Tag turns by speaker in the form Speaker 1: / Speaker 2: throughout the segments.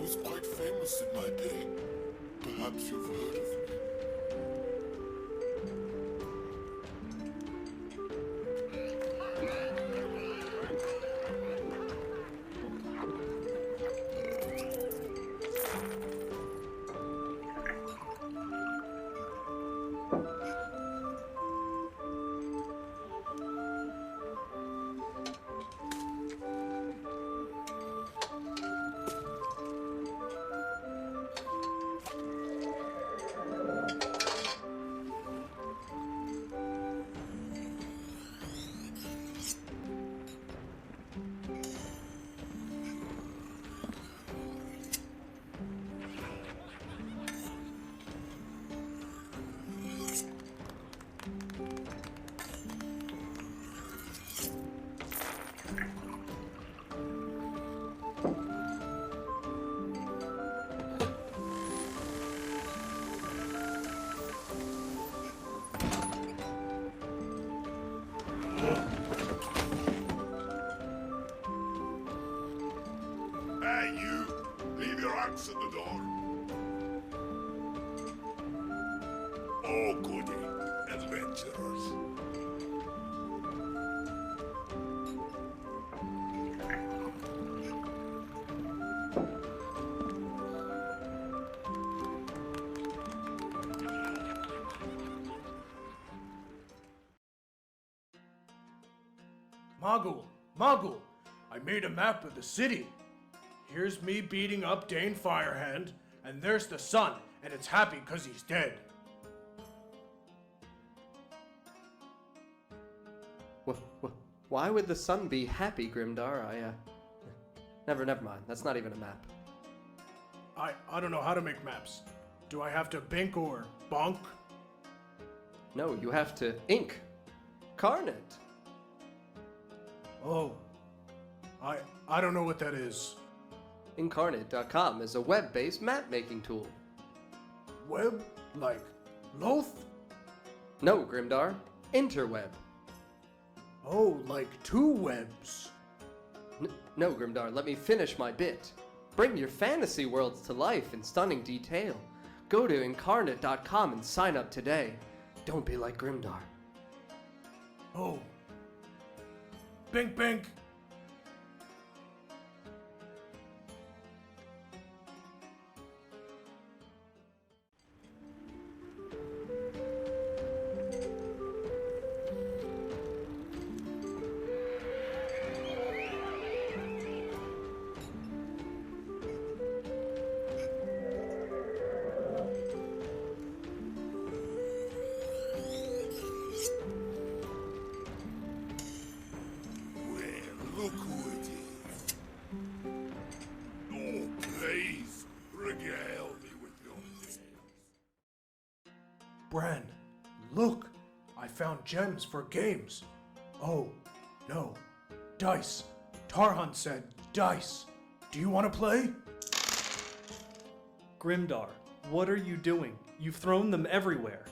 Speaker 1: was quite famous in my day. Perhaps you've heard of me.
Speaker 2: Hey, you! Leave your axe at the door. Oh, goody. Adventurers.
Speaker 3: Mogul, I made a map of the city. Here's me beating up Dane Firehand, and there's the sun, and it's happy 'cause he's dead.
Speaker 4: Why would the sun be happy, Grimdar? Never mind. That's not even a map.
Speaker 3: I don't know how to make maps. Do I have to bink or bonk?
Speaker 4: No, you have to ink. Carnet.
Speaker 3: Oh, I don't know what that is.
Speaker 4: Incarnate.com is a web-based map-making tool.
Speaker 3: Web? Like Loth?
Speaker 4: No, Grimdar. Interweb.
Speaker 3: Oh, like two webs.
Speaker 4: No, Grimdar, let me finish my bit. Bring your fantasy worlds to life in stunning detail. Go to incarnate.com and sign up today. Don't be like Grimdar.
Speaker 3: Oh. Bink, bink.
Speaker 2: Look who it is. Oh, please, regale me with your tales.
Speaker 3: Bran, look. I found gems for games. Oh, no. Dice. Tarhan said dice. Do you want to play?
Speaker 5: Grimdar, what are you doing? You've thrown them everywhere.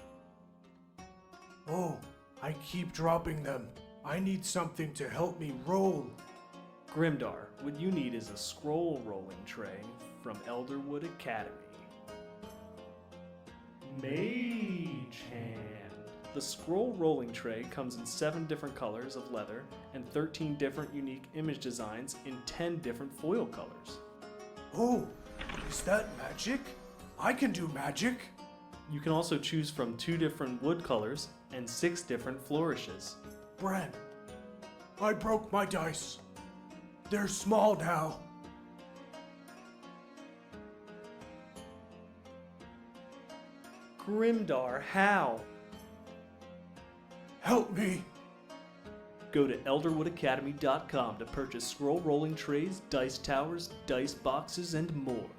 Speaker 3: Oh, I keep dropping them. I need something to help me roll.
Speaker 5: Grimdar, what you need is a scroll rolling tray from Elderwood Academy. Mage Hand. The scroll rolling tray comes in 7 different colors of leather and 13 different unique image designs in 10 different foil colors.
Speaker 3: Oh, is that magic? I can do magic.
Speaker 5: You can also choose from 2 different wood colors and 6 different flourishes.
Speaker 3: Bran, I broke my dice. They're small now.
Speaker 5: Grimdar, how?
Speaker 3: Help me.
Speaker 5: Go to elderwoodacademy.com to purchase scroll rolling trays, dice towers, dice boxes, and more.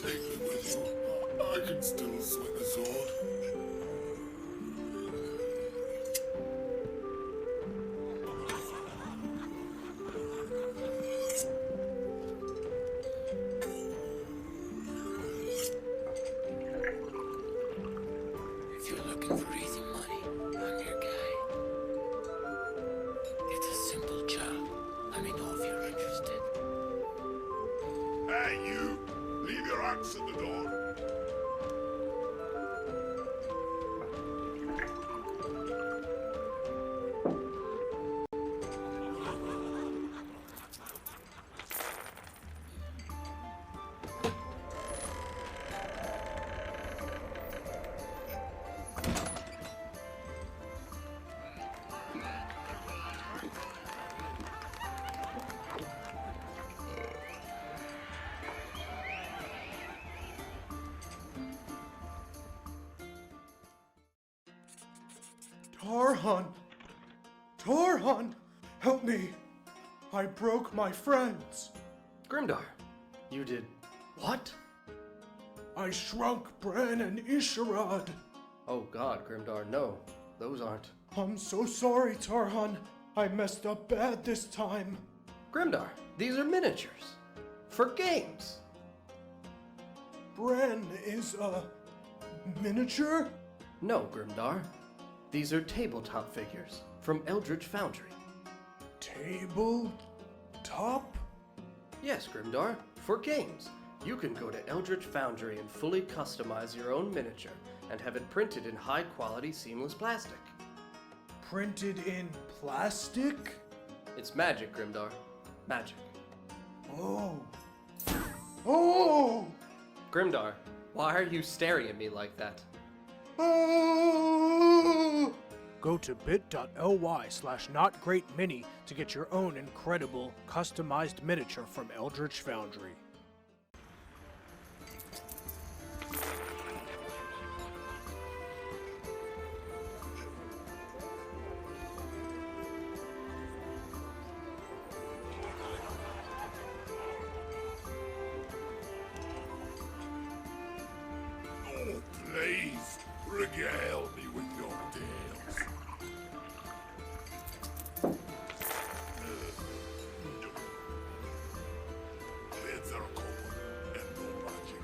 Speaker 1: Take me with you. I can still swing a sword.
Speaker 3: Tarhan! Tarhan! Help me! I broke my friends!
Speaker 4: Grimdar, you did what?
Speaker 3: I shrunk Bran and Isharad!
Speaker 4: Oh god, Grimdar, no. Those aren't.
Speaker 3: I'm so sorry, Tarhan. I messed up bad this time.
Speaker 4: Grimdar, these are miniatures. For games.
Speaker 3: Bran is a miniature?
Speaker 4: No, Grimdar. These are tabletop figures from Eldritch Foundry.
Speaker 3: Table top?
Speaker 4: Yes, Grimdar, for games. You can go to Eldritch Foundry and fully customize your own miniature and have it printed in high-quality seamless plastic.
Speaker 3: Printed in plastic?
Speaker 4: It's magic, Grimdar. Magic.
Speaker 3: Oh. Oh!
Speaker 4: Grimdar, why are you staring at me like that?
Speaker 3: Oh! Go to bit.ly/notgreatmini to get your own incredible customized miniature from Eldritch Foundry.
Speaker 2: Oh, please, regale me with your tales. Beds are common and no magic.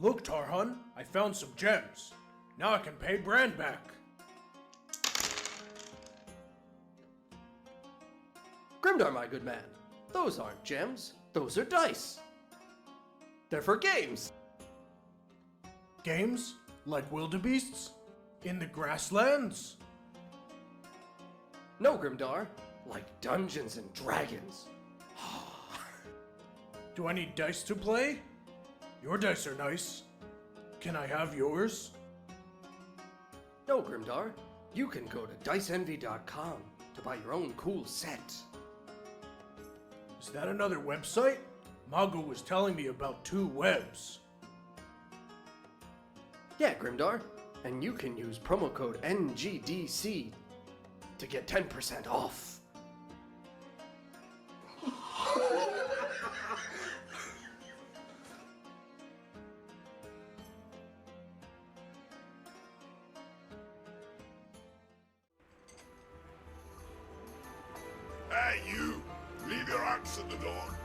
Speaker 3: Look, Tarhan, I found some gems. Now I can pay Bran back.
Speaker 4: Grimdar, my good man, those aren't gems. Those are dice. They're for games.
Speaker 3: Games? Like wildebeests? In the grasslands?
Speaker 4: No, Grimdar, like Dungeons and Dragons.
Speaker 3: Do I need dice to play? Your dice are nice. Can I have yours?
Speaker 4: No, Grimdar, you can go to diceenvy.com to buy your own cool set.
Speaker 3: Is that another website? Mago was telling me about 2 webs.
Speaker 4: Yeah, Grimdar, and you can use promo code NGDC to get 10% off.
Speaker 2: Hey, you! Leave your axe at the door.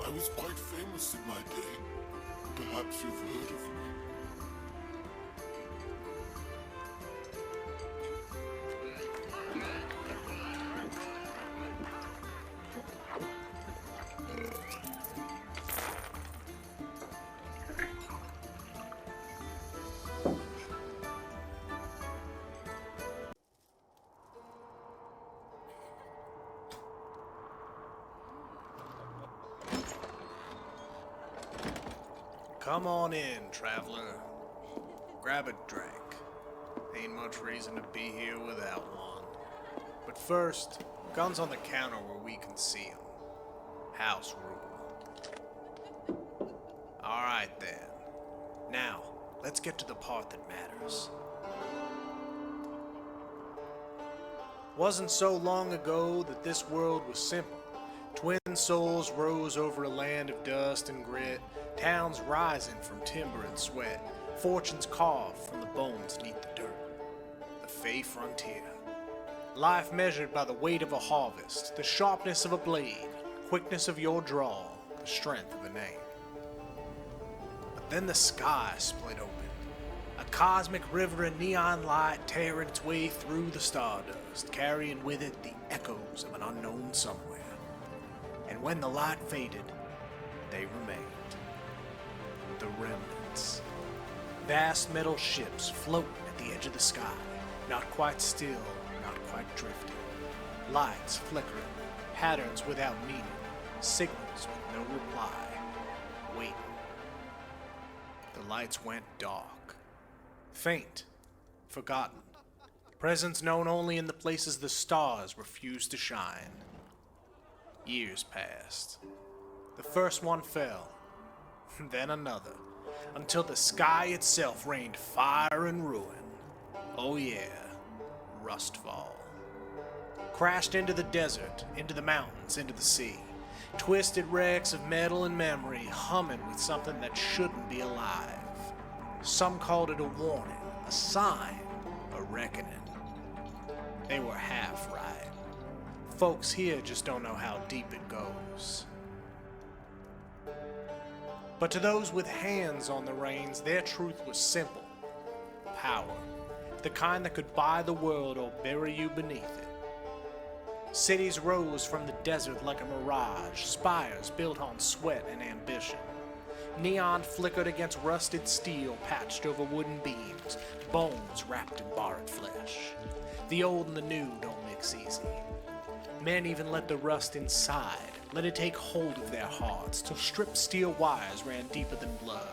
Speaker 1: I was quite famous in my day. Perhaps you've heard of me.
Speaker 6: Come on in, traveler. Grab a drink. Ain't much reason to be here without one. But first, guns on the counter where we can see 'em. House rule. Alright then. Now, let's get to the part that matters. Wasn't so long ago that this world was simple. Twin souls rose over a land of dust and grit, towns rising from timber and sweat, fortunes carved from the bones neath the dirt. The Fey Frontier. Life measured by the weight of a harvest, the sharpness of a blade, quickness of your draw, the strength of a name. But then the sky split open. A cosmic river of neon light tearing its way through the stardust, carrying with it the echoes of an unknown somewhere. And when the light faded, they remained. The remnants. Vast metal ships floating at the edge of the sky, not quite still, not quite drifting. Lights flickering, patterns without meaning, signals with no reply. Waiting. The lights went dark. Faint. Forgotten. Presence known only in the places the stars refused to shine. Years passed. The first one fell, then another, until the sky itself rained fire and ruin. Oh yeah, RUSTFall. Crashed into the desert, into the mountains, into the sea. Twisted wrecks of metal and memory, humming with something that shouldn't be alive. Some called it a warning, a sign, a reckoning. They were half right. Folks here just don't know how deep it goes. But to those with hands on the reins, their truth was simple. Power. The kind that could buy the world or bury you beneath it. Cities rose from the desert like a mirage, spires built on sweat and ambition. Neon flickered against rusted steel patched over wooden beams, bones wrapped in borrowed flesh. The old and the new don't mix easy. Men even let the rust inside, let it take hold of their hearts, till stripped steel wires ran deeper than blood.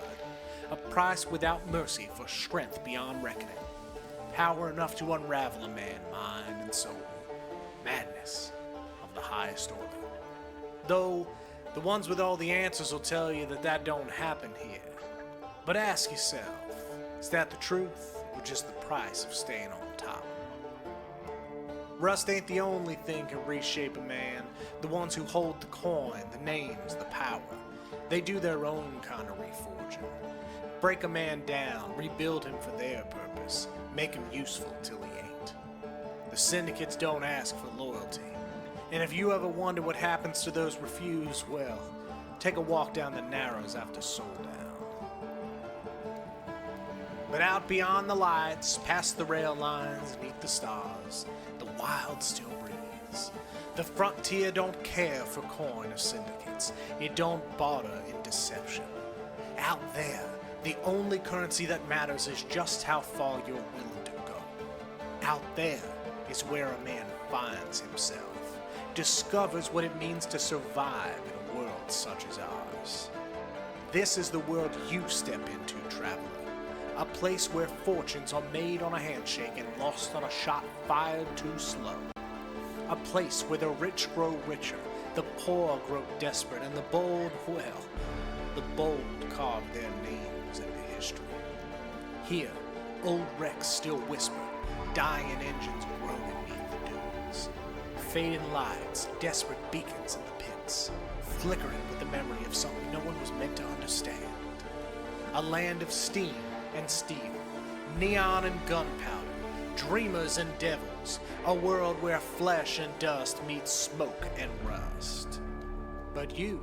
Speaker 6: A price without mercy for strength beyond reckoning. Power enough to unravel a man, mind and soul. Madness of the highest order. Though, the ones with all the answers will tell you that that don't happen here. But ask yourself, is that the truth, or just the price of staying on top? Rust ain't the only thing can reshape a man. The ones who hold the coin, the names, the power. They do their own kind of reforging. Break a man down, rebuild him for their purpose, make him useful till he ain't. The syndicates don't ask for loyalty. And if you ever wonder what happens to those refused, well, take a walk down the Narrows after Souldown. But out beyond the lights, past the rail lines, beneath the stars, the wild still breathes. The frontier don't care for coin or syndicates. It don't barter in deception. Out there, the only currency that matters is just how far you're willing to go. Out there is where a man finds himself, discovers what it means to survive in a world such as ours. This is the world you step into, traveler. A place where fortunes are made on a handshake and lost on a shot fired too slow. A place where the rich grow richer, the poor grow desperate, and the bold, well, the bold carve their names into history. Here, old wrecks still whisper, dying engines groan beneath the dunes. Fading lights, desperate beacons in the pits, flickering with the memory of something no one was meant to understand. A land of steam and steel, neon and gunpowder, dreamers and devils, a world where flesh and dust meet smoke and rust. But you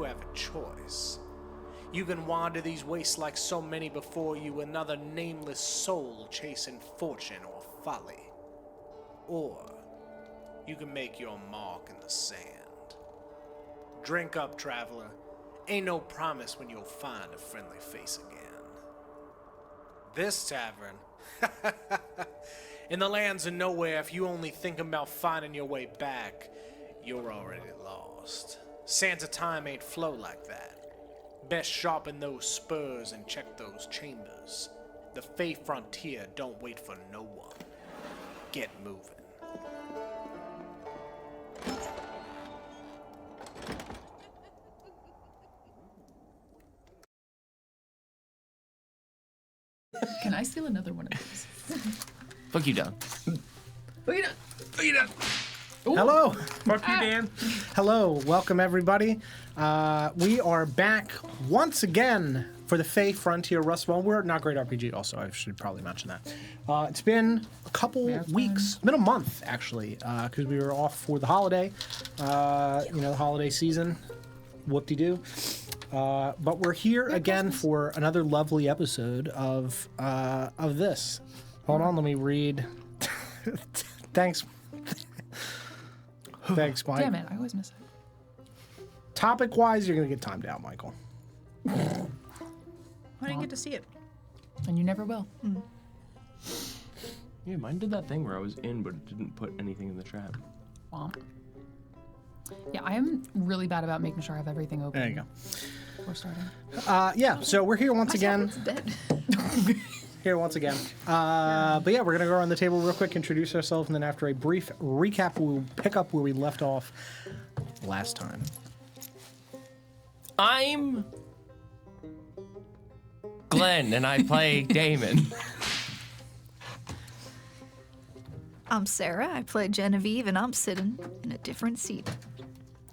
Speaker 6: have a choice. You can wander these wastes like so many before you, another nameless soul chasing fortune or folly. Or you can make your mark in the sand. Drink up, traveler. Ain't no promise when you'll find a friendly face again. This tavern, in the lands of nowhere, if you only think about finding your way back, you're already lost. Sands of time ain't flow like that. Best sharpen those spurs and check those chambers. The Fey Frontier don't wait for no one. Get moving.
Speaker 7: Can I steal another one of those?
Speaker 8: Fuck you, Don.
Speaker 7: Wait up.
Speaker 3: Hello.
Speaker 8: Fuck you, Dan.
Speaker 3: Hello. Welcome, everybody. We are back once again for the Fey Frontier RUSTFall. We're at NotGreatRPG also. I should probably mention that. It's been a couple weeks. It's been a month, actually, because we were off for the holiday. The holiday season. Whoop-de-doo. But we're here again for another lovely episode of this. Hold on, let me read. Thanks. Thanks, Mike.
Speaker 7: Damn it, I always miss it.
Speaker 3: Topic-wise, you're going to get timed out, Michael.
Speaker 9: I didn't get to see it.
Speaker 7: And you never will.
Speaker 8: Yeah, mine did that thing where I was in, but it didn't put anything in the trap.
Speaker 7: Womp. Yeah, I am really bad about making sure I have everything open.
Speaker 3: There you go.
Speaker 7: Before starting.
Speaker 3: Yeah, so we're here once again.
Speaker 9: It's dead.
Speaker 3: But yeah, we're going to go around the table real quick, introduce ourselves, and then after a brief recap, we'll pick up where we left off last time.
Speaker 8: I'm Glenn, and I play Damon.
Speaker 9: I'm Sarah. I play Genevieve, and I'm sitting in a different seat.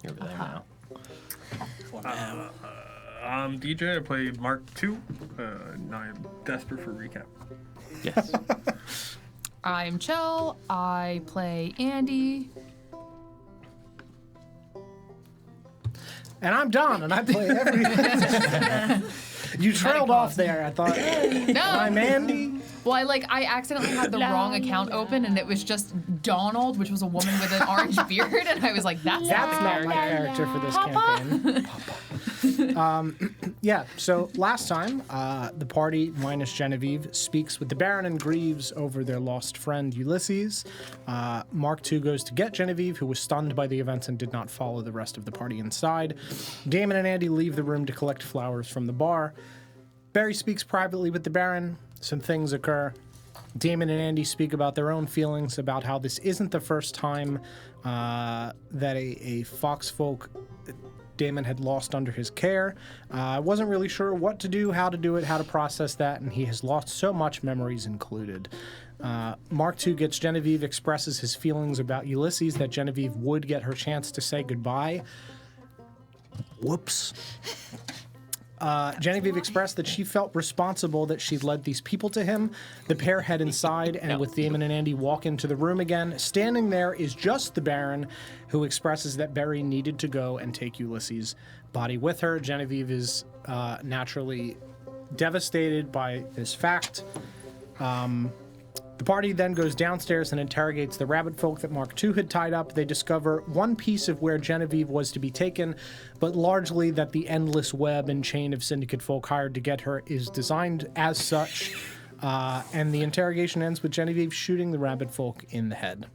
Speaker 8: You're over there now.
Speaker 10: I'm DJ. I play Mark II, and I'm desperate for recap.
Speaker 8: Yes.
Speaker 7: I'm Chell. I play Andy.
Speaker 3: And I'm Don, and I play everything. You trailed off there. I thought,
Speaker 7: No.
Speaker 3: I'm Andy.
Speaker 7: Well, I accidentally had the wrong account open, and it was just Donald, which was a woman with an orange beard, and I was like, that's
Speaker 3: That's not my character for this campaign. Yeah, so last time, the party, minus Genevieve, speaks with the Baron and grieves over their lost friend Ulysses. Mark II goes to get Genevieve, who was stunned by the events and did not follow the rest of the party inside. Damon and Andy leave the room to collect flowers from the bar. Barry speaks privately with the Baron. Some things occur. Damon and Andy speak about their own feelings about how this isn't the first time that a foxfolk Damon had lost under his care. Wasn't really sure what to do, how to process that, and he has lost so much, memories included. Mark II gets Genevieve, expresses his feelings about Ulysses, that Genevieve would get her chance to say goodbye. Whoops. Genevieve expressed that she felt responsible that she'd led these people to him. The pair head inside, and with Damon and Andy walk into the room again. Standing there is just the Baron, who expresses that Barry needed to go and take Ulysses' body with her. Genevieve is naturally devastated by this fact. The party then goes downstairs and interrogates the rabbit folk that Mark II had tied up. They discover one piece of where Genevieve was to be taken, but largely that the endless web and chain of syndicate folk hired to get her is designed as such. And the interrogation ends with Genevieve shooting the rabbit folk in the head.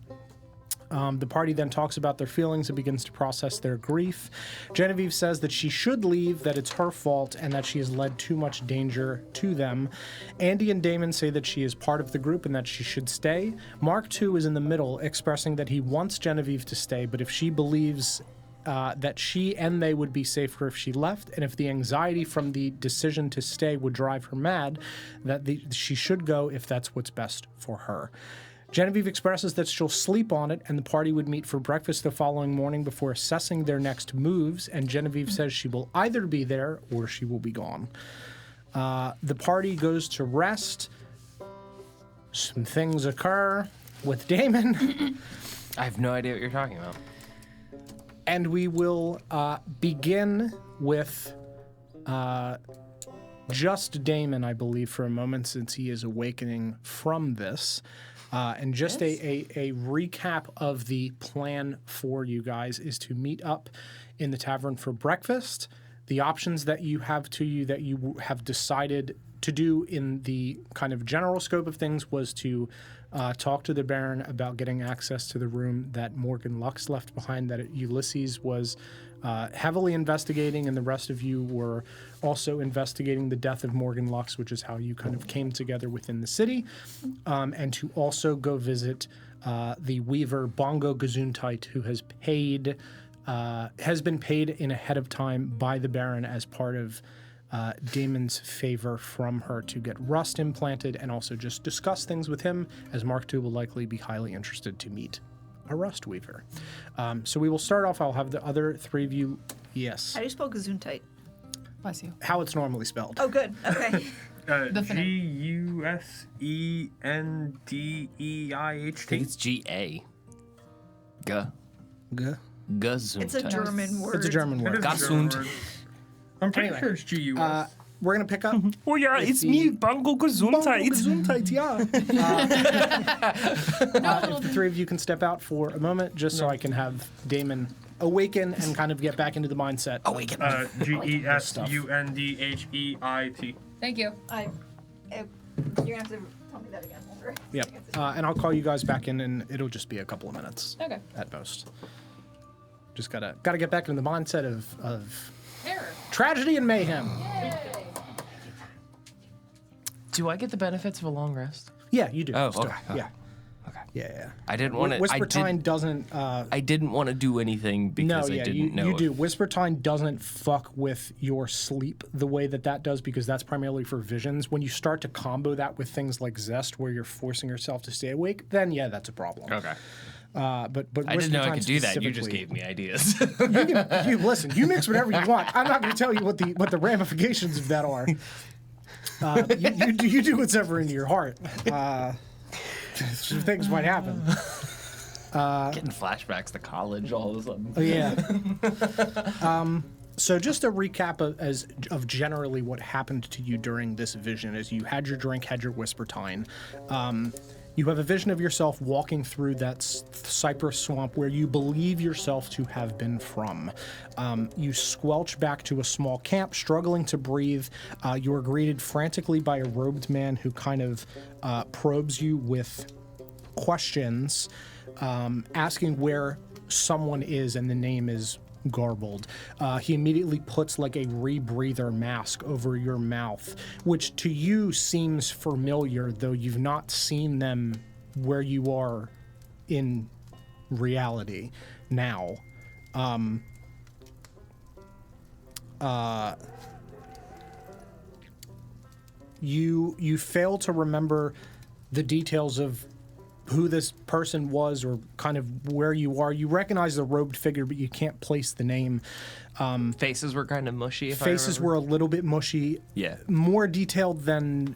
Speaker 3: The party then talks about their feelings and begins to process their grief. Genevieve says that she should leave, that it's her fault, and that she has led too much danger to them. Andy and Damon say that she is part of the group and that she should stay. Mark II is in the middle, expressing that he wants Genevieve to stay, but if she believes that she and they would be safer if she left, and if the anxiety from the decision to stay would drive her mad, that she should go if that's what's best for her. Genevieve expresses that she'll sleep on it, and the party would meet for breakfast the following morning before assessing their next moves, and Genevieve says she will either be there or she will be gone. The party goes to rest. Some things occur with Damon.
Speaker 8: I have no idea what you're talking about.
Speaker 3: And we will begin with just Damon, I believe, for a moment, since he is awakening from this. And just a recap of the plan for you guys is to meet up in the tavern for breakfast. The options that you have to you that you have decided to do in the kind of general scope of things was to talk to the Baron about getting access to the room that Morgan Lux left behind, that Ulysses was heavily investigating, and the rest of you were also investigating the death of Morgan Lux, which is how you kind of came together within the city, and to also go visit the Weaver Bongo Gesundheit, who has been paid in ahead of time by the Baron as part of Damon's favor from her to get rust implanted, and also just discuss things with him, as Mark II will likely be highly interested to meet a rust weaver. So we will start off. I'll have the other three of you. Yes.
Speaker 9: How do you spell Gesundheit?
Speaker 7: Bless you.
Speaker 3: How it's normally spelled.
Speaker 9: Oh, good. Okay.
Speaker 10: G-U-S-E-N-D-E-I-H-T.
Speaker 8: I think it's G-A.
Speaker 3: G.
Speaker 8: Gesundheit.
Speaker 9: It's a German word.
Speaker 3: It's a German word.
Speaker 10: It is a German word. I'm pretty
Speaker 3: Anyway,
Speaker 10: sure it's GUS.
Speaker 3: We're going to pick up.
Speaker 8: Oh yeah,
Speaker 3: With
Speaker 8: it's
Speaker 3: the-
Speaker 8: me, Bungle Gesundheit.
Speaker 3: Gesundheit, yeah. If the three of you can step out for a moment, just so I can have Damon awaken and kind of get back into the mindset.
Speaker 8: Awaken.
Speaker 10: GESUNDHEIT.
Speaker 7: Thank you.
Speaker 9: You're gonna have to tell me that again. Walter.
Speaker 3: Yep. And I'll call you guys back in, and it'll just be a couple of minutes
Speaker 7: Okay.
Speaker 3: at most. Just gotta get back into the mindset of
Speaker 7: Terror.
Speaker 3: tragedy and mayhem.
Speaker 8: Do I get the benefits of a long rest?
Speaker 3: Yeah, you do.
Speaker 8: Oh,
Speaker 3: still.
Speaker 8: okay.
Speaker 3: Yeah.
Speaker 8: Okay.
Speaker 3: Yeah.
Speaker 8: I didn't want to.
Speaker 3: Whisper Time doesn't.
Speaker 8: I didn't want to do anything because I didn't know.
Speaker 3: You do. Whisper Time doesn't fuck with your sleep the way that does, because that's primarily for visions. When you start to combo that with things like Zest, where you're forcing yourself to stay awake, then yeah, that's a problem.
Speaker 8: Okay.
Speaker 3: But
Speaker 8: I didn't know I could do that. You just
Speaker 3: specifically-
Speaker 8: gave me ideas.
Speaker 3: you listen. You mix whatever you want. I'm not going to tell you what the ramifications of that are. You do what's ever in your heart. Things might happen.
Speaker 8: Getting flashbacks to college all of a sudden.
Speaker 3: Oh, yeah. So just a recap of generally what happened to you during this vision is you had your drink, had your whisper time. You have a vision of yourself walking through that cypress swamp where you believe yourself to have been from. You squelch back to a small camp, struggling to breathe. You are greeted frantically by a robed man who kind of probes you with questions, asking where someone is, and the name is garbled. He immediately puts like a rebreather mask over your mouth, which to you seems familiar, though you've not seen them where you are in reality now. You fail to remember the details of who this person was or kind of where you are. You recognize the robed figure, but you can't place the name.
Speaker 8: Faces were kind of mushy.
Speaker 3: Faces were a little bit mushy.
Speaker 8: Yeah.
Speaker 3: More detailed than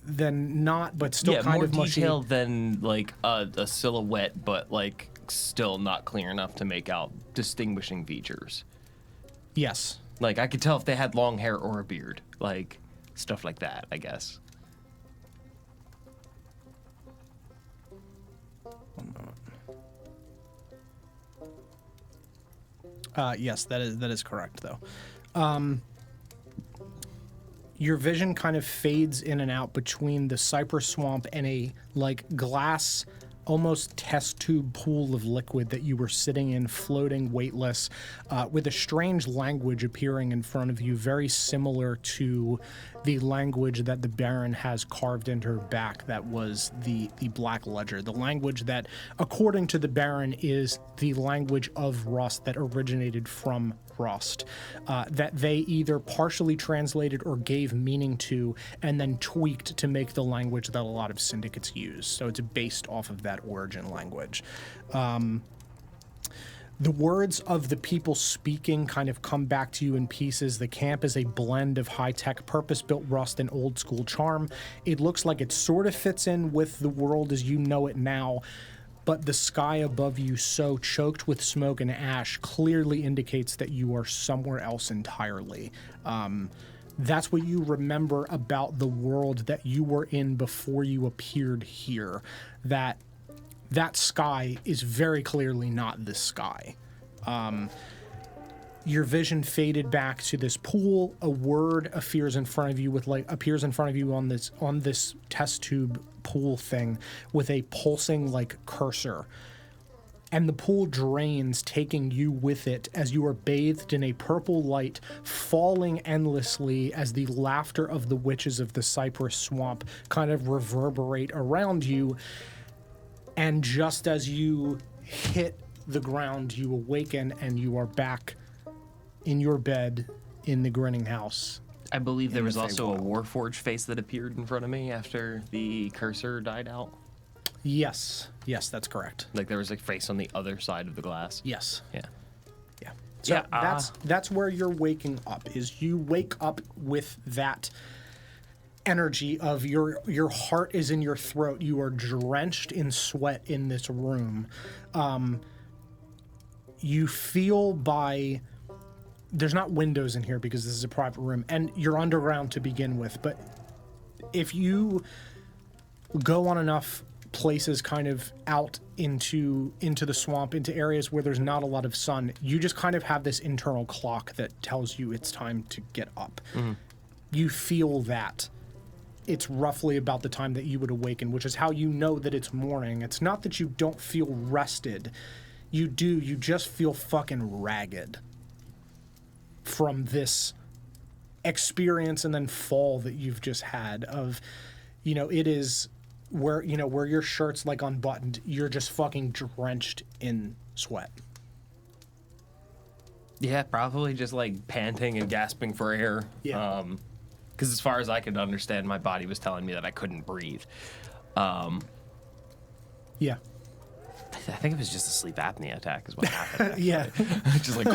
Speaker 3: not, but still kind of mushy.
Speaker 8: more detailed than like a silhouette, but like still not clear enough to make out distinguishing features.
Speaker 3: Yes.
Speaker 8: Like I could tell if they had long hair or a beard, like stuff like that, I guess.
Speaker 3: Yes, that is correct, though. Your vision kind of fades in and out between the cypress swamp and a like glass, almost test tube pool of liquid that you were sitting in, floating weightless, with a strange language appearing in front of you, very similar to the language that the Baron has carved into her back. That was the Black Ledger, the language that, according to the Baron, is the language of Rust that originated from Rust, that they either partially translated or gave meaning to and then tweaked to make the language that a lot of syndicates use. So it's based off of that origin language. The words of the people speaking kind of come back to you in pieces. The camp is a blend of high-tech, purpose-built Rust and old-school charm. It looks like it sort of fits in with the world as you know it now, but the sky above you, so choked with smoke and ash, clearly indicates that you are somewhere else entirely. That's what you remember about the world that you were in before you appeared here. That sky is very clearly not this sky. Your vision faded back to this pool. A word appears in front of you on this test tube pool thing with a pulsing like cursor. And the pool drains, taking you with it as you are bathed in a purple light, falling endlessly as the laughter of the witches of the cypress swamp kind of reverberate around you. And just as you hit the ground, you awaken and you are back in your bed in the grinning house.
Speaker 8: I believe there was also a Warforged face that appeared in front of me after the cursor died out.
Speaker 3: Yes, that's correct.
Speaker 8: Like there was a face on the other side of the glass.
Speaker 3: Yes.
Speaker 8: Yeah.
Speaker 3: So that's where you're waking up. Is you wake up with that energy of your heart is in your throat. You are drenched in sweat in this room. You feel by there's not windows in here because this is a private room, and you're underground to begin with. But if you go on enough places kind of out into the swamp, into areas where there's not a lot of sun, you just kind of have this internal clock that tells you it's time to get up. You feel that it's roughly about the time that you would awaken, which is how you know that it's morning. It's not that you don't feel rested. You just feel fucking ragged from this experience and then fall that you've just had of, it is where your shirt's like unbuttoned, you're just fucking drenched in sweat.
Speaker 8: Yeah, probably just like panting and gasping for air.
Speaker 3: Yeah.
Speaker 8: Because as far as I could understand, my body was telling me that I couldn't breathe.
Speaker 3: Yeah.
Speaker 8: I think it was just a sleep apnea attack is what happened.
Speaker 3: Yeah.
Speaker 8: Just like...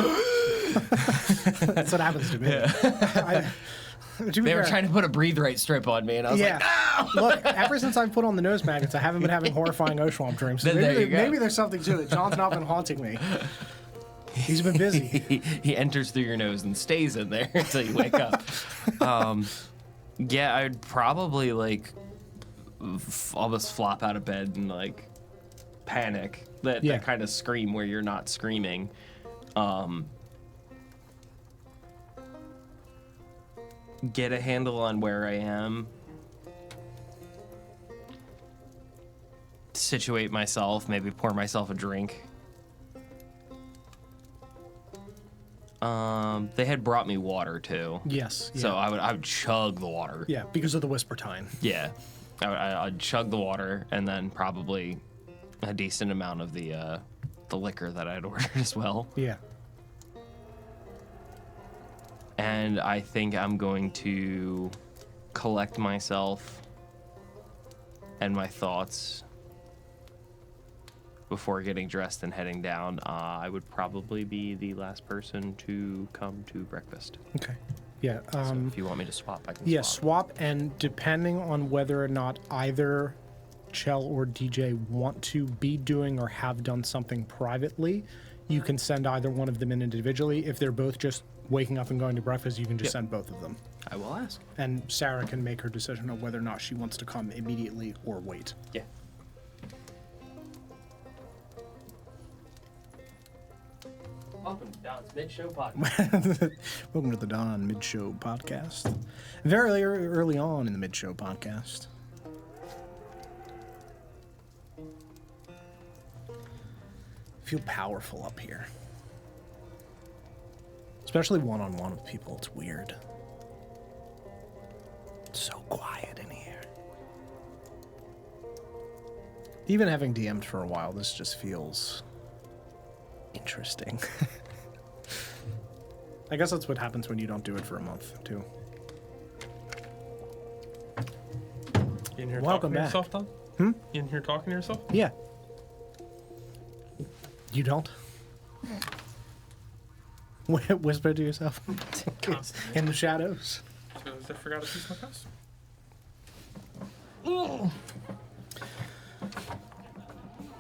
Speaker 3: That's what happens to me.
Speaker 8: Yeah. They were trying to put a breathe right strip on me, and I was like, no!
Speaker 3: Look, ever since I've put on the nose magnets, I haven't been having horrifying Oshwamp dreams. So maybe there's something to it. John's not been haunting me. He's been busy.
Speaker 8: He enters through your nose and stays in there until you wake up. Yeah, I'd probably like almost flop out of bed and like panic. That kind of scream where you're not screaming. Get a handle on where I am. Situate myself, maybe pour myself a drink. They had brought me water too.
Speaker 3: Yes. Yeah.
Speaker 8: So I would chug the water.
Speaker 3: Yeah, because of the Whispertine.
Speaker 8: Yeah, I'd chug the water and then probably a decent amount of the liquor that I'd ordered as well.
Speaker 3: Yeah.
Speaker 8: And I think I'm going to collect myself and my thoughts before getting dressed and heading down. I would probably be the last person to come to breakfast.
Speaker 3: Okay. Yeah.
Speaker 8: So if you want me to swap, I can
Speaker 3: swap. Yeah, swap, and depending on whether or not either Chell or DJ want to be doing or have done something privately, you can send either one of them in individually. If they're both just waking up and going to breakfast, you can just send both of them.
Speaker 8: I will ask.
Speaker 3: And Sarah can make her decision on whether or not she wants to come immediately or wait.
Speaker 8: Yeah. Welcome to Don's Mid-Show Podcast.
Speaker 3: Welcome to the Don Mid-Show Podcast. Very early on in the Mid-Show Podcast. Feel powerful up here. Especially one-on-one with people, it's weird. It's so quiet in here. Even having DM'd for a while, this just feels interesting. I guess that's what happens when you don't do it for a month, too.
Speaker 10: You in here
Speaker 3: Welcome
Speaker 10: talking to
Speaker 3: back.
Speaker 10: yourself, Tom?
Speaker 3: Hmm?
Speaker 10: You in here talking to yourself?
Speaker 3: Yeah. You don't? Whisper to yourself in the shadows.
Speaker 10: Because I forgot to piece my costume.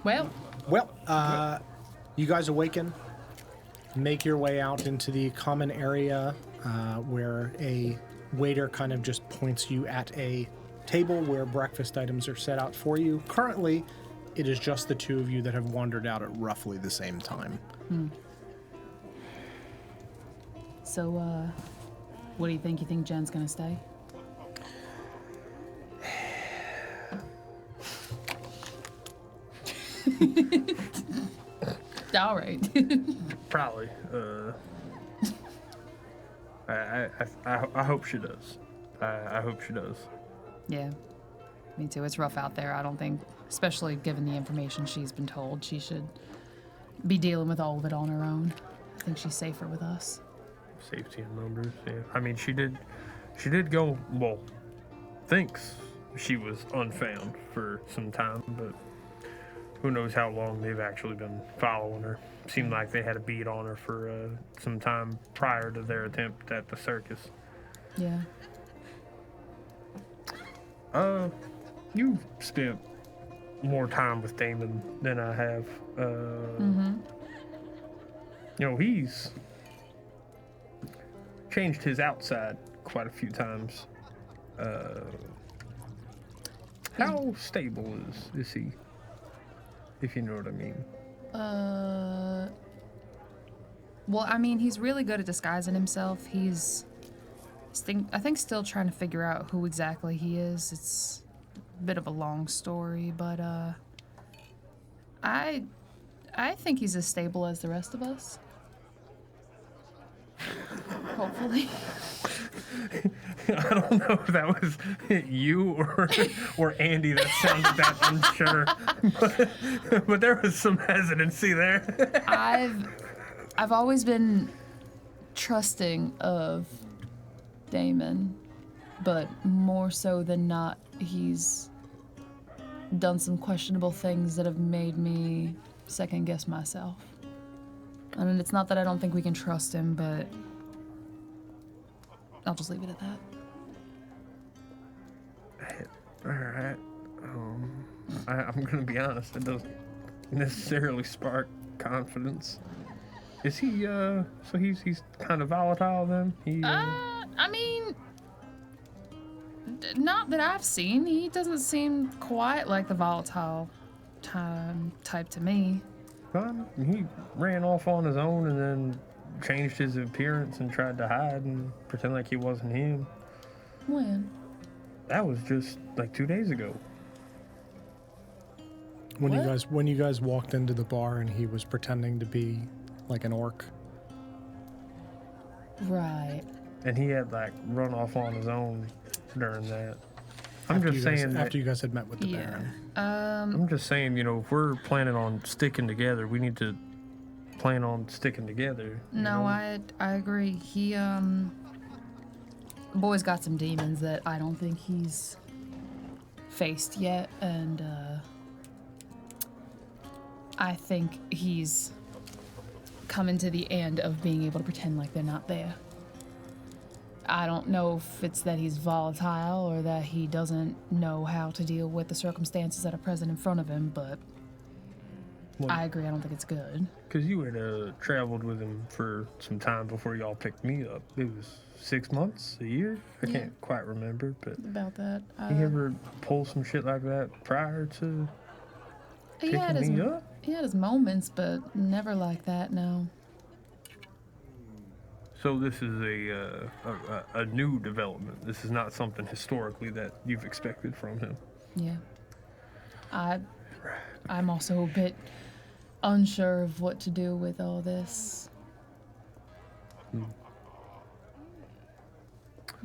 Speaker 3: Well, you guys awaken, make your way out into the common area where a waiter kind of just points you at a table where breakfast items are set out for you. Currently, it is just the two of you that have wandered out at roughly the same time.
Speaker 11: So, what do you think? You think Jen's gonna stay? All right.
Speaker 10: Probably. I hope she does. I hope she does.
Speaker 11: Yeah, me too. It's rough out there. I don't think, especially given the information she's been told, she should be dealing with all of it on her own. I think she's safer with us.
Speaker 10: Safety in numbers, yeah. I mean, she did go, well, thinks she was unfound for some time, but who knows how long they've actually been following her. Seemed like they had a beat on her for some time prior to their attempt at the circus.
Speaker 11: Yeah.
Speaker 10: You've spent more time with Damon than I have. You know, he's changed his outside quite a few times. How stable is he? If you know what I mean.
Speaker 11: Well, I mean, he's really good at disguising himself. I think still trying to figure out who exactly he is. It's a bit of a long story, but I think he's as stable as the rest of us. Hopefully.
Speaker 10: I don't know if that was you or Andy that sounded that unsure, but there was some hesitancy there.
Speaker 11: I've always been trusting of Damon, but more so than not, he's done some questionable things that have made me second guess myself. I mean, it's not that I don't think we can trust him, but I'll just leave it at that.
Speaker 10: All right. I'm gonna be honest. It doesn't necessarily spark confidence. Is he? So he's kind of volatile then.
Speaker 11: I mean, not that I've seen. He doesn't seem quite like the volatile type to me.
Speaker 10: He ran off on his own and then changed his appearance and tried to hide and pretend like he wasn't him.
Speaker 11: When?
Speaker 10: That was just like 2 days ago.
Speaker 3: When you guys walked into the bar and he was pretending to be like an orc.
Speaker 11: Right.
Speaker 10: And he had like run off on his own during that. After
Speaker 3: you guys had met with the Baron.
Speaker 10: I'm just saying, if we're planning on sticking together, we need to plan on sticking together.
Speaker 11: No, I agree. He boy's got some demons that I don't think he's faced yet, and I think he's coming to the end of being able to pretend like they're not there. I don't know if it's that he's volatile or that he doesn't know how to deal with the circumstances that are present in front of him, but I agree, I don't think it's good.
Speaker 10: Because you had traveled with him for some time before y'all picked me up. It was 6 months, a year? I can't quite remember, but...
Speaker 11: About that.
Speaker 10: He ever pull some shit like that prior to picking me up?
Speaker 11: He had his moments, but never like that, no.
Speaker 10: So this is a new development. This is not something historically that you've expected from him.
Speaker 11: Yeah. I'm also a bit unsure of what to do with all this.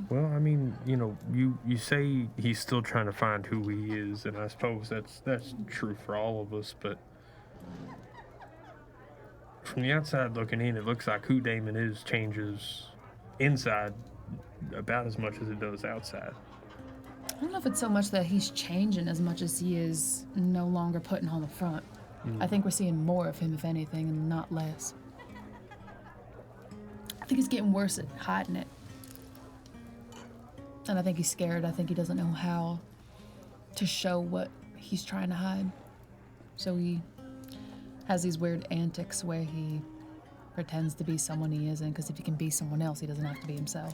Speaker 10: Well, I mean, you say he's still trying to find who he is, and I suppose that's true for all of us, but from the outside looking in, it looks like who Damon is changes inside about as much as it does outside.
Speaker 11: I don't know if it's so much that he's changing as much as he is no longer putting on the front. I think we're seeing more of him, if anything, and not less. I think he's getting worse at hiding it. And I think he's scared. I think he doesn't know how to show what he's trying to hide. So he has these weird antics where he pretends to be someone he isn't, because if he can be someone else, he doesn't have to be himself.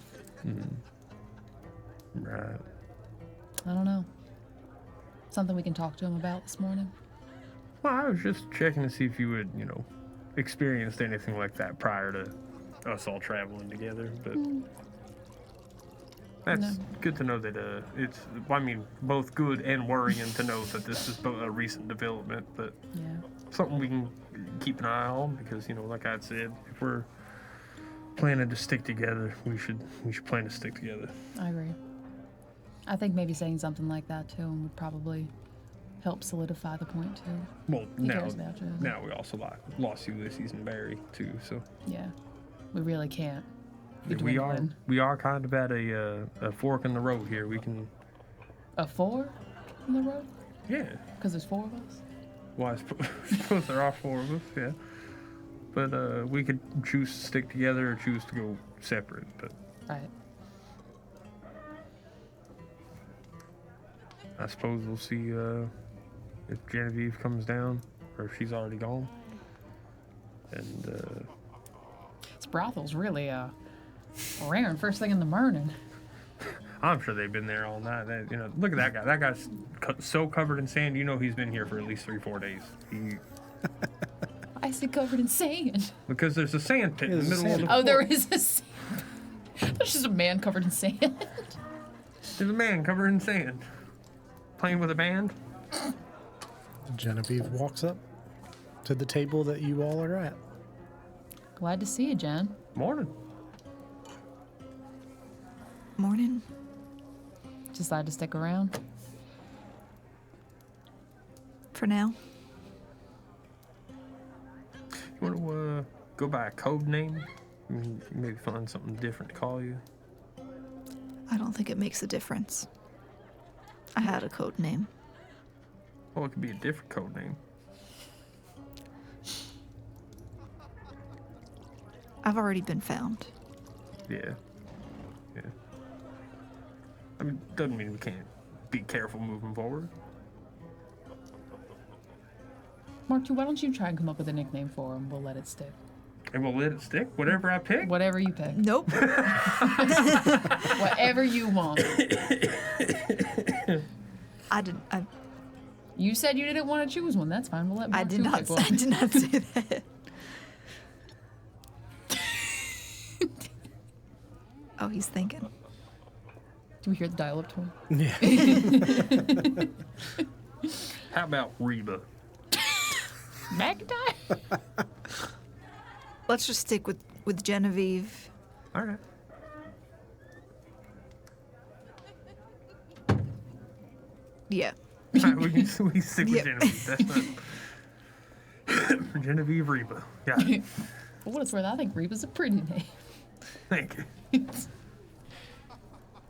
Speaker 10: Right.
Speaker 11: I don't know. Something we can talk to him about this morning.
Speaker 10: Well, I was just checking to see if you had, experienced anything like that prior to us all traveling together, but that's good to know that it's, both good and worrying to know that this is a recent development, but something we can keep an eye on, because, like I said, if we're planning to stick together, we should plan to stick together.
Speaker 11: I agree. I think maybe saying something like that to him would probably help solidify the point too.
Speaker 10: Well,
Speaker 11: he cares about you.
Speaker 10: Now we also lost Ulysses and Barry too, so
Speaker 11: yeah, we really can't.
Speaker 10: We are kind of at a fork in the road here. We can
Speaker 11: a fork in the road.
Speaker 10: Yeah,
Speaker 11: because there's 4 of us.
Speaker 10: Well, I suppose there are 4 of us. Yeah, but we could choose to stick together or choose to go separate. But
Speaker 11: right.
Speaker 10: I suppose we'll see if Genevieve comes down, or if she's already gone. And
Speaker 11: this brothel's really Raring first thing in the morning.
Speaker 10: I'm sure they've been there all night. Look at that guy. That guy's so covered in sand. You know he's been here for at least 3-4 days.
Speaker 11: Why is he covered in sand?
Speaker 10: Because there's a sand pit in the middle of the
Speaker 11: Oh, there is a sand. There's just a man covered in sand.
Speaker 10: There's a man covered in sand. Playing with a band.
Speaker 3: Genevieve walks up to the table that you all are at.
Speaker 11: Glad to see you, Jen.
Speaker 10: Morning.
Speaker 9: Morning.
Speaker 11: Decide to stick around?
Speaker 9: For now.
Speaker 10: You want to go by a code name? Maybe find something different to call you.
Speaker 9: I don't think it makes a difference. I had a code name.
Speaker 10: Well, it could be a different code name.
Speaker 9: I've already been found.
Speaker 10: Yeah. I mean, doesn't mean we can't be careful moving forward.
Speaker 11: Marky, why don't you try and come up with a nickname for him? We'll let it stick.
Speaker 10: And we'll let it stick? Whatever I pick?
Speaker 11: Whatever you pick.
Speaker 9: Nope.
Speaker 11: Whatever you want. You said you didn't want to choose one. That's fine. We'll let Mark pick one.
Speaker 9: I did not say that. Oh, he's thinking.
Speaker 11: Do we hear the dial-up tone?
Speaker 3: Yeah.
Speaker 10: How about Reba?
Speaker 11: McIntyre?
Speaker 9: Let's just stick with Genevieve.
Speaker 10: All right.
Speaker 9: Yeah.
Speaker 10: All right, we stick with
Speaker 9: Yep.
Speaker 10: Genevieve. That's not... Genevieve Reba. Got it.
Speaker 11: For what it's worth, I think Reba's a pretty name.
Speaker 10: Thank you.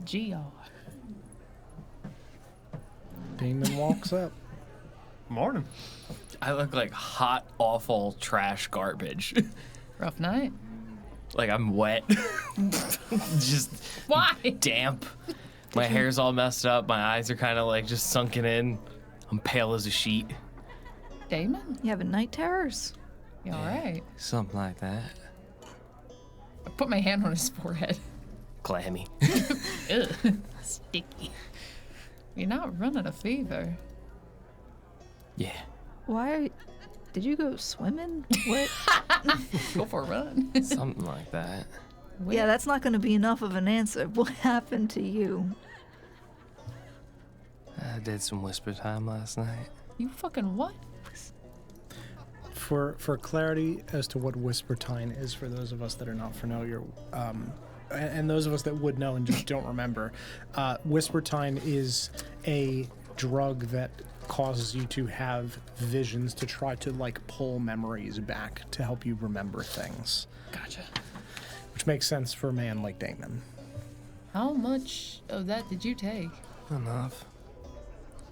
Speaker 11: GR.
Speaker 3: Damon walks up.
Speaker 10: Morning.
Speaker 8: I look like hot, awful trash garbage.
Speaker 11: Rough night.
Speaker 8: Like I'm wet. Just
Speaker 11: Why?
Speaker 8: damp. My hair's all messed up. My eyes are kind of like just sunken in. I'm pale as a sheet.
Speaker 11: Damon?
Speaker 9: You having night terrors?
Speaker 11: You alright?
Speaker 8: Something like that.
Speaker 11: I put my hand on his forehead.
Speaker 8: Clammy.
Speaker 11: Ugh. Sticky. You're not running a fever.
Speaker 8: Yeah.
Speaker 9: Why? Did you go swimming? What?
Speaker 11: Go for a run.
Speaker 8: Something like that.
Speaker 9: Yeah, that's not going to be enough of an answer. What happened to you?
Speaker 8: I did some whisper time last night.
Speaker 11: You fucking what?
Speaker 3: For clarity as to what Whisper Time is, for those of us that are not familiar, and those of us that would know and just don't remember, Whisper Time is a drug that causes you to have visions to try to like pull memories back to help you remember things.
Speaker 11: Gotcha.
Speaker 3: Which makes sense for a man like Damon.
Speaker 11: How much of that did you take?
Speaker 8: Enough.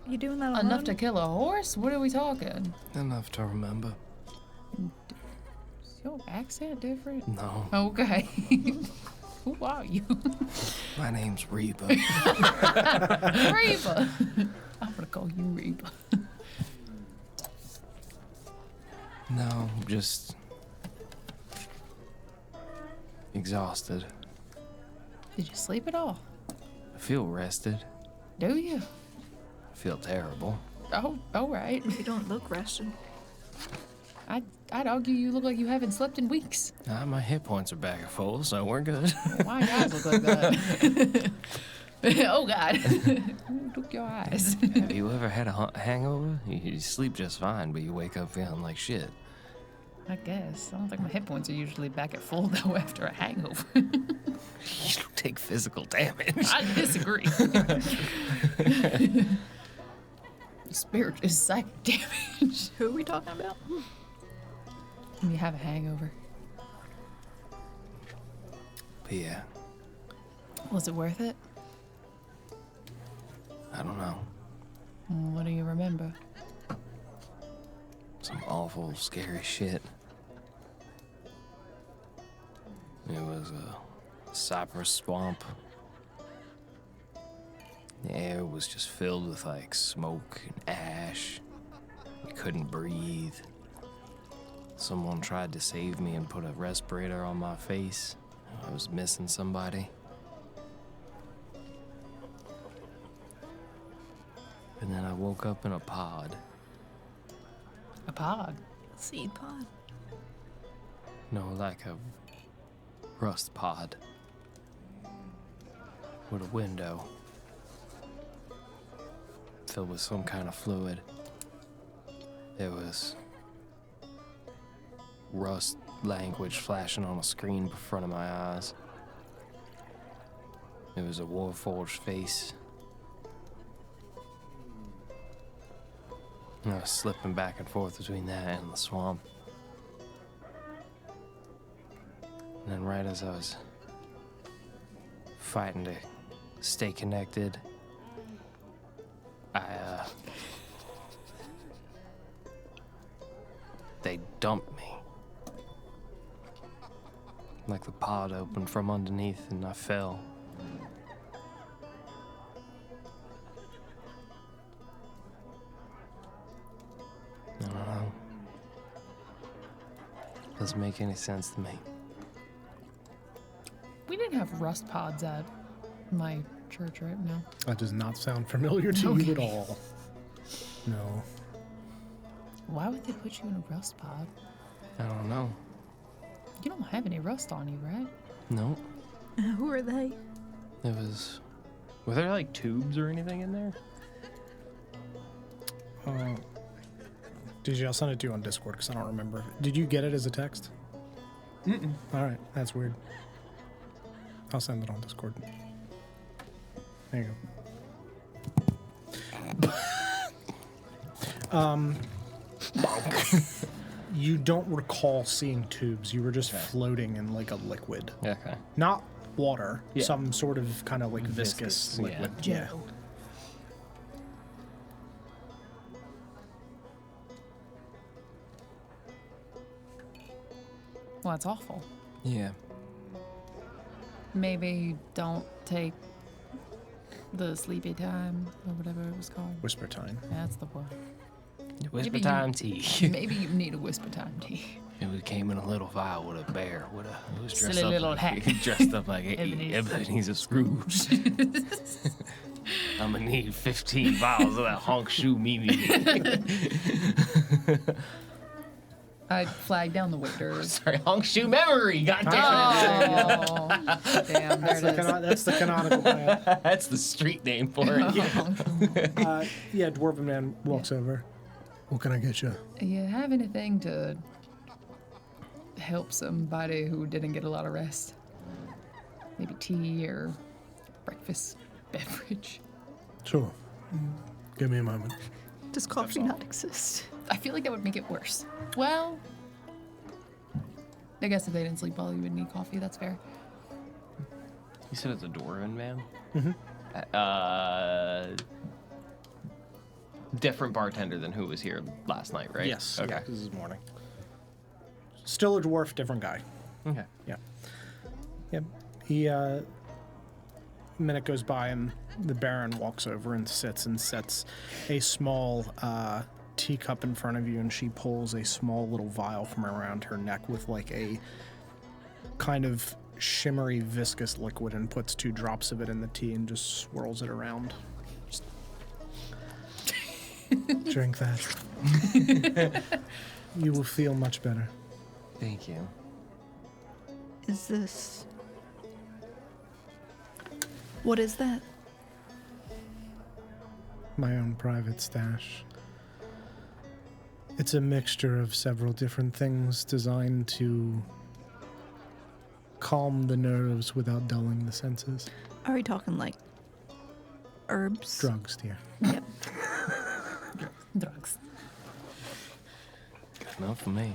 Speaker 9: You doing that alone?
Speaker 11: Enough to kill a horse? What are we talking?
Speaker 8: Enough to remember.
Speaker 11: Is your accent different?
Speaker 8: No.
Speaker 11: Okay. Who are you?
Speaker 8: My name's Reba.
Speaker 11: Reba. I'm gonna call you Reba.
Speaker 8: No, just exhausted.
Speaker 11: Did you sleep at all?
Speaker 8: I feel rested.
Speaker 11: Do you?
Speaker 8: I feel terrible.
Speaker 11: Oh, all right.
Speaker 9: You don't look rested.
Speaker 11: I'd argue you look like you haven't slept in weeks.
Speaker 8: My hit points are back at full, so we're good.
Speaker 11: Why guys look like that? Oh God! Who took your eyes?
Speaker 8: Have you ever had a hangover? You sleep just fine, but you wake up feeling like shit.
Speaker 11: I guess. I don't think my hit points are usually back at full though after a hangover.
Speaker 8: You don't take physical damage.
Speaker 11: I disagree. Spirit is psychic damage.
Speaker 9: Who are we talking about?
Speaker 11: When you have a hangover.
Speaker 8: But yeah,
Speaker 11: Was it worth it?
Speaker 8: I don't know.
Speaker 11: What do you remember?
Speaker 8: Some awful, scary shit. It was a cypress swamp. The air was just filled with like smoke and ash. I couldn't breathe. Someone tried to save me and put a respirator on my face. I was missing somebody. And then I woke up in a pod.
Speaker 11: A pod?
Speaker 9: Seed pod.
Speaker 8: No, like a rust pod. With a window. Filled with some kind of fluid. It was rust language flashing on a screen in front of my eyes. It was a warforged face. And I was slipping back and forth between that and the swamp. And then right as I was fighting to stay connected, they dumped me. Like the pod opened from underneath and I fell. I don't know. Doesn't make any sense to me.
Speaker 11: We didn't have rust pods at my church, right? No.
Speaker 3: That does not sound familiar to you at all. No.
Speaker 11: Why would they put you in a rust pod?
Speaker 8: I don't know.
Speaker 11: You don't have any rust on you, right?
Speaker 8: No.
Speaker 9: Who are they?
Speaker 8: It was... Were there like tubes or anything in there?
Speaker 3: DJ, I'll send it to you on Discord because I don't remember. Did you get it as a text? Mm-mm. All right, that's weird. I'll send it on Discord. There you go. You don't recall seeing tubes. You were just floating in like a liquid.
Speaker 8: Okay.
Speaker 3: Not water.
Speaker 8: Yeah.
Speaker 3: Some sort of kind of like viscous liquid. Yeah.
Speaker 11: Well, that's awful.
Speaker 8: Yeah.
Speaker 11: Maybe don't take the sleepy time or whatever it was called.
Speaker 3: Whisper time.
Speaker 11: That's the word.
Speaker 8: Whisper
Speaker 11: Maybe
Speaker 8: time
Speaker 11: you-
Speaker 8: tea.
Speaker 11: Maybe you need a whisper time tea.
Speaker 8: It came in a little vial with a bear. It was dressed
Speaker 11: Silly
Speaker 8: up
Speaker 11: little
Speaker 8: like,
Speaker 11: hat.
Speaker 8: dressed up like
Speaker 11: Ebenezer.
Speaker 8: Ebenezer Scrooge. I'm gonna need 15 vials of that honk shoe Mimi.
Speaker 11: I flagged down the waiter.
Speaker 8: Sorry, honk shoe memory. God damn it.
Speaker 11: Oh, damn, there it is.
Speaker 3: That's the canonical plan.
Speaker 8: That's the street name for it.
Speaker 3: Yeah, Dwarven Man walks over. What can I get you?
Speaker 11: You have anything to help somebody who didn't get a lot of rest? Maybe tea or breakfast beverage?
Speaker 3: Sure. Give me a moment.
Speaker 9: Does coffee not exist?
Speaker 11: I feel like that would make it worse. Well, I guess if they didn't sleep well, you would need coffee. That's fair.
Speaker 8: You said it's a Dwarven man?
Speaker 3: Mm-hmm.
Speaker 8: Different bartender than who was here last night, right?
Speaker 3: Yes.
Speaker 8: Okay.
Speaker 3: Yeah, this is morning. Still a dwarf, different guy.
Speaker 8: Okay.
Speaker 3: Yeah. Yep. He, a minute goes by and the Baron walks over and sits and sets a small teacup in front of you, and she pulls a small little vial from around her neck with like a kind of shimmery viscous liquid and puts 2 drops of it in the tea and just swirls it around. Just drink that. You will feel much better.
Speaker 8: Thank you.
Speaker 9: Is this... What is that?
Speaker 3: My own private stash. It's a mixture of several different things designed to calm the nerves without dulling the senses.
Speaker 9: Are we talking like herbs?
Speaker 3: Drugs, dear.
Speaker 9: Yep.
Speaker 11: Drugs.
Speaker 8: Good enough for me.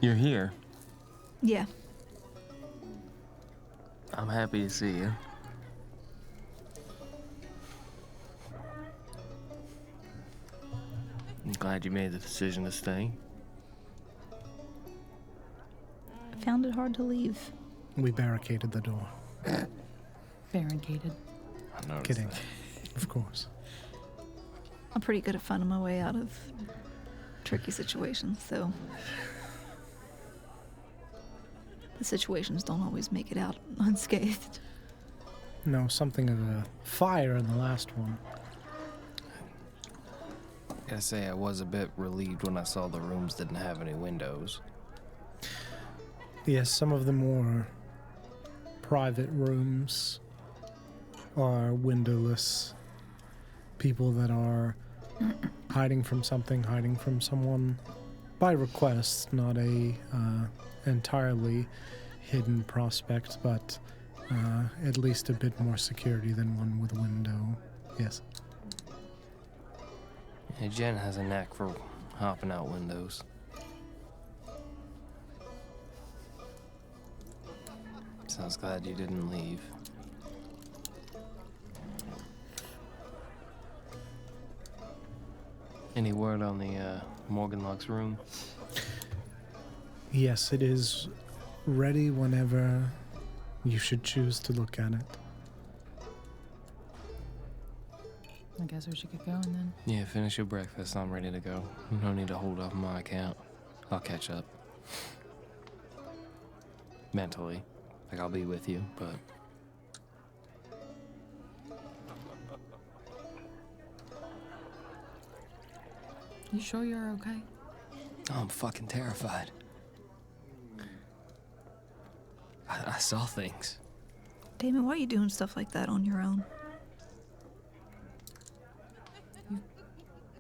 Speaker 8: You're here.
Speaker 9: Yeah.
Speaker 8: I'm happy to see you. I'm glad you made the decision to stay.
Speaker 9: I found it hard to leave.
Speaker 3: We barricaded the door.
Speaker 11: Barricaded.
Speaker 8: I noticed
Speaker 3: Kidding.
Speaker 8: that.
Speaker 3: Of course.
Speaker 9: I'm pretty good at finding my way out of tricky situations, so The situations don't always make it out unscathed.
Speaker 3: No, something of a fire in the last one.
Speaker 8: Gotta say, I was a bit relieved when I saw the rooms didn't have any windows.
Speaker 3: Yes, some of the more private rooms are windowless. People that are hiding from something, hiding from someone by request, not a entirely hidden prospect, but at least a bit more security than one with a window. Yes.
Speaker 8: Yeah, Jen has a knack for hopping out windows. So I was glad you didn't leave. Any word on the Morganlock's room?
Speaker 3: Yes, it is ready whenever you should choose to look at it.
Speaker 11: I guess we should get going then.
Speaker 8: Yeah, finish your breakfast. I'm ready to go. No need to hold up my account. I'll catch up. Mentally. Like, I'll be with you, but...
Speaker 11: You sure you're okay?
Speaker 8: Oh, I'm fucking terrified. I saw things.
Speaker 9: Damon, why are you doing stuff like that on your own?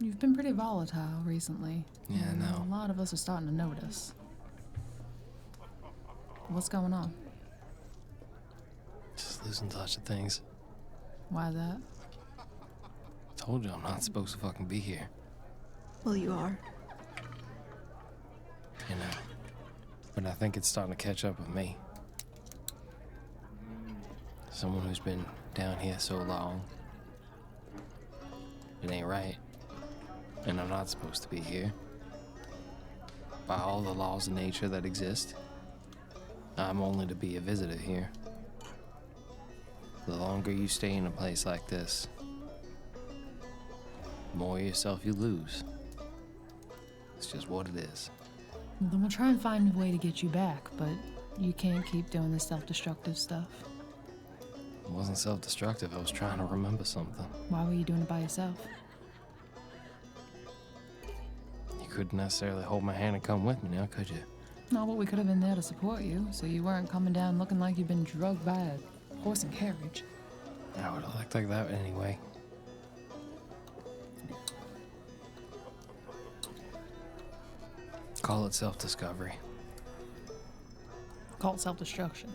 Speaker 11: You've been pretty volatile recently.
Speaker 8: Yeah, I know.
Speaker 11: A lot of us are starting to notice. What's going on?
Speaker 8: Just losing touch of things.
Speaker 11: Why that?
Speaker 8: Told you I'm not supposed to fucking be here.
Speaker 9: Well, you are.
Speaker 8: You know. But I think it's starting to catch up with me. Someone who's been down here so long. It ain't right. And I'm not supposed to be here. By all the laws of nature that exist, I'm only to be a visitor here. The longer you stay in a place like this, the more yourself you lose. It's just what it is.
Speaker 11: Well, then we'll try and find a way to get you back, but you can't keep doing this self-destructive stuff.
Speaker 8: It wasn't self-destructive. I was trying to remember something.
Speaker 11: Why were you doing it by yourself?
Speaker 8: You couldn't necessarily hold my hand and come with me now, could you?
Speaker 11: No, but we could have been there to support you, so you weren't coming down looking like you'd been drugged by a horse and carriage.
Speaker 8: I would have looked like that anyway. Call it self-discovery.
Speaker 11: Call it self-destruction.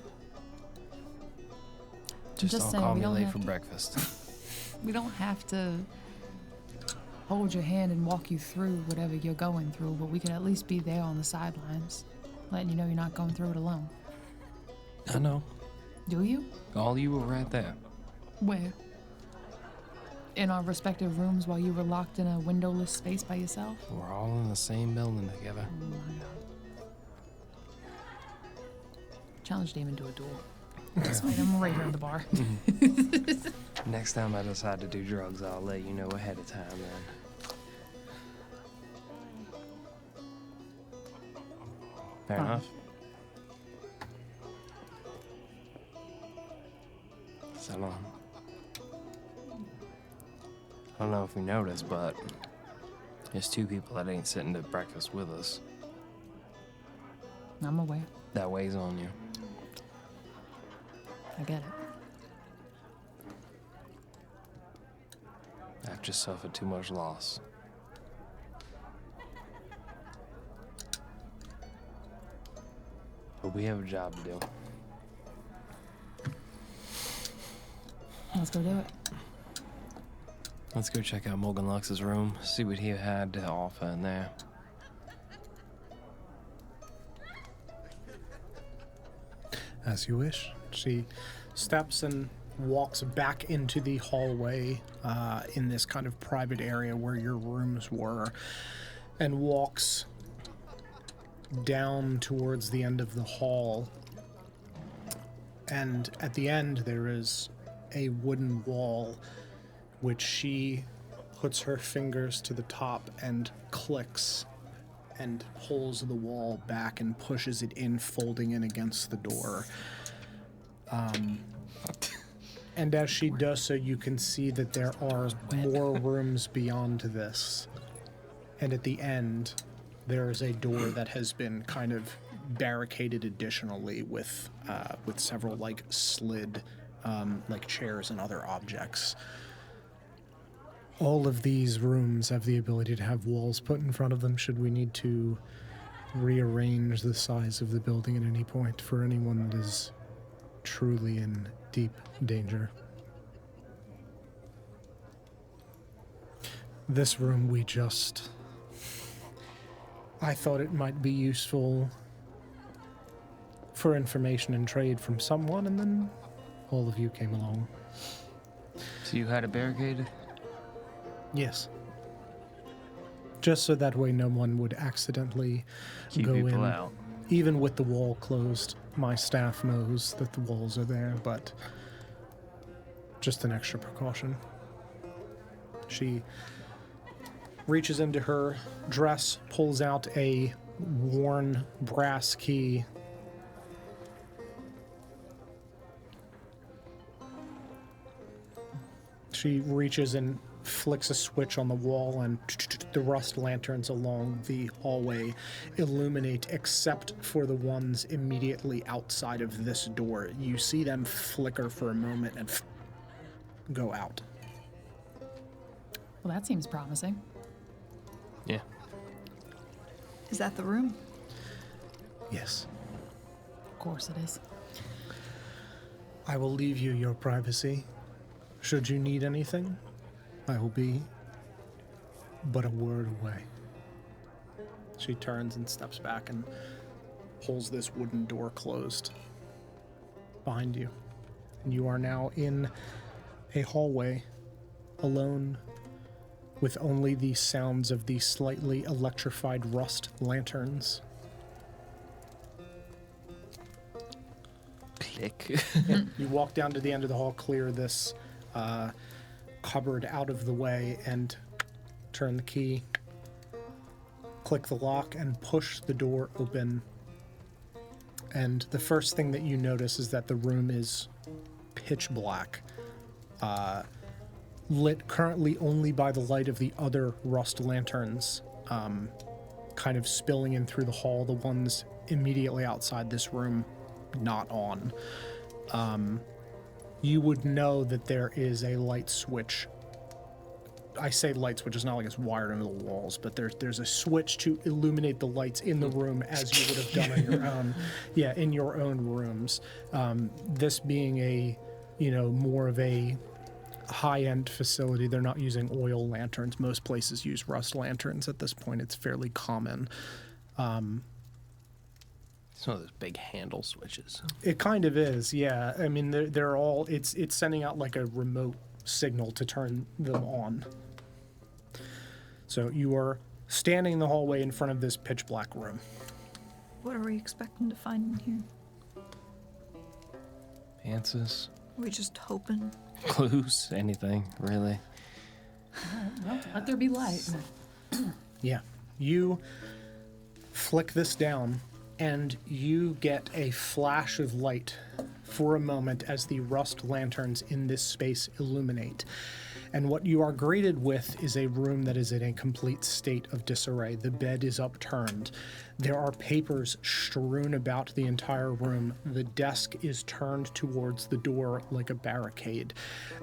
Speaker 8: Just
Speaker 11: Just
Speaker 8: don't
Speaker 11: saying,
Speaker 8: call
Speaker 11: we
Speaker 8: me
Speaker 11: don't
Speaker 8: late
Speaker 11: have
Speaker 8: for
Speaker 11: to-
Speaker 8: breakfast.
Speaker 11: We don't have to hold your hand and walk you through whatever you're going through, but we can at least be there on the sidelines, letting you know you're not going through it alone.
Speaker 8: I know.
Speaker 11: Do you?
Speaker 8: All you were right there.
Speaker 11: Where? In our respective rooms while you were locked in a windowless space by yourself?
Speaker 8: We're all in the same building together.
Speaker 11: Oh my god. Challenge Damon to a duel. Just fight him right here in the bar.
Speaker 8: Next time I decide to do drugs, I'll let you know ahead of time, then. Fair
Speaker 11: Fine.
Speaker 8: enough. So I don't know if you noticed, but there's two people that ain't sitting at breakfast with us.
Speaker 11: I'm aware.
Speaker 8: That weighs on you.
Speaker 11: I get it.
Speaker 8: I've just suffered too much loss. But we have a job to do.
Speaker 11: Let's go do it.
Speaker 8: Let's go check out Morgan Lux's room, see what he had to offer in there.
Speaker 3: As you wish. She steps and walks back into the hallway in this kind of private area where your rooms were, and walks down towards the end of the hall. And at the end, there is a wooden wall, which she puts her fingers to the top and clicks, and pulls the wall back and pushes it in, folding in against the door. And as she does so, you can see that there are more rooms beyond this. And at the end, there is a door that has been kind of barricaded additionally with several like slid like chairs and other objects. All of these rooms have the ability to have walls put in front of them should we need to rearrange the size of the building at any point for anyone that is truly in deep danger. This room I thought it might be useful for information and trade from someone, and then all of you came along.
Speaker 8: So you had it barricaded?
Speaker 3: Yes. Just so that way no one would accidentally
Speaker 8: Keep
Speaker 3: go
Speaker 8: people
Speaker 3: in.
Speaker 8: out.
Speaker 3: Even with the wall closed, my staff knows that the walls are there, but just an extra precaution. She reaches into her dress, pulls out a worn brass key. She reaches and flicks a switch on the wall, and the rust lanterns along the hallway illuminate, except for the ones immediately outside of this door. You see them flicker for a moment and go out.
Speaker 11: Well, that seems promising.
Speaker 8: Yeah.
Speaker 9: Is that the room?
Speaker 3: Yes.
Speaker 11: Of course it is.
Speaker 3: I will leave you your privacy. Should you need anything, I will be but a word away. She turns and steps back and pulls this wooden door closed behind you. And you are now in a hallway, alone, with only the sounds of the slightly electrified rust lanterns.
Speaker 8: Click.
Speaker 3: Yeah, you walk down to the end of the hall, clear this cupboard out of the way, and turn the key, click the lock, and push the door open. And the first thing that you notice is that the room is pitch black, lit currently only by the light of the other rust lanterns, kind of spilling in through the hall, the ones immediately outside this room not on. You would know that there is a light switch. I say light switch, it's not like it's wired into the walls, but there's a switch to illuminate the lights in the room as you would have done on your own. Yeah, in your own rooms. This being a, more of a high-end facility, they're not using oil lanterns. Most places use rust lanterns at this point. It's fairly common.
Speaker 8: It's one of those big handle switches.
Speaker 3: It kind of is, yeah. I mean, they're all, it's sending out like a remote signal to turn them on. So you are standing in the hallway in front of this pitch black room.
Speaker 9: What are we expecting to find in here?
Speaker 8: Answers,
Speaker 9: Are we just hoping?
Speaker 8: clues, anything, really.
Speaker 11: Well, let there be light.
Speaker 3: Yeah. You flick this down, and you get a flash of light for a moment as the rust lanterns in this space illuminate. And what you are greeted with is a room that is in a complete state of disarray. The bed is upturned. There are papers strewn about the entire room. The desk is turned towards the door like a barricade.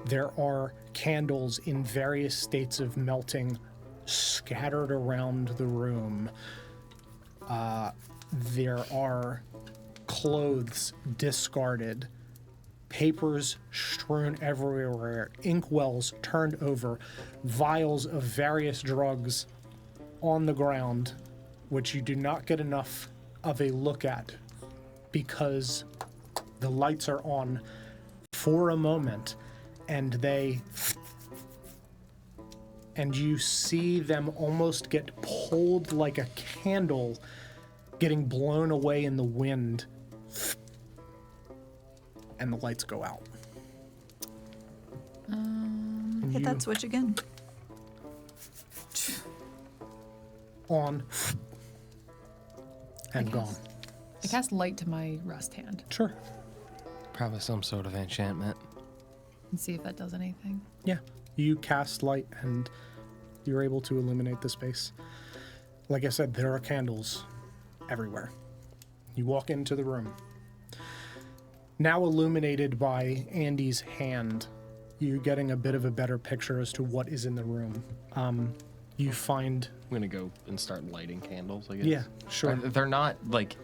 Speaker 3: There are candles in various states of melting scattered around the room. There are clothes discarded, papers strewn everywhere, inkwells turned over, vials of various drugs on the ground, which you do not get enough of a look at because the lights are on for a moment, and you see them almost get pulled like a candle getting blown away in the wind, and the lights go out.
Speaker 9: Hit that switch again.
Speaker 3: On, and gone.
Speaker 11: I cast light to my rust hand
Speaker 3: Sure.
Speaker 8: Probably some sort of enchantment.
Speaker 11: and see if that does anything.
Speaker 3: Yeah. You cast light and you're able to illuminate the space. Like I said, there are candles everywhere. You walk into the room. Now illuminated by Andy's hand, you're getting a bit of a better picture as to what is in the room. You find...
Speaker 8: I'm gonna go and start lighting candles, I guess.
Speaker 3: Yeah, sure.
Speaker 8: They're not, like,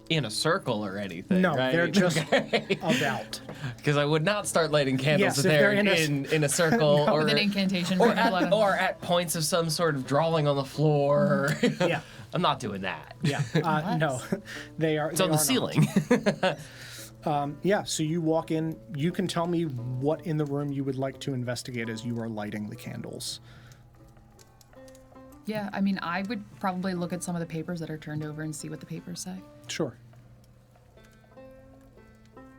Speaker 8: in a circle or anything,
Speaker 3: No,
Speaker 8: right?
Speaker 3: they're just about.
Speaker 8: Because I would not start lighting candles
Speaker 3: Yes,
Speaker 8: if they're in a circle or
Speaker 11: With an incantation.
Speaker 8: or
Speaker 11: written blood on-
Speaker 8: or at points of some sort of drawing on the floor.
Speaker 3: Yeah.
Speaker 8: I'm not doing that.
Speaker 3: Yeah. No, they are.
Speaker 8: It's on the ceiling.
Speaker 3: Yeah, so you walk in. You can tell me what in the room you would like to investigate as you are lighting the candles.
Speaker 11: Yeah, I mean, I would probably look at some of the papers that are turned over and see what the papers say.
Speaker 3: Sure.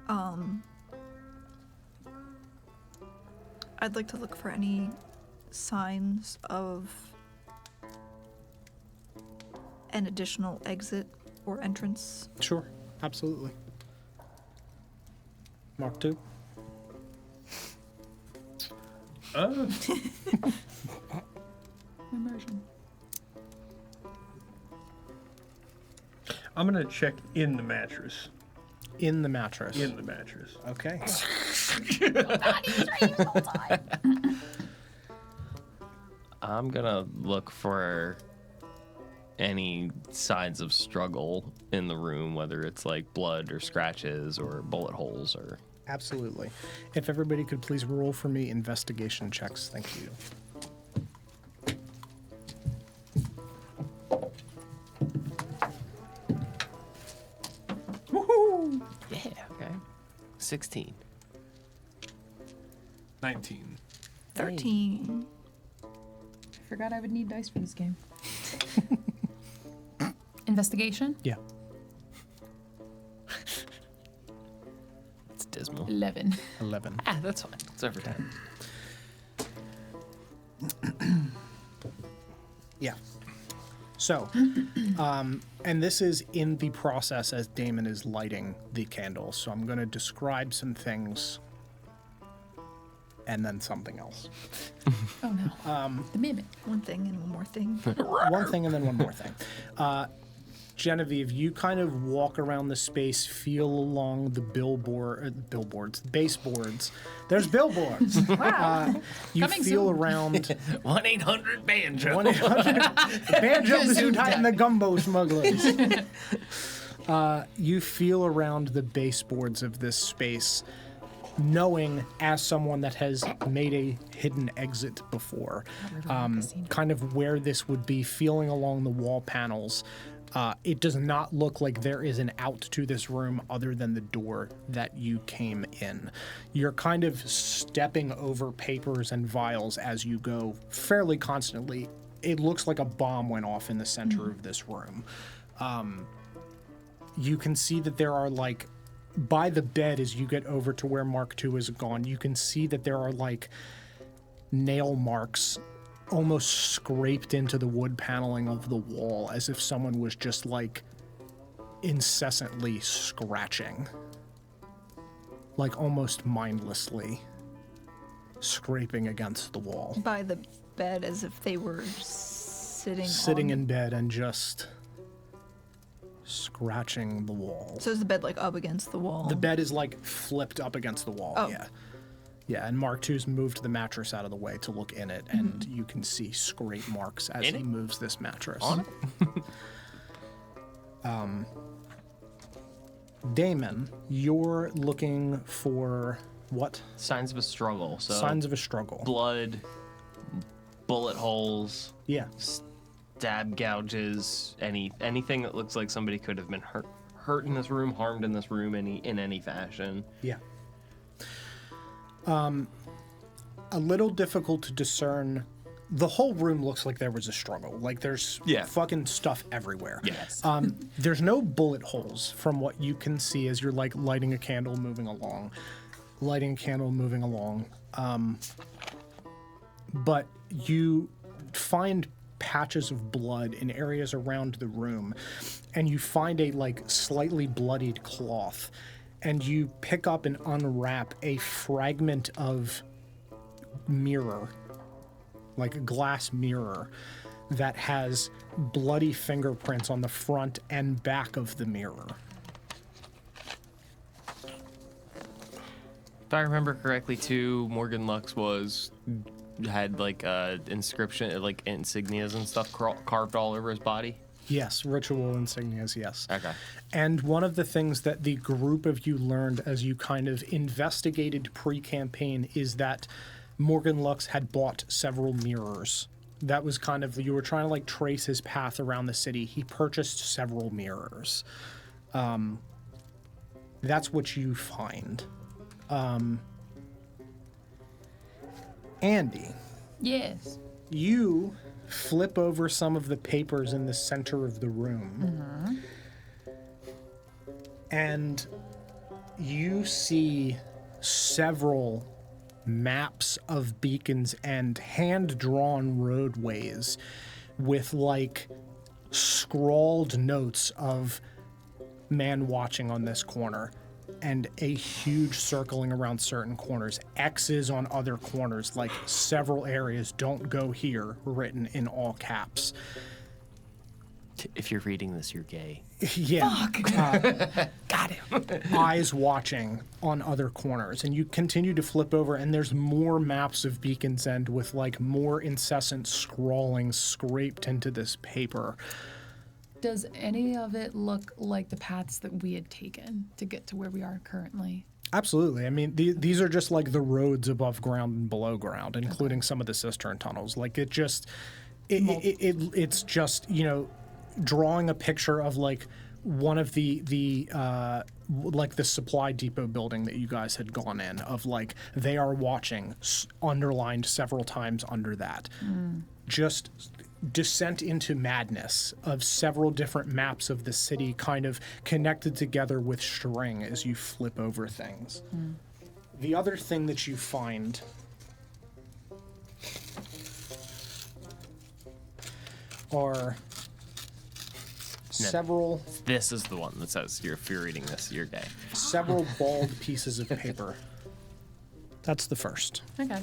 Speaker 9: I'd like to look for any signs of an additional exit or entrance.
Speaker 3: Sure. Absolutely. Mark 2.
Speaker 11: Immersion.
Speaker 10: I'm gonna check in the mattress.
Speaker 3: In the mattress.
Speaker 10: In the mattress.
Speaker 3: Okay.
Speaker 8: I'm gonna look for any signs of struggle in the room, whether it's like blood or scratches or bullet holes or...
Speaker 3: Absolutely. If everybody could please roll for me investigation checks. Thank you.
Speaker 8: Woohoo! Yeah, okay. 16.
Speaker 10: 19.
Speaker 9: 13.
Speaker 11: I forgot I would need dice for this game. Investigation?
Speaker 3: Yeah.
Speaker 8: It's dismal.
Speaker 11: 11.
Speaker 3: 11.
Speaker 8: Ah, that's fine. It's over 10.
Speaker 3: Yeah. So, and this is in the process as Damon is lighting the candles. So I'm going to describe some things and then something else.
Speaker 11: Oh no. The mimic.
Speaker 9: One thing and one more thing.
Speaker 3: One thing and then one more thing. Genevieve, you kind of walk around the space, feel along the baseboards. There's billboards.
Speaker 11: Wow.
Speaker 3: You
Speaker 11: Coming
Speaker 3: feel
Speaker 11: soon.
Speaker 3: around
Speaker 8: 1-800-BANJO.
Speaker 3: 1-800 Banjo Gesundheit and the Gumbo Smugglers. You feel around the baseboards of this space, knowing as someone that has made a hidden exit before, kind of where this would be, feeling along the wall panels. It does not look like there is an out to this room other than the door that you came in. You're kind of stepping over papers and vials as you go fairly constantly. It looks like a bomb went off in the center of this room. You can see that there are like, by the bed as you get over to where Mark II is gone, you can see that there are like nail marks almost scraped into the wood paneling of the wall, as if someone was just like incessantly scratching, like almost mindlessly scraping against the wall.
Speaker 9: By the bed as if they were sitting on...
Speaker 3: in bed and just scratching the wall.
Speaker 9: So is the bed like up against the wall?
Speaker 3: The bed is like flipped up against the wall.
Speaker 9: Oh.
Speaker 3: Yeah. Yeah, and Mark II's moved the mattress out of the way to look in it, and you can see scrape marks as he moves this mattress.
Speaker 8: On it?
Speaker 3: Damon, you're looking for what?
Speaker 8: Signs of a struggle. So
Speaker 3: Signs of a struggle.
Speaker 8: blood, bullet holes,
Speaker 3: Yeah.
Speaker 8: stab gouges, anything that looks like somebody could have been hurt in this room, harmed in this room in any fashion.
Speaker 3: Yeah. A little difficult to discern. The whole room looks like there was a struggle. Like there's fucking stuff everywhere.
Speaker 8: Yes.
Speaker 3: There's no bullet holes from what you can see as you're like lighting a candle, moving along. But you find patches of blood in areas around the room, and you find a like slightly bloodied cloth, and you pick up and unwrap a fragment of mirror, like a glass mirror, that has bloody fingerprints on the front and back of the mirror.
Speaker 8: If I remember correctly, too, Morgan Lux had like inscription, like insignias and stuff carved all over his body.
Speaker 3: Yes, ritual insignias, yes.
Speaker 8: Okay.
Speaker 3: And one of the things that the group of you learned as you kind of investigated pre-campaign is that Morgan Lux had bought several mirrors. That was kind of, you were trying to like trace his path around the city. He purchased several mirrors. That's what you find. Andy.
Speaker 11: Yes.
Speaker 3: You flip over some of the papers in the center of the room. And you see several maps of beacons and hand-drawn roadways with like scrawled notes of man watching on this corner and a huge circling around certain corners, X's on other corners, like several areas, don't go here, written in all caps.
Speaker 8: If you're reading this, you're gay.
Speaker 3: Yeah.
Speaker 11: Fuck. Got him.
Speaker 3: Eyes watching on other corners, and you continue to flip over, and there's more maps of Beacon's End with like more incessant scrawling scraped into this paper.
Speaker 11: Does any of it look like the paths that we had taken to get to where we are currently?
Speaker 3: Absolutely. I mean, these are just like the roads above ground and below ground, including some of the cistern tunnels. Like it just, it's just, you know, drawing a picture of like one of the like the supply depot building that you guys had gone in, of like they are watching, underlined several times under that. Just descent into madness of several different maps of the city kind of connected together with string as you flip over things. The other thing that you find are several...
Speaker 8: This is the one that says if you're reading this, you're gay.
Speaker 3: Several bald pieces of paper. That's the first.
Speaker 11: Okay.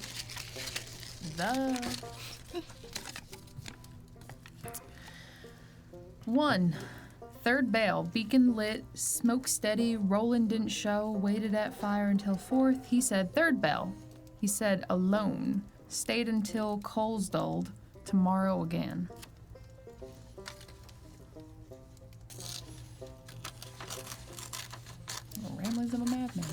Speaker 11: One. Third bale. Beacon lit. Smoke steady. Roland didn't show. Waited at fire until fourth. He said third bell. He said alone. Stayed until coals dulled. Tomorrow again. The ramblings of a madman.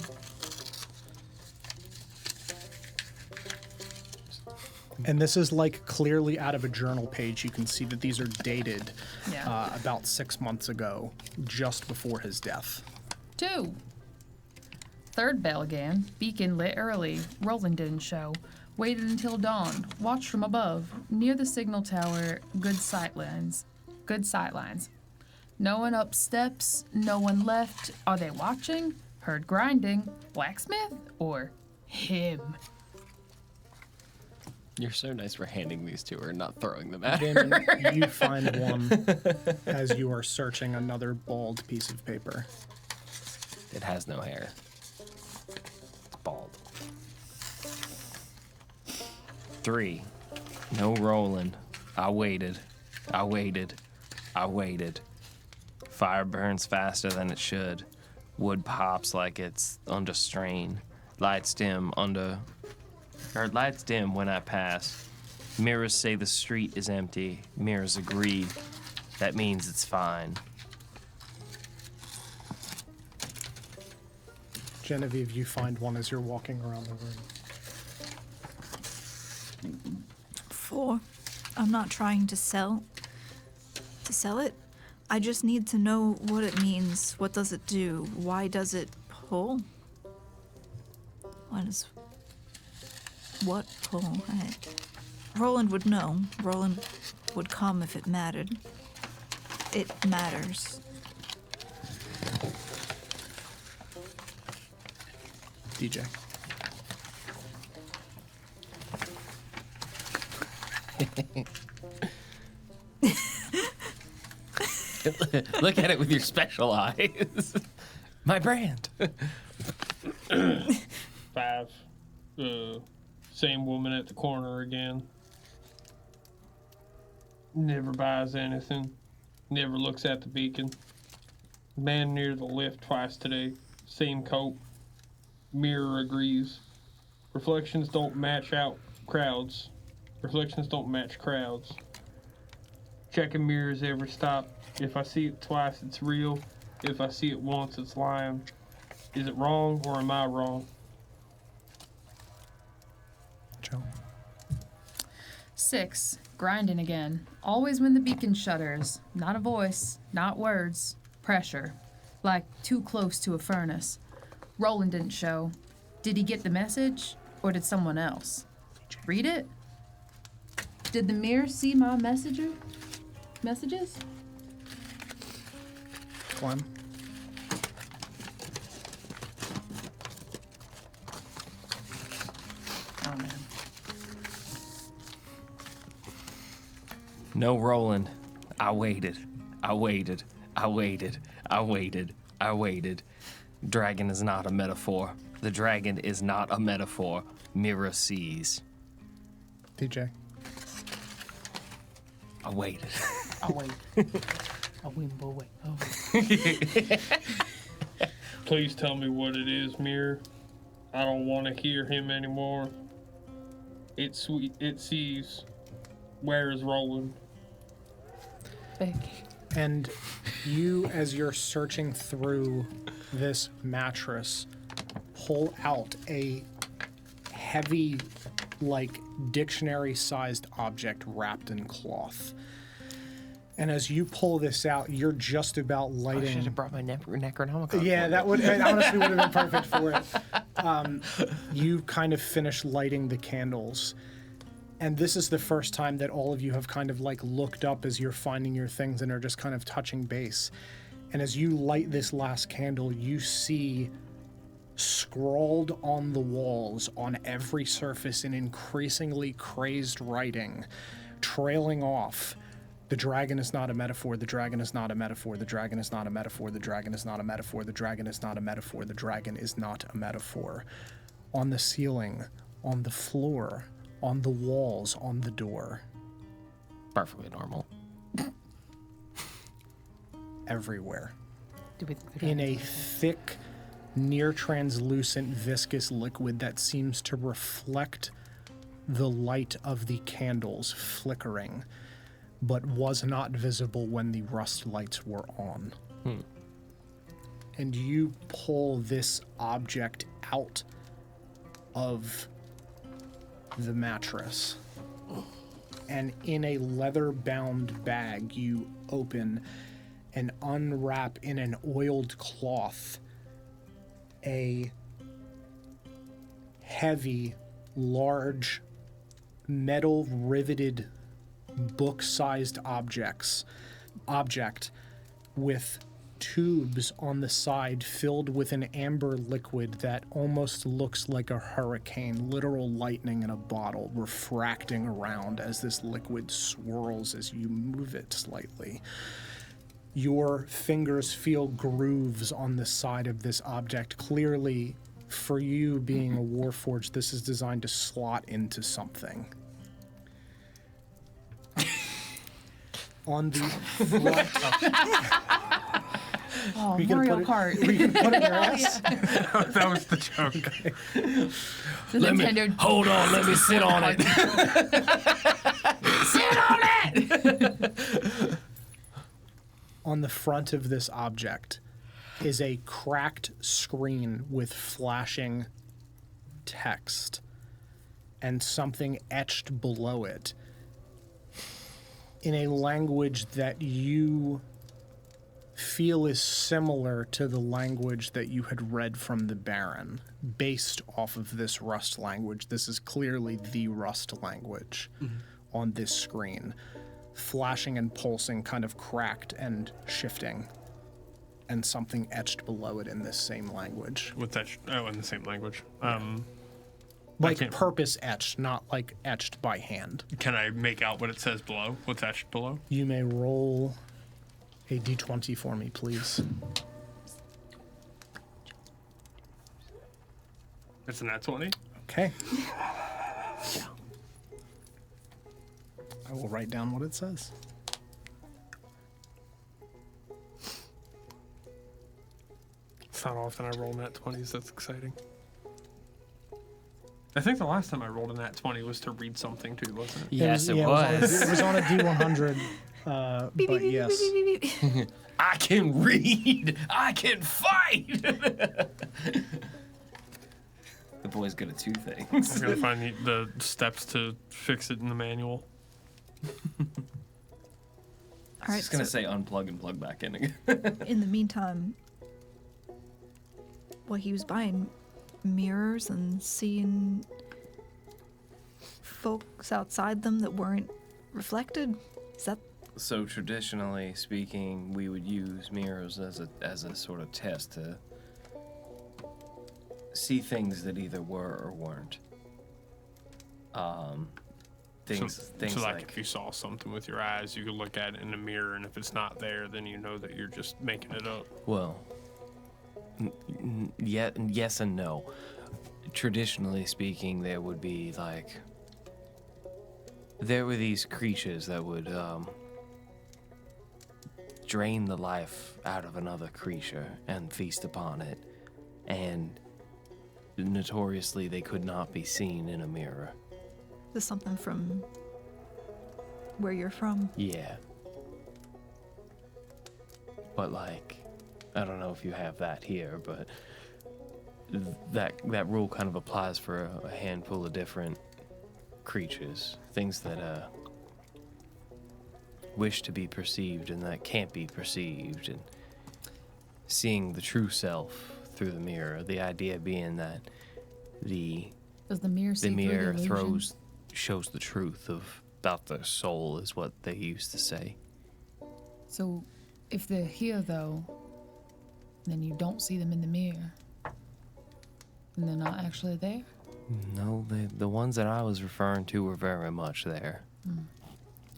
Speaker 3: And this is like clearly out of a journal page. You can see that these are dated about 6 months ago, just before his death.
Speaker 11: 2. Third bell again. Beacon lit early. Roland didn't show. Waited until dawn. Watched from above. Near the signal tower. Good sightlines. Good sightlines. No one up steps. No one left. Are they watching? Heard grinding. Blacksmith? Or him?
Speaker 8: You're so nice for handing these to her and not throwing them at her.
Speaker 3: Damon, you find one as you are searching another bald piece of paper.
Speaker 8: It has no hair. It's bald. 3. No rolling. I waited. I waited. I waited. Fire burns faster than it should. Wood pops like it's under strain. Lights dim when I pass. Mirrors say the street is empty. Mirrors agree. That means it's fine.
Speaker 3: Genevieve, you find one as you're walking around the room.
Speaker 9: 4. I'm not trying to sell it. I just need to know what it means. What does it do? Why does it pull? What pull? Roland would know. Roland would come if it mattered. It matters.
Speaker 3: DJ.
Speaker 8: Look at it with your special eyes. My brand.
Speaker 10: 5. Same woman at the corner again. Never buys anything. Never looks at the beacon. Man near the lift twice today. Same coat. Mirror agrees. Reflections don't match out crowds. Reflections don't match crowds. Checking mirrors every stop. If I see it twice, it's real. If I see it once, it's lying. Is it wrong or am I wrong?
Speaker 3: Joe.
Speaker 11: 6. Grinding again. Always when the beacon shudders. Not a voice, not words. Pressure. Like too close to a furnace. Roland didn't show. Did he get the message? Or did someone else? Read it? Did the mirror see my messages?
Speaker 3: Clem.
Speaker 11: Oh, man.
Speaker 8: No Roland. I waited. I waited. I waited. I waited. I waited. Dragon is not a metaphor. The dragon is not a metaphor. Mirror sees.
Speaker 3: DJ.
Speaker 8: I waited.
Speaker 11: I'll wait. I'll win, but wait. Oh.
Speaker 10: Please tell me what it is, Mirror. I don't want to hear him anymore. It's sweet. It sees. Where is Roland?
Speaker 3: And you, as you're searching through this mattress, pull out a heavy, like, dictionary-sized object wrapped in cloth. And as you pull this out, you're just about lighting...
Speaker 8: I should have brought my Necronomicon.
Speaker 3: Yeah, that would honestly would have been perfect for it. You kind of finish lighting the candles. And this is the first time that all of you have kind of like looked up as you're finding your things and are just kind of touching base. And as you light this last candle, you see scrawled on the walls on every surface in increasingly crazed writing, trailing off. The dragon is not a metaphor, the dragon is not a metaphor, the dragon is not a metaphor, the dragon is not a metaphor, the dragon is not a metaphor, the dragon is not a metaphor. On the ceiling, on the floor, on the walls, on the door.
Speaker 8: Perfectly normal.
Speaker 3: Everywhere. In a thick, near translucent, viscous liquid that seems to reflect the light of the candles flickering, but was not visible when the rust lights were on. And you pull this object out of the mattress, and in a leather-bound bag you open and unwrap in an oiled cloth a heavy, large, metal riveted book-sized object with tubes on the side filled with an amber liquid that almost looks like a hurricane, literal lightning in a bottle, refracting around as this liquid swirls as you move it slightly. Your fingers feel grooves on the side of this object. Clearly, for you being a Warforged, this is designed to slot into something. On the front...
Speaker 11: Oh, Mario Kart.
Speaker 3: We can put it in your ass.
Speaker 10: That was the joke.
Speaker 8: Hold on, let me sit on it. Sit on it!
Speaker 3: On the front of this object is a cracked screen with flashing text and something etched below it in a language that you feel is similar to the language that you had read from the Baron, based off of this Rust language. This is clearly the Rust language on this screen. Flashing and pulsing, kind of cracked and shifting, and something etched below it in this same language.
Speaker 10: What's etched? Oh, in the same language.
Speaker 3: Like purpose etched, not like etched by hand.
Speaker 10: Can I make out what it says below? What's etched below?
Speaker 3: You may roll a d20 for me, please.
Speaker 10: It's a nat 20.
Speaker 3: Okay. I will write down what it says.
Speaker 10: It's not often I roll nat 20s. That's exciting. I think the last time I rolled a nat 20 was to read something too, wasn't it?
Speaker 8: Yes, it
Speaker 3: It
Speaker 8: was.
Speaker 3: was on a d100, but yes.
Speaker 8: I can read. I can fight. The boy's good at two things.
Speaker 10: I'm gonna find the steps to fix it in the manual.
Speaker 9: All right.
Speaker 8: Just gonna
Speaker 9: so
Speaker 8: say unplug and plug back in again.
Speaker 9: in the meantime, he was buying mirrors and seeing folks outside them that weren't reflected. Is that
Speaker 8: So traditionally speaking, we would use mirrors as a sort of test to see things that either were or weren't. Things
Speaker 10: So like
Speaker 8: like
Speaker 10: if you saw something with your eyes, you could look at it in the mirror, and if it's not there, then you know that you're just making it up.
Speaker 8: well, yes and no. Traditionally speaking, there would be there were these creatures that would drain the life out of another creature and feast upon it, and notoriously they could not be seen in a mirror.
Speaker 9: this something from where you're from?
Speaker 8: Yeah. But I don't know if you have that here, but that rule kind of applies for a handful of different creatures, things that wish to be perceived and that can't be perceived, and seeing the true self through the mirror. The idea being that
Speaker 11: Does the mirror see
Speaker 8: the mirror
Speaker 11: through the illusion?
Speaker 8: shows the truth about their soul, is what they used to say.
Speaker 11: So, if they're here though, then you don't see them in the mirror, and they're not actually there.
Speaker 8: No, the ones that I was referring to were very much there.
Speaker 11: Mm.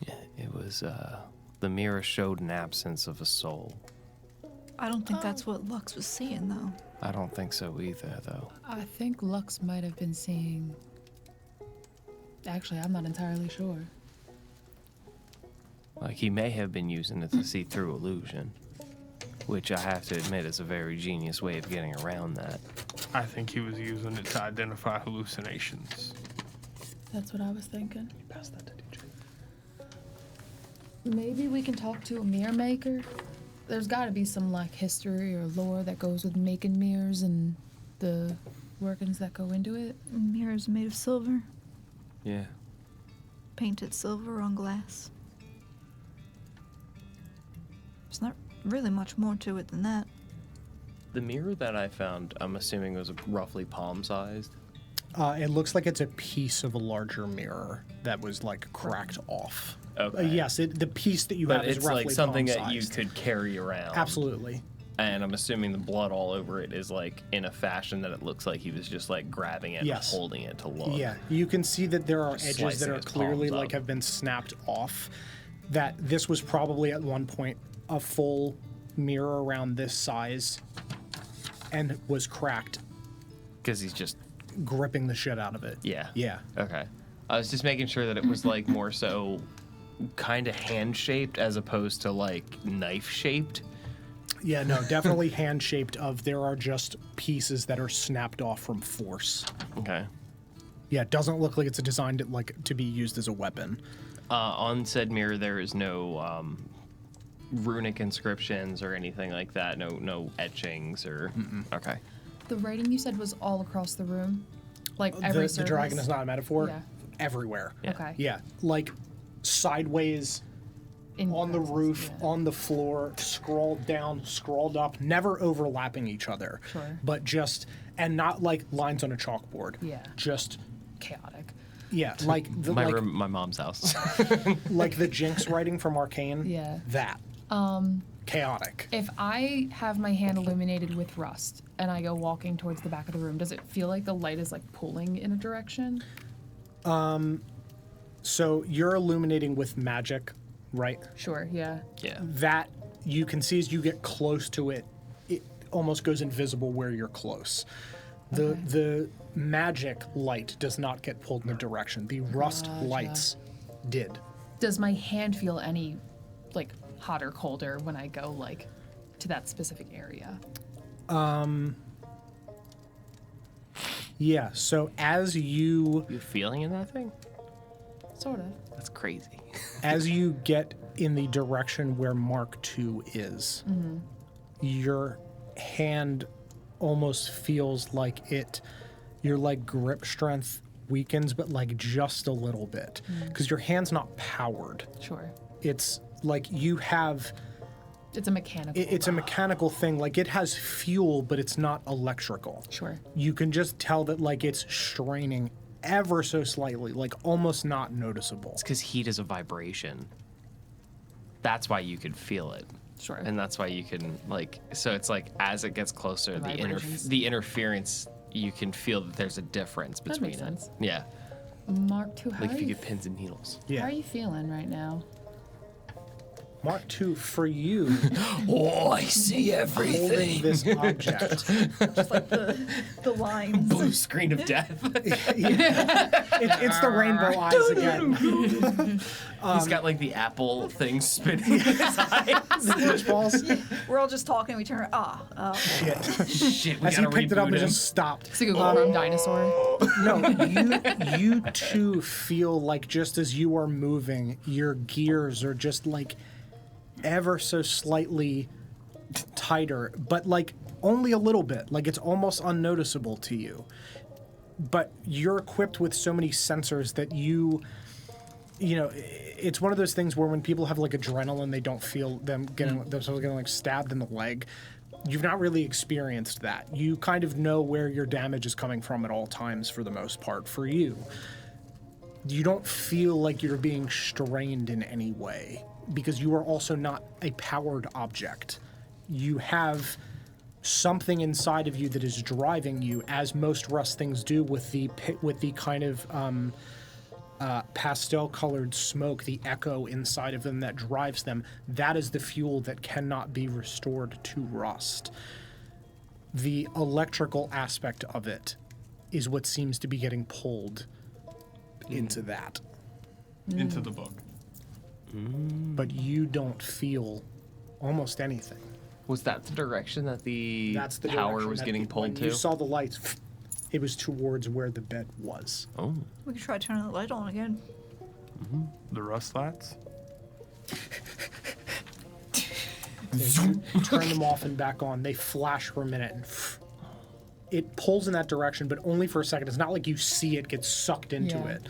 Speaker 8: Yeah, it was the mirror showed an absence of a soul.
Speaker 9: I don't think that's what Lux was seeing, though.
Speaker 8: I don't think so either, though.
Speaker 11: I think Lux might have been seeing. Actually, I'm not entirely sure.
Speaker 8: He may have been using it to see through illusion, which I have to admit is a very genius way of getting around that.
Speaker 10: I think he was using it to identify hallucinations.
Speaker 11: That's what I was thinking. You pass that to DJ. Maybe we can talk to a mirror maker. There's got to be some history or lore that goes with making mirrors and the workings that go into it.
Speaker 9: Mirrors made of silver,
Speaker 8: Yeah.
Speaker 9: painted silver on glass. There's not really much more to it than that.
Speaker 8: The mirror that I found, I'm assuming was roughly palm-sized.
Speaker 3: It looks like it's a piece of a larger mirror that was cracked off.
Speaker 8: Okay.
Speaker 3: Yes, the piece that you
Speaker 8: But
Speaker 3: have is
Speaker 8: it's
Speaker 3: roughly
Speaker 8: something that you
Speaker 3: palm-sized.
Speaker 8: could carry around.
Speaker 3: Absolutely.
Speaker 8: And I'm assuming the blood all over it is in a fashion that it looks like he was just grabbing it
Speaker 3: Yes.
Speaker 8: and holding it to look.
Speaker 3: Yeah, you can see that there are
Speaker 8: Just
Speaker 3: edges
Speaker 8: slicing
Speaker 3: that are
Speaker 8: his
Speaker 3: clearly
Speaker 8: palms up.
Speaker 3: have been snapped off. That this was probably at one point a full mirror around this size and was cracked,
Speaker 8: Because he's just,
Speaker 3: gripping the shit out of it.
Speaker 8: yeah.
Speaker 3: Yeah.
Speaker 8: Okay. I was just making sure that it was more so kind of hand-shaped as opposed to knife-shaped.
Speaker 3: Yeah, no, definitely hand-shaped there are just pieces that are snapped off from force.
Speaker 8: Okay.
Speaker 3: Yeah, it doesn't look like it's designed to be used as a weapon.
Speaker 8: On said mirror, there is no runic inscriptions or anything like that. No etchings or. Okay.
Speaker 11: The writing you said was all across the room, every
Speaker 3: The dragon is not a metaphor.
Speaker 11: Yeah.
Speaker 3: Everywhere.
Speaker 8: Yeah.
Speaker 11: Okay.
Speaker 3: Yeah, sideways, on the roof, on the floor, scrolled down, scrolled up, never overlapping each other.
Speaker 11: Sure.
Speaker 3: But and not lines on a chalkboard.
Speaker 11: Yeah.
Speaker 3: Just,
Speaker 11: Chaotic.
Speaker 3: yeah,
Speaker 8: My room, my mom's house.
Speaker 3: the Jinx writing from Arcane.
Speaker 11: Yeah.
Speaker 3: That. Chaotic.
Speaker 11: If I have my hand illuminated with rust and I go walking towards the back of the room, does it feel like the light is pulling in a direction?
Speaker 3: So you're illuminating with magic, right?
Speaker 11: Sure, yeah.
Speaker 8: Yeah.
Speaker 3: That you can see as you get close to it, it almost goes invisible where you're close. The magic light does not get pulled in the direction. The rust lights did.
Speaker 11: Does my hand feel any, like, hot or colder when I go, like, to that specific area?
Speaker 3: Yeah, so as you
Speaker 8: feeling in that thing?
Speaker 11: Sort of.
Speaker 8: That's crazy.
Speaker 3: as you get in the direction where Mark II is, your hand almost feels like your like grip strength weakens, but like just a little bit, because your hand's not powered.
Speaker 11: Sure.
Speaker 3: It's like you have.
Speaker 11: It's a mechanical.
Speaker 3: It's a mechanical thing. Like it has fuel, but it's not electrical.
Speaker 11: Sure.
Speaker 3: You can just tell that like it's straining ever so slightly, like almost not noticeable.
Speaker 8: It's because heat is a vibration. That's why you could feel it.
Speaker 11: Sure.
Speaker 8: And that's why you can like. So it's like as it gets closer,
Speaker 11: vibrations.
Speaker 8: the interference, you can feel that there's a difference
Speaker 11: That
Speaker 8: between
Speaker 11: makes
Speaker 8: it.
Speaker 11: sense.
Speaker 8: Yeah.
Speaker 11: Mark II,
Speaker 8: Like if you get pins and needles.
Speaker 3: Yeah.
Speaker 11: How are you feeling right now?
Speaker 3: Mark II, for you,
Speaker 8: Oh, I see
Speaker 3: holding this object.
Speaker 9: Just like the lines.
Speaker 8: Blue screen of death.
Speaker 3: It's the rainbow eyes again.
Speaker 8: He's got like the apple thing spinning in his eyes.
Speaker 3: The glitch balls.
Speaker 9: We're all just talking. We turn.
Speaker 3: Shit.
Speaker 8: Shit, we
Speaker 3: As he
Speaker 8: gotta
Speaker 3: picked it up
Speaker 8: reboot
Speaker 3: and
Speaker 8: him.
Speaker 3: just stopped.
Speaker 11: It's like a chrome dinosaur.
Speaker 3: No, you too feel like just as you are moving, your gears are just like ever so slightly tighter, but like only a little bit. Like it's almost unnoticeable to you. But you're equipped with so many sensors that you know, it's one of those things where when people have like adrenaline, they don't feel themselves getting like stabbed in the leg. You've not really experienced that. You kind of know where your damage is coming from at all times for the most part. For you, you don't feel like you're being strained in any way because you are also not a powered object. You have something inside of you that is driving you, as most Rust things do, with the kind of pastel-colored smoke, the echo inside of them that drives them. That is the fuel that cannot be restored to Rust. The electrical aspect of it is what seems to be getting pulled into that.
Speaker 10: Into the book.
Speaker 3: But you don't feel almost anything.
Speaker 8: Was that the direction that the
Speaker 3: That's the
Speaker 8: power
Speaker 3: direction
Speaker 8: was
Speaker 3: that
Speaker 8: getting pulled
Speaker 3: when
Speaker 8: to?
Speaker 3: you saw the lights, it was towards where the bed was.
Speaker 8: Oh.
Speaker 9: We could try turning the light on again.
Speaker 10: The rust lights?
Speaker 3: You turn them off and back on. They flash for a minute and it pulls in that direction, but only for a second. It's not like you see it get sucked into
Speaker 11: Yeah.
Speaker 3: it.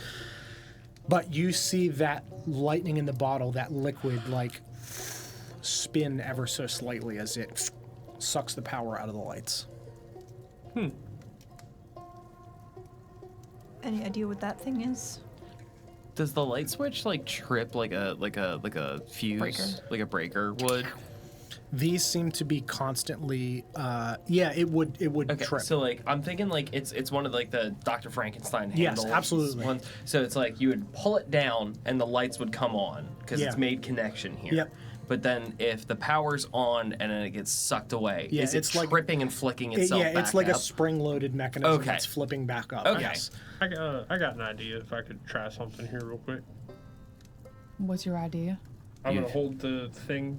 Speaker 3: But you see that lightning in the bottle, that liquid, like spin ever so slightly as it sucks the power out of the lights.
Speaker 9: Any idea what that thing is?
Speaker 8: Does the light switch like trip like a fuse,
Speaker 11: Breaker.
Speaker 8: like a breaker would?
Speaker 3: These seem to be constantly, it would
Speaker 8: Okay,
Speaker 3: trip.
Speaker 8: so like I'm thinking like it's one of like the Dr. Frankenstein
Speaker 3: Yes,
Speaker 8: handles.
Speaker 3: absolutely.
Speaker 8: Ones. So it's like you would pull it down and the lights would come on because it's
Speaker 3: Yeah.
Speaker 8: made connection here.
Speaker 3: Yep.
Speaker 8: But then if the power's on and then it gets sucked away,
Speaker 3: Yeah,
Speaker 8: is it
Speaker 3: it's like-
Speaker 8: tripping and flicking itself back
Speaker 3: it's like
Speaker 8: up?
Speaker 3: a spring-loaded mechanism
Speaker 8: Okay.
Speaker 3: that's flipping back up.
Speaker 8: Okay.
Speaker 3: Yes.
Speaker 10: I got an idea if I could try something here real quick.
Speaker 11: What's your idea?
Speaker 10: I'm
Speaker 8: You-
Speaker 10: gonna hold the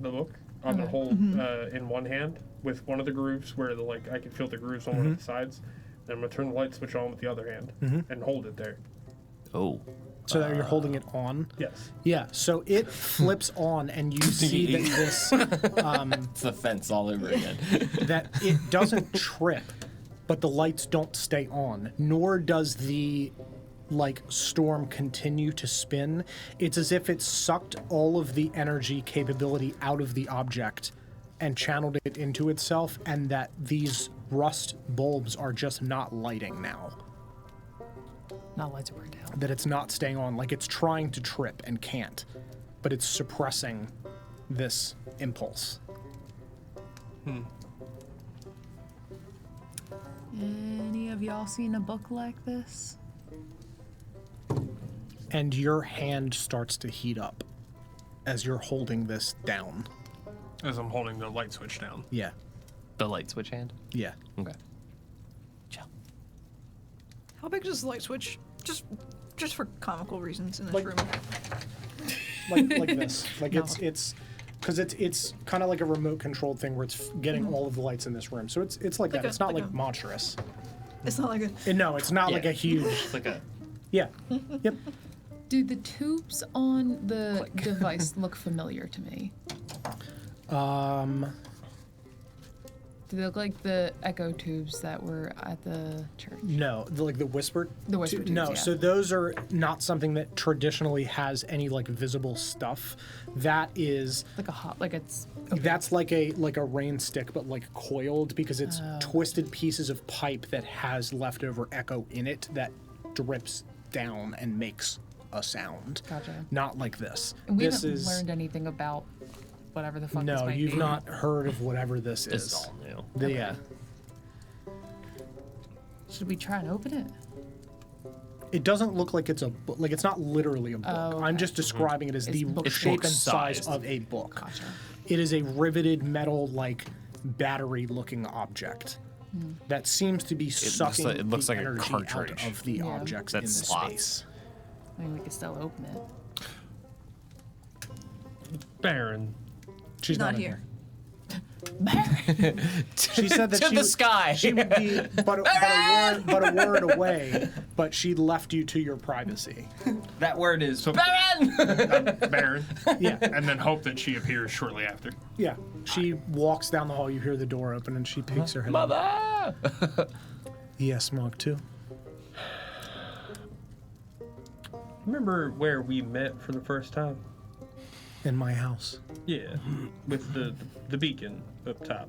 Speaker 10: book. I'm gonna hold in one hand with one of the grooves where I can feel the grooves on one of the sides. Then I'm gonna turn the light switch on with the other hand and hold it there.
Speaker 8: Oh.
Speaker 3: So that you're holding it on.
Speaker 10: Yes.
Speaker 3: Yeah, so it flips on, and you see that this
Speaker 8: It's the fence all over again.
Speaker 3: that it doesn't trip, but the lights don't stay on, nor does the storm continue to spin. It's as if it sucked all of the energy capability out of the object and channeled it into itself, and that these rust bulbs are just not lighting now.
Speaker 11: Not lights are burned out.
Speaker 3: That it's not staying on, like it's trying to trip and can't, but it's suppressing this impulse.
Speaker 11: Any of y'all seen a book like this?
Speaker 3: And your hand starts to heat up as you're holding this down.
Speaker 10: As I'm holding the light switch down.
Speaker 3: Yeah.
Speaker 8: The light switch hand?
Speaker 3: Yeah.
Speaker 8: Okay.
Speaker 9: How big is the light switch? Just for comical reasons in this room.
Speaker 3: Like this. Like it's because it's kind of like a remote controlled thing where it's getting all of the lights in this room. So it's like that. It's not like monstrous.
Speaker 9: It's not like a.
Speaker 3: No, it's not like a huge.
Speaker 8: It's like a.
Speaker 3: Yeah. Yep.
Speaker 11: Do the tubes on the device look familiar to me? Do they look like the echo tubes that were at the church?
Speaker 3: No, like the whisper.
Speaker 11: The whisper tubes,
Speaker 3: No,
Speaker 11: yeah.
Speaker 3: so those are not something that traditionally has any like visible stuff. That is
Speaker 11: Like a hot, like it's.
Speaker 3: that's like a rain stick, but like coiled because it's twisted pieces of pipe that has leftover echo in it that drips down and makes a sound.
Speaker 11: Gotcha.
Speaker 3: Not like this.
Speaker 11: And we
Speaker 3: this
Speaker 11: haven't
Speaker 3: is
Speaker 11: learned anything about whatever the fuck this
Speaker 3: no,
Speaker 11: might
Speaker 3: you've
Speaker 11: be.
Speaker 3: not heard of whatever this
Speaker 8: This
Speaker 3: is.
Speaker 8: is all new.
Speaker 3: Yeah.
Speaker 11: Should we try and open it?
Speaker 3: It doesn't look like it's a book. Like it's not literally a book.
Speaker 11: Oh,
Speaker 3: I'm
Speaker 11: okay.
Speaker 3: just describing it as
Speaker 11: It's
Speaker 3: the
Speaker 11: book
Speaker 3: shape and size
Speaker 8: sized.
Speaker 3: of a book.
Speaker 11: Gotcha.
Speaker 3: It is a riveted metal like battery-looking object that seems to be sucking
Speaker 8: it looks
Speaker 3: the
Speaker 8: like a
Speaker 3: energy
Speaker 8: cartridge.
Speaker 3: out of the
Speaker 11: Yeah.
Speaker 3: objects
Speaker 8: That
Speaker 3: in the
Speaker 8: slots.
Speaker 3: space.
Speaker 11: I mean, we could still open it.
Speaker 10: Baron.
Speaker 3: She's
Speaker 9: Not
Speaker 3: in
Speaker 9: here.
Speaker 3: She said that
Speaker 8: To
Speaker 3: she
Speaker 8: the
Speaker 3: would-
Speaker 8: sky.
Speaker 3: She would be but a word away, but she left you to your privacy.
Speaker 8: That word is
Speaker 10: So-
Speaker 8: Baron.
Speaker 10: Baron.
Speaker 3: Yeah,
Speaker 10: And then hope that she appears shortly after.
Speaker 3: yeah. She walks down the hall. You hear the door open, and she peeks her head.
Speaker 8: Mother.
Speaker 3: Yes, Mark II.
Speaker 10: Remember where we met for the first time?
Speaker 3: In my house.
Speaker 10: Yeah, with the beacon up top.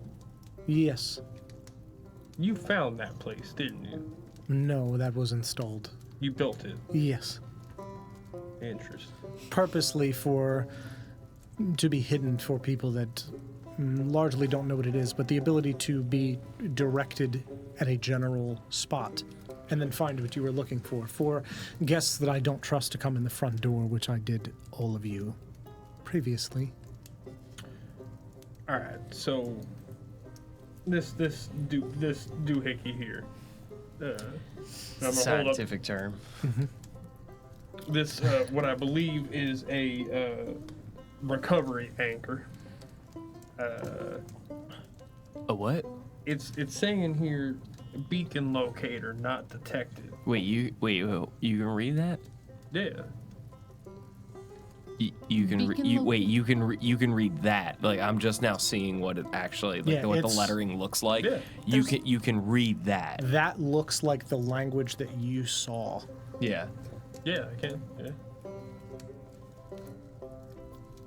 Speaker 3: Yes.
Speaker 10: You found that place, didn't you?
Speaker 3: No, that was installed.
Speaker 10: You built it.
Speaker 3: Yes.
Speaker 10: Interesting.
Speaker 3: Purposely to be hidden for people that largely don't know what it is, but the ability to be directed at a general spot and then find what you were looking for guests that I don't trust to come in the front door, which I did all of you previously.
Speaker 10: All right, so this doohickey here. I'm gonna hold up
Speaker 8: Scientific term.
Speaker 10: this what I believe is a recovery anchor.
Speaker 8: A what?
Speaker 10: It's saying here beacon locator not detected.
Speaker 8: Wait, you can read that?
Speaker 10: Yeah.
Speaker 8: You can
Speaker 11: Beacon
Speaker 8: you can read that. Like I'm just now seeing what it actually
Speaker 3: Yeah,
Speaker 8: what the
Speaker 3: it's-
Speaker 8: lettering looks like.
Speaker 10: Yeah.
Speaker 8: You can read that.
Speaker 3: That looks like the language that you saw.
Speaker 8: Yeah.
Speaker 10: Yeah, I can. Yeah.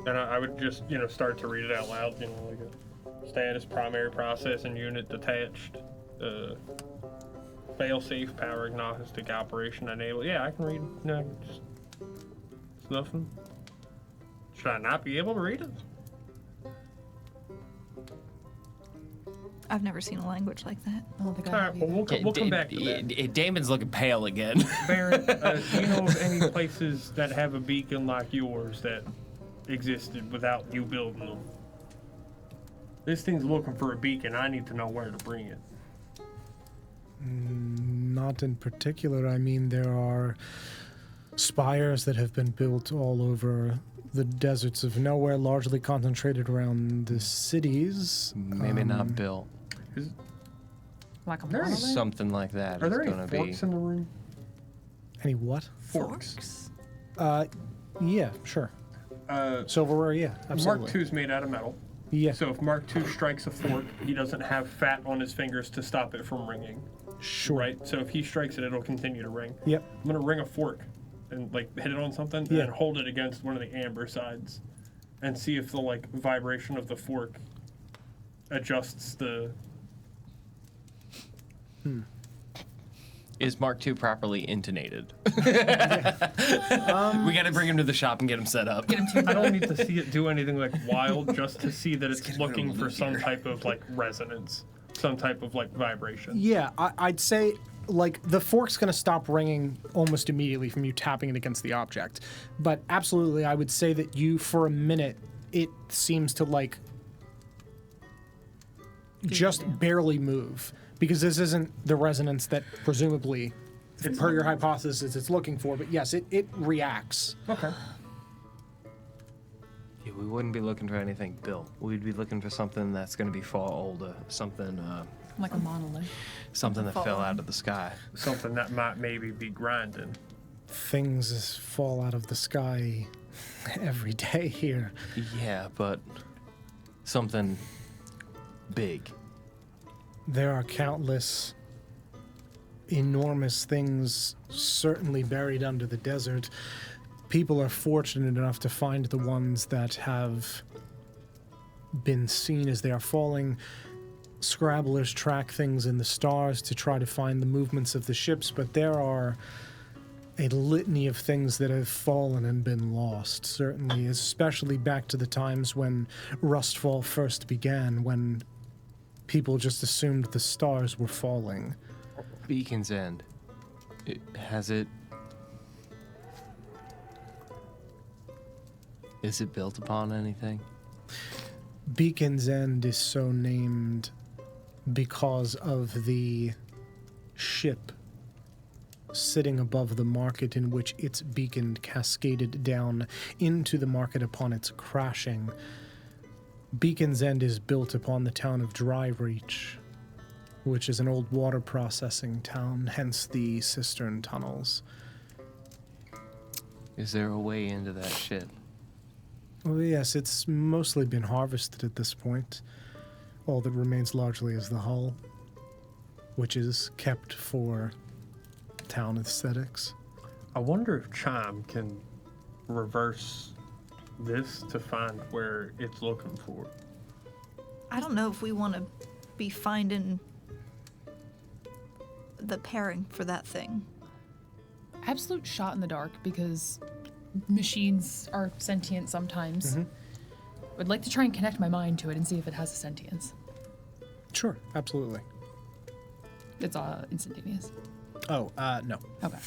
Speaker 10: And I would just, start to read it out loud, like a status, primary processing unit detached, fail-safe, power agnostic operation enabled. Yeah, I can read. No, it's nothing. Should I not be able to read it?
Speaker 9: I've never seen a language like that.
Speaker 11: I don't think
Speaker 10: All
Speaker 11: I
Speaker 10: right,
Speaker 11: have
Speaker 10: well,
Speaker 11: either.
Speaker 10: we'll come back to that.
Speaker 8: Damon's looking pale again.
Speaker 10: Baron, do you know of any places that have a beacon like yours that existed without you building them? This thing's looking for a beacon. I need to know where to bring it.
Speaker 3: Not in particular. I mean, there are spires that have been built all over the deserts of nowhere, largely concentrated around the cities.
Speaker 8: Maybe not built.
Speaker 11: Like a
Speaker 10: There is
Speaker 11: monolith?
Speaker 8: Something like that.
Speaker 10: Are there
Speaker 8: is
Speaker 10: any
Speaker 8: gonna
Speaker 10: forks in the room?
Speaker 3: Any what?
Speaker 10: Forks.
Speaker 3: Yeah, sure. Silverware, yeah, absolutely.
Speaker 10: Mark II's made out of metal.
Speaker 3: Yeah,
Speaker 10: So if Mark II strikes a fork, he doesn't have fat on his fingers to stop it from ringing,
Speaker 3: sure.
Speaker 10: right? So if he strikes it, it'll continue to ring.
Speaker 3: Yep.
Speaker 10: I'm gonna ring a fork and hit it on something
Speaker 3: Yeah.
Speaker 10: and hold it against one of the amber sides and see if the vibration of the fork adjusts the.
Speaker 8: Is Mark II properly intonated? We gotta bring him to the shop and get him set up.
Speaker 10: I don't need to see it do anything wild, just to see that it's looking for some type of resonance, some type of vibration.
Speaker 3: Yeah, I'd say the fork's going to stop ringing almost immediately from you tapping it against the object. But absolutely, I would say that you, for a minute, it seems to just barely move, because this isn't the resonance that presumably, per your hypothesis, it's looking for. But yes, it reacts.
Speaker 10: Okay.
Speaker 8: Yeah, we wouldn't be looking for anything built. We'd be looking for something that's going to be far older, something
Speaker 11: Like a monolith.
Speaker 8: something that fell out of the sky.
Speaker 10: Something that might maybe be grinding.
Speaker 3: Things fall out of the sky every day here.
Speaker 8: Yeah, but something big.
Speaker 3: There are countless enormous things certainly buried under the desert. People are fortunate enough to find the ones that have been seen as they are falling. Scrabblers track things in the stars to try to find the movements of the ships, but there are a litany of things that have fallen and been lost, certainly, especially back to the times when RUSTFall first began, when people just assumed the stars were falling.
Speaker 8: Beacon's End. Is it built upon anything?
Speaker 3: Beacon's End is so named because of the ship sitting above the market in which its beacon cascaded down into the market upon its crashing. Beacon's End is built upon the town of Dryreach, which is an old water processing town, hence the cistern tunnels.
Speaker 8: Is there a way into that ship?
Speaker 3: Well, yes, it's mostly been harvested at this point. All that remains largely is the hull, which is kept for town aesthetics.
Speaker 10: I wonder if Chime can reverse this to find where it's looking for.
Speaker 9: I don't know if we want to be finding the pairing for that thing.
Speaker 11: Absolute shot in the dark, because machines are sentient sometimes. I'd like to try and connect my mind to it and see if it has a sentience.
Speaker 3: Sure, absolutely.
Speaker 11: It's instantaneous.
Speaker 3: Oh, no.
Speaker 11: Okay.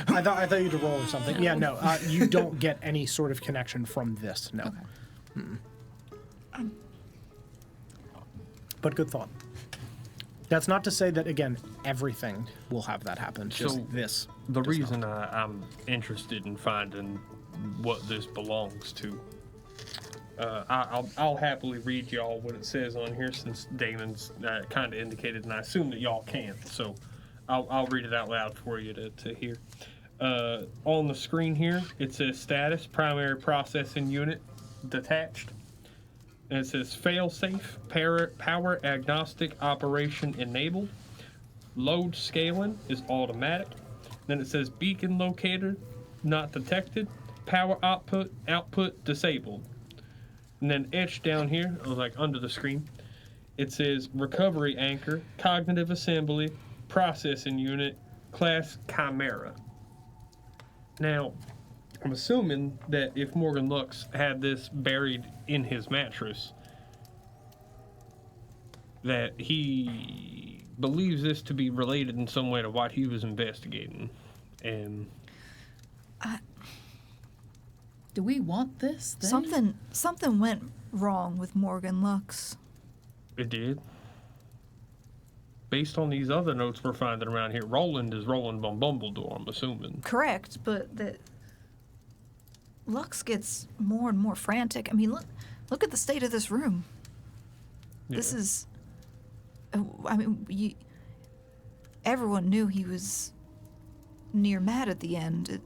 Speaker 3: I thought you had to roll or something. Yeah, no, you don't get any sort of connection from this, no.
Speaker 11: Okay.
Speaker 3: But good thought. That's not to say that, again, everything will have that happen, just
Speaker 10: So,
Speaker 3: this.
Speaker 10: The
Speaker 3: does
Speaker 10: reason
Speaker 3: not.
Speaker 10: I'm interested in finding what this belongs to, I'll happily read y'all what it says on here, since Damon's kind of indicated, and I assume that y'all can. So I'll read it out loud for you to hear. On the screen here, it says status, primary processing unit detached. And it says fail-safe, power agnostic operation enabled. Load scaling is automatic. Then it says beacon locator not detected. Power output disabled. And then etched down here, like under the screen, it says recovery anchor, cognitive assembly, processing unit, class Chimera. Now, I'm assuming that if Morgan Lux had this buried in his mattress, that he believes this to be related in some way to what he was investigating. And
Speaker 11: Do we want this thing?
Speaker 9: Something went wrong with Morgan Lux.
Speaker 10: it did. Based on these other notes we're finding around here, Roland is Roland von Bumbledore, I'm assuming.
Speaker 9: Correct, but that Lux gets more and more frantic. I mean, look at the state of this room. This
Speaker 10: Yeah.
Speaker 9: is. I mean, everyone knew he was near mad at the end.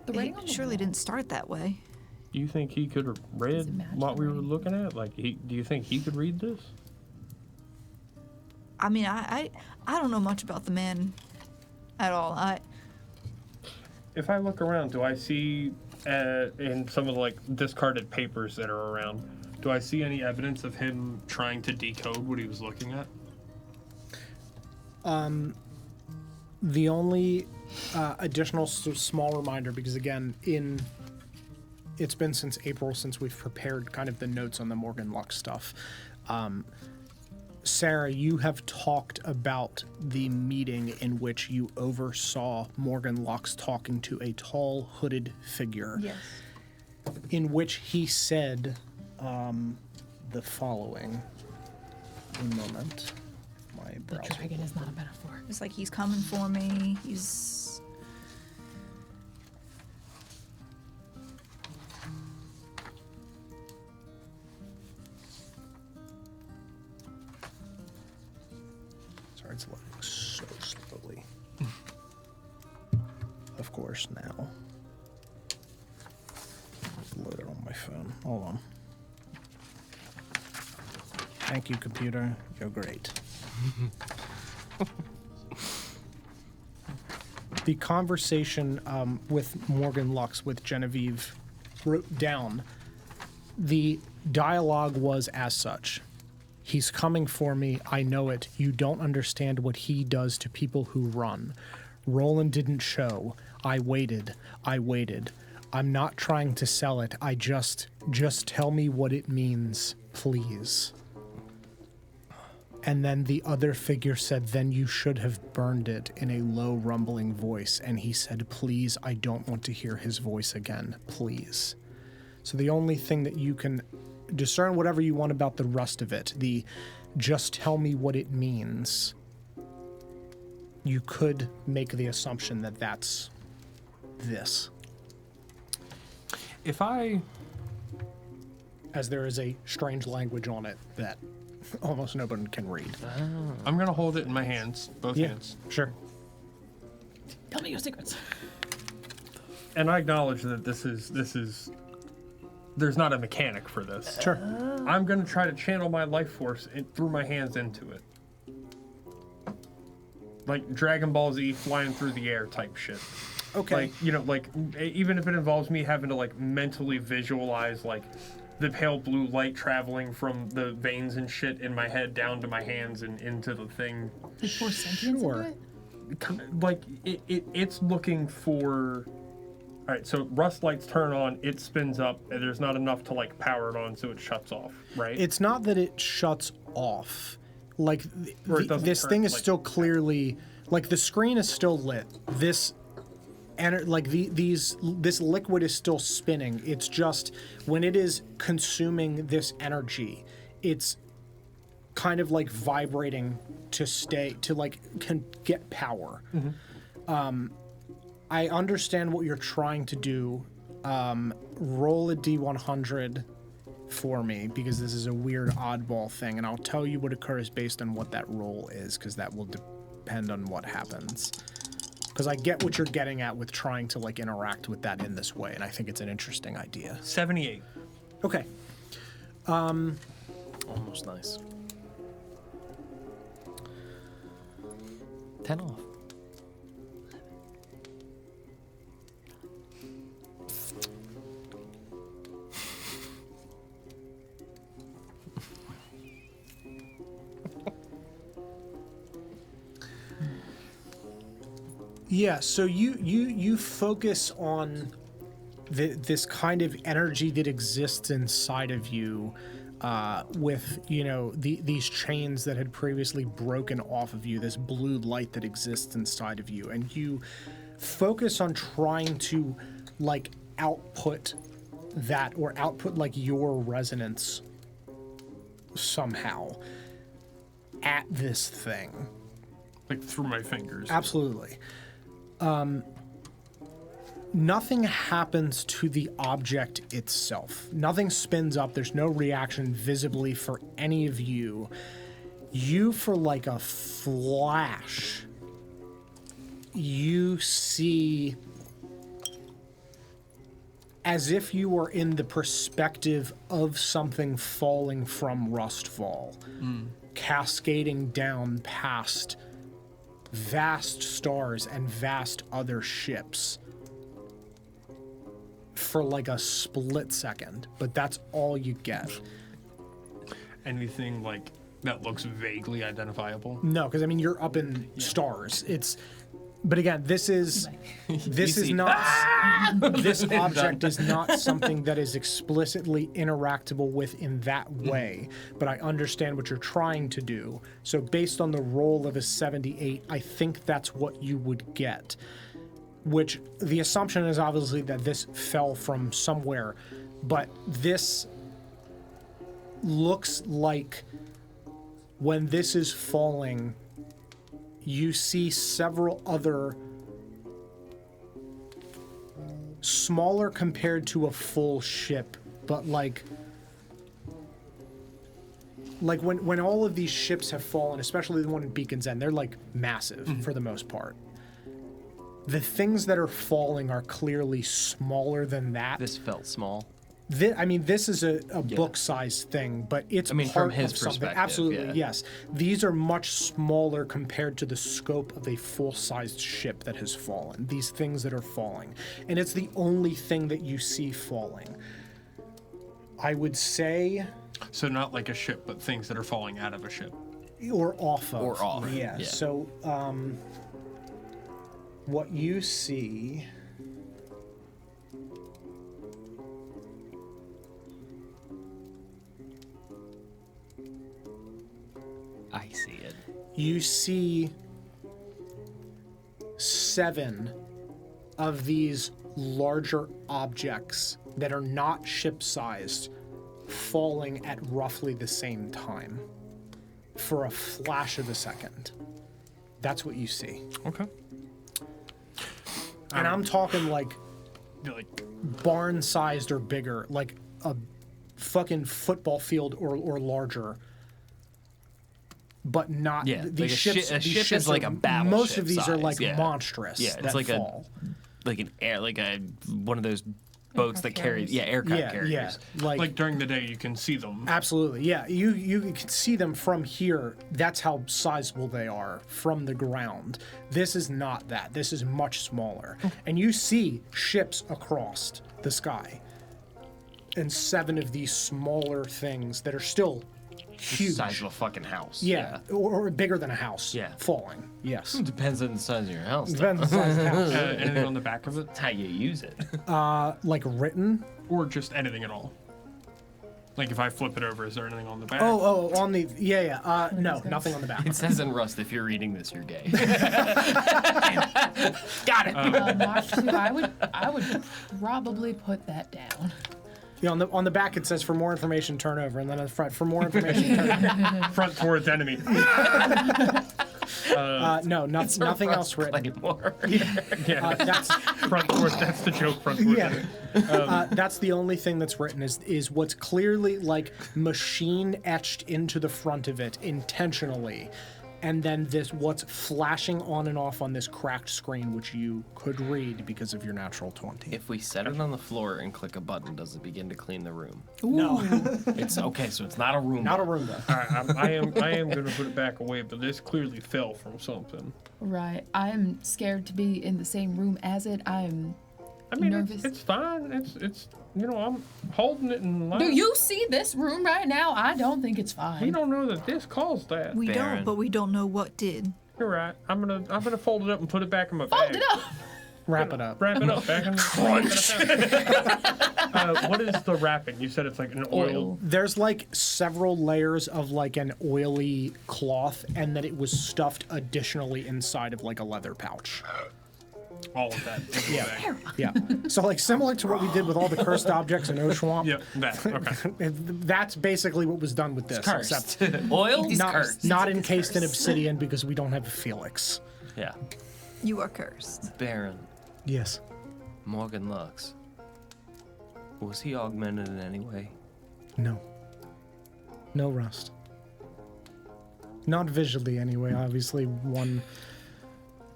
Speaker 11: The writing on
Speaker 9: It
Speaker 11: the
Speaker 9: surely
Speaker 11: wall. didn't
Speaker 9: didn't start that way.
Speaker 10: Do you think he could have read
Speaker 11: imagine
Speaker 10: what we were
Speaker 11: writing.
Speaker 10: looking at? Like, do you think he could read this?
Speaker 9: I mean, I don't know much about the man at all.
Speaker 10: If I look around, do I see in some of the like discarded papers that are around, do I see any evidence of him trying to decode what he was looking at?
Speaker 3: The only additional small reminder, because again, it's been since April since we've prepared kind of the notes on the Morgan Lux stuff. Sarah, you have talked about the meeting in which you oversaw Morgan Lux talking to a tall, hooded figure.
Speaker 11: Yes.
Speaker 3: In which he said the following. A moment. My
Speaker 11: The
Speaker 3: browser.
Speaker 11: dragon is not a metaphor.
Speaker 9: It's like he's coming for me. He's.
Speaker 3: Sorry, it's loading so slowly. Of course, now. Load it on my phone. Hold on. Thank you, computer. You're great. The conversation with Morgan Lux, with Genevieve, wrote down. The dialogue was as such. He's coming for me. I know it. You don't understand what he does to people who run. Roland didn't show. I waited. I waited. I'm not trying to sell it. I just tell me what it means, please. And then the other figure said, then you should have burned it, in a low rumbling voice. And he said, please, I don't want to hear his voice again, please. So the only thing that you can discern, whatever you want about the rest of it, the just tell me what it means, you could make the assumption that that's this.
Speaker 10: If I...
Speaker 3: As there is a strange language on it that almost nobody can read.
Speaker 10: I'm going to hold it in my hands, both hands.
Speaker 3: Sure.
Speaker 11: Tell me your secrets.
Speaker 10: And I acknowledge that this is there's not a mechanic for this.
Speaker 3: Sure.
Speaker 10: I'm going to try to channel my life force through my hands into it. Like Dragon Ball Z flying through the air type shit.
Speaker 3: Okay.
Speaker 10: Like, you know, like even if it involves me having to like mentally visualize like the pale blue light traveling from the veins and shit in my head down to my hands and into the thing.
Speaker 11: Like pour sentience into it?
Speaker 10: Like it's looking for. All right, so rust lights turn on, it spins up, and there's not enough to like power it on, so it shuts off, right?
Speaker 3: It's not that it shuts off. Like this
Speaker 10: turn,
Speaker 3: thing is
Speaker 10: like-
Speaker 3: still clearly like the screen is still lit. This this liquid is still spinning. It's just when it is consuming this energy, it's kind of like vibrating to stay to like can get power. I understand what you're trying to do. Roll a D100 for me because this is a weird oddball thing, and I'll tell you what occurs based on what that roll is, because that will depend on what happens. Because I get what you're getting at with trying to like interact with that in this way, and I think it's an interesting idea.
Speaker 10: 78.
Speaker 3: Okay.
Speaker 8: Almost nice. 10 off.
Speaker 3: Yeah, so you focus on this kind of energy that exists inside of you, with these chains that had previously broken off of you, this blue light that exists inside of you, and you focus on trying to like output that, or output like your resonance somehow at this thing.
Speaker 10: Like through my fingers.
Speaker 3: Absolutely. Nothing happens to the object itself. Nothing spins up. There's no reaction visibly for any of you. You, for like a flash, you see as if you were in the perspective of something falling from RUSTFall, cascading down past vast stars and vast other ships for like a split second, but that's all you get.
Speaker 10: Anything like that looks vaguely identifiable?
Speaker 3: No, because I mean you're up in stars. But again, this is not this object is not something that is explicitly interactable with in that way. But I understand what you're trying to do. So based on the roll of a 78, I think that's what you would get. Which the assumption is obviously that this fell from somewhere, but this looks like when this is falling, you see several other smaller compared to a full ship, but like when all of these ships have fallen, especially the one in Beacon's End, they're like massive for the most part. The things that are falling are clearly smaller than that.
Speaker 8: This felt small.
Speaker 3: This is a book-sized thing, but it's part
Speaker 8: from his
Speaker 3: of something.
Speaker 8: perspective,
Speaker 3: Absolutely, yes. These are much smaller compared to the scope of a full-sized ship that has fallen. These things that are falling. And it's the only thing that you see falling. I would say...
Speaker 10: So not like a ship, but things that are falling out of a ship.
Speaker 3: Or off of.
Speaker 8: Or off.
Speaker 3: Yeah,
Speaker 8: Yeah.
Speaker 3: so what you see...
Speaker 8: I see it.
Speaker 3: You see 7 of these larger objects that are not ship-sized falling at roughly the same time for a flash of a second. That's what you see.
Speaker 10: Okay.
Speaker 3: And I'm talking like
Speaker 10: Like,
Speaker 3: barn-sized or bigger, like a fucking football field or larger. But not these ships.
Speaker 8: A
Speaker 3: these
Speaker 8: ship
Speaker 3: ships
Speaker 8: is like
Speaker 3: are,
Speaker 8: a battleship.
Speaker 3: Most of these are
Speaker 8: size,
Speaker 3: like
Speaker 8: yeah.
Speaker 3: monstrous.
Speaker 8: Yeah, it's
Speaker 3: that
Speaker 8: like
Speaker 3: fall.
Speaker 8: one of those boats that carry aircraft carriers.
Speaker 3: Yeah,
Speaker 10: like during the day you can see them.
Speaker 3: Absolutely, yeah. You can see them from here. That's how sizable they are from the ground. This is not that. This is much smaller. And you see ships across the sky. And 7 of these smaller things that are still huge.
Speaker 8: The size of a fucking house.
Speaker 3: Yeah, or bigger than a house.
Speaker 8: Yeah.
Speaker 3: Falling, yes.
Speaker 8: Depends on the size of your house.
Speaker 3: Depends on the size of the house.
Speaker 10: Anything on the back of it?
Speaker 8: That's how you use it.
Speaker 3: Like written?
Speaker 10: Or just anything at all? Like if I flip it over, is there anything on the back?
Speaker 3: Oh, on the, yeah. No, nothing on the back.
Speaker 8: It says in Rust, if you're reading this, you're gay. Got it.
Speaker 11: Mark 2, I would probably put that down.
Speaker 3: Yeah, on the back it says for more information turn over, and then on the front for more information turn over.
Speaker 10: Front towards enemy.
Speaker 3: No, nothing else written.
Speaker 10: That's front towards. That's the joke. Front towards enemy.
Speaker 3: That's the only thing that's written is what's clearly like machine etched into the front of it intentionally. And then what's flashing on and off on this cracked screen, which you could read because of your natural 20.
Speaker 8: If we set it on the floor and click a button, does it begin to clean the room?
Speaker 3: No.
Speaker 8: It's okay, so it's not a Roomba.
Speaker 3: Not a Roomba.
Speaker 10: All right, I am going to put it back away, but this clearly fell from something.
Speaker 11: Right. I'm scared to be in the same room as it. I mean, nervous.
Speaker 10: It's fine. It's I'm holding it in line.
Speaker 11: Do you see this room right now? I don't think it's fine.
Speaker 10: We don't know that this caused that.
Speaker 9: We don't, but we don't know what did.
Speaker 10: You're right. I'm gonna fold it up and put it back in my bag.
Speaker 11: Fold it up.
Speaker 3: Wrap it up.
Speaker 10: Wrap it up. Back in the crunch. What is the wrapping? You said it's like an oil.
Speaker 3: There's like several layers of like an oily cloth, and then it was stuffed additionally inside of like a leather pouch.
Speaker 10: All of that.
Speaker 3: Yeah. So like similar to what we did with all the cursed objects in Oshwamp.
Speaker 10: Yep. That. Okay.
Speaker 3: That's basically what was done with this.
Speaker 8: Cursed.
Speaker 3: Except
Speaker 8: Oil?
Speaker 3: not encased in obsidian because we don't have a Felix.
Speaker 8: Yeah.
Speaker 9: You are cursed.
Speaker 8: Baron.
Speaker 3: Yes.
Speaker 8: Morgan Lux. Was he augmented in any way?
Speaker 3: No. No rust. Not visually anyway. Obviously one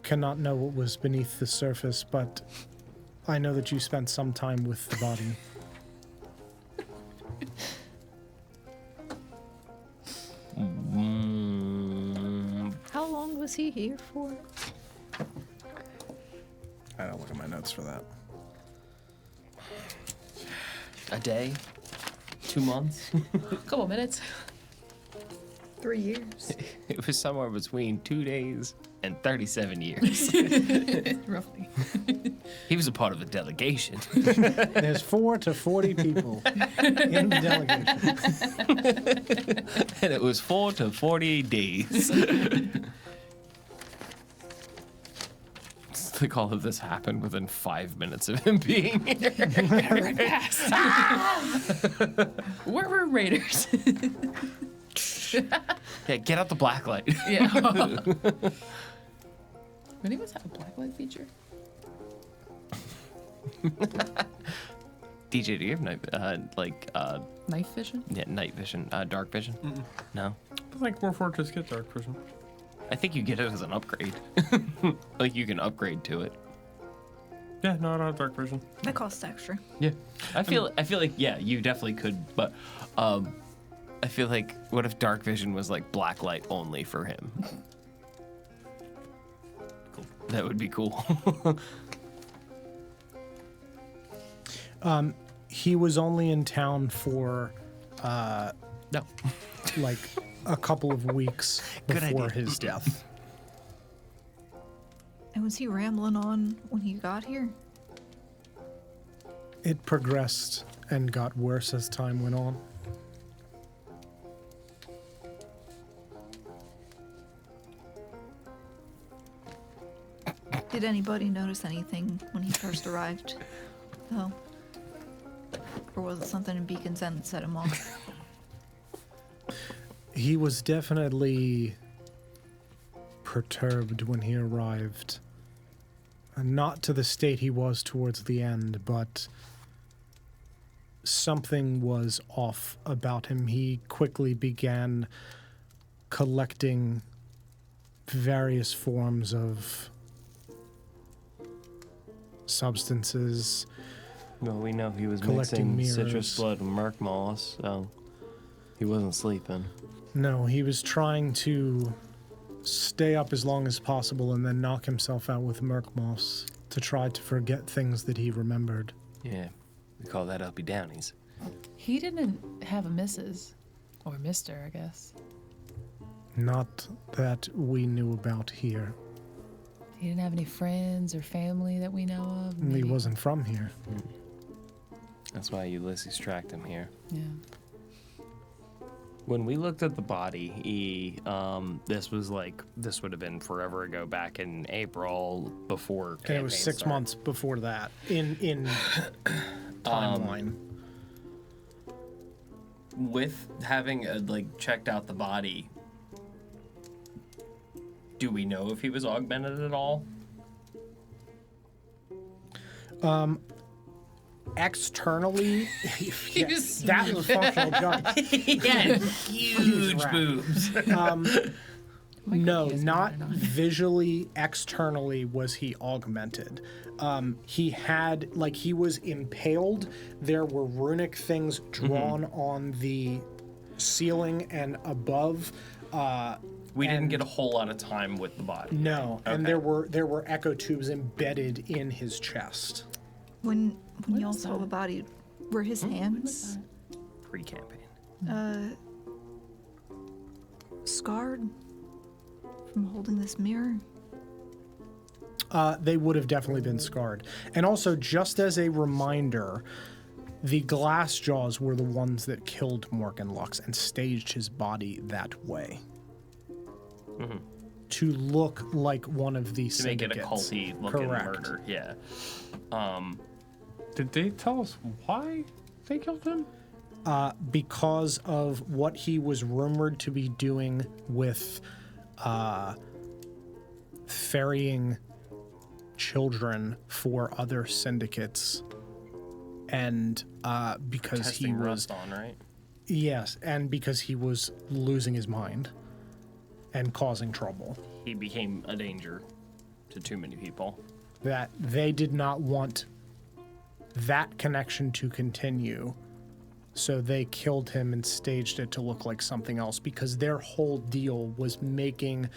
Speaker 3: cannot know what was beneath the surface, but I know that you spent some time with the body.
Speaker 9: How long was he here for?
Speaker 3: I don't look at my notes for that.
Speaker 8: A day? 2 months?
Speaker 11: Couple minutes.
Speaker 9: 3 years.
Speaker 8: It was somewhere between 2 days and 37 years.
Speaker 11: Roughly.
Speaker 8: He was a part of a delegation.
Speaker 3: There's 4 to 40 people in the delegation.
Speaker 8: And it was 4 to 48 days. like all of this happened within 5 minutes of him being here.
Speaker 11: Very fast. We're raiders.
Speaker 8: Yeah, get out the black light.
Speaker 11: Yeah. Any of us have a blacklight feature?
Speaker 8: DJ, do you have night,
Speaker 11: Knife vision?
Speaker 8: yeah, night vision, dark vision? No?
Speaker 10: I think more fortress get dark vision.
Speaker 8: I think you get it as an upgrade. Like, you can upgrade to it.
Speaker 10: Yeah, no, I don't have dark vision.
Speaker 9: That costs extra.
Speaker 8: Yeah. I feel like, yeah, you definitely could, but, I feel like, what if dark vision was, like, black light only for him? Cool. That would be cool.
Speaker 3: He was only in town for
Speaker 8: No.
Speaker 3: like a couple of weeks
Speaker 8: Good
Speaker 3: before
Speaker 8: idea.
Speaker 3: his death.
Speaker 9: And was he rambling on when he got here?
Speaker 3: It progressed and got worse as time went on.
Speaker 9: Did anybody notice anything when he first arrived? No. Or was it something in Beacon's End that set him off?
Speaker 3: He was definitely perturbed when he arrived. Not to the state he was towards the end, but something was off about him. He quickly began collecting various forms of substances.
Speaker 8: Well, we know he was
Speaker 3: Collecting
Speaker 8: mixing citrus
Speaker 3: mirrors.
Speaker 8: blood and merc moss, so he wasn't sleeping.
Speaker 3: No, he was trying to stay up as long as possible and then knock himself out with merc moss to try to forget things that he remembered.
Speaker 8: Yeah, we call that uppy downies.
Speaker 11: He didn't have a missus. Or mister, I guess.
Speaker 3: Not that we knew about here.
Speaker 11: He didn't have any friends or family that we know of.
Speaker 3: He
Speaker 11: Maybe-
Speaker 3: wasn't from here.
Speaker 8: That's why Ulysses tracked him here.
Speaker 11: Yeah.
Speaker 8: When we looked at the body, this would have been forever ago, back in April, before
Speaker 3: And it was
Speaker 8: campaign
Speaker 3: 6
Speaker 8: started.
Speaker 3: months before that in timeline.
Speaker 8: With having checked out the body, do we know if he was augmented at all?
Speaker 3: Externally, yeah,
Speaker 11: was
Speaker 3: that was functional gun.
Speaker 8: Yeah, huge
Speaker 3: rat.
Speaker 8: boobs.
Speaker 3: No,
Speaker 11: he has
Speaker 3: not
Speaker 11: got it on.
Speaker 3: visually. Externally was he augmented. He had, he was impaled. There were runic things drawn on the ceiling and above.
Speaker 8: We didn't
Speaker 3: and-
Speaker 8: get a whole lot of time with the body.
Speaker 3: No, and
Speaker 8: Okay.
Speaker 3: there were echo tubes embedded in his chest.
Speaker 9: When y'all
Speaker 11: was
Speaker 9: saw
Speaker 11: that?
Speaker 9: the body, were his hands
Speaker 8: Pre-campaign.
Speaker 9: scarred from holding this mirror?
Speaker 3: They would have definitely been scarred. And also, just as a reminder, the glass jaws were the ones that killed Morgan Lux and staged his body that way. To look like one of these
Speaker 8: To make it a
Speaker 3: syndicates.
Speaker 8: culty looking
Speaker 3: Correct.
Speaker 8: murder. Yeah.
Speaker 10: Did they tell us why they killed him?
Speaker 3: Because of what he was rumored to be doing with ferrying children for other syndicates. And because
Speaker 8: Testing
Speaker 3: he was...
Speaker 8: rust on, right?
Speaker 3: Yes, and because he was losing his mind and causing trouble.
Speaker 8: He became a danger to too many people.
Speaker 3: That they did not want that connection to continue, so they killed him and staged it to look like something else, because their whole deal was making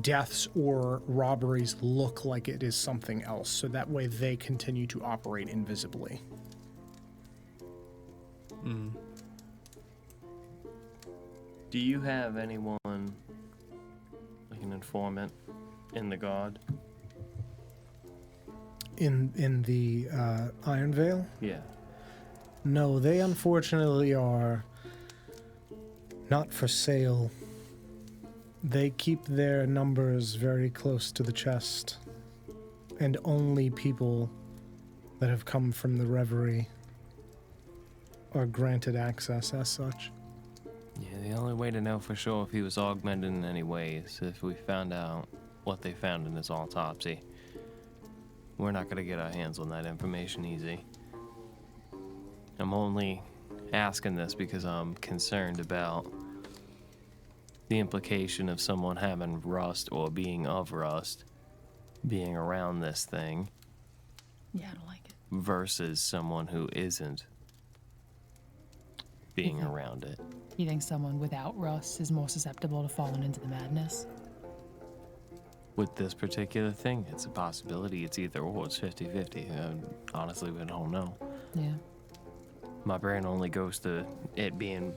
Speaker 3: deaths or robberies look like it is something else, so that way they continue to operate invisibly.
Speaker 8: Do you have anyone, like an informant, in the guard?
Speaker 3: In the Iron Veil?
Speaker 8: Yeah.
Speaker 3: No, they unfortunately are not for sale. They keep their numbers very close to the chest, and only people that have come from the reverie are granted access as such.
Speaker 8: Yeah, the only way to know for sure if he was augmented in any way is if we found out what they found in his autopsy. We're not going to get our hands on that information easy. I'm only asking this because I'm concerned about the implication of someone having rust or being of rust being around this thing.
Speaker 11: Yeah, I don't like it.
Speaker 8: Versus someone who isn't being around it.
Speaker 11: You think someone without rust is more susceptible to falling into the madness?
Speaker 8: With this particular thing, it's a possibility. It's either or. It's 50-50. Honestly, we don't know.
Speaker 11: Yeah.
Speaker 8: My brain only goes to it being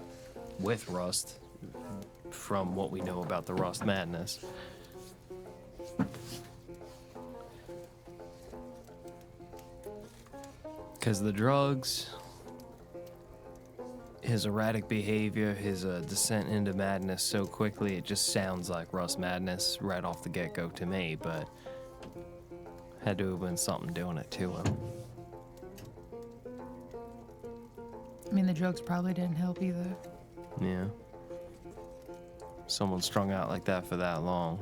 Speaker 8: with rust from what we know about the rust madness. Because the drugs, his erratic behavior, his descent into madness so quickly, it just sounds like rust madness right off the get-go to me, but had to have been something doing it to him.
Speaker 11: I mean, the drugs probably didn't help either.
Speaker 8: Yeah. Someone strung out like that for that long,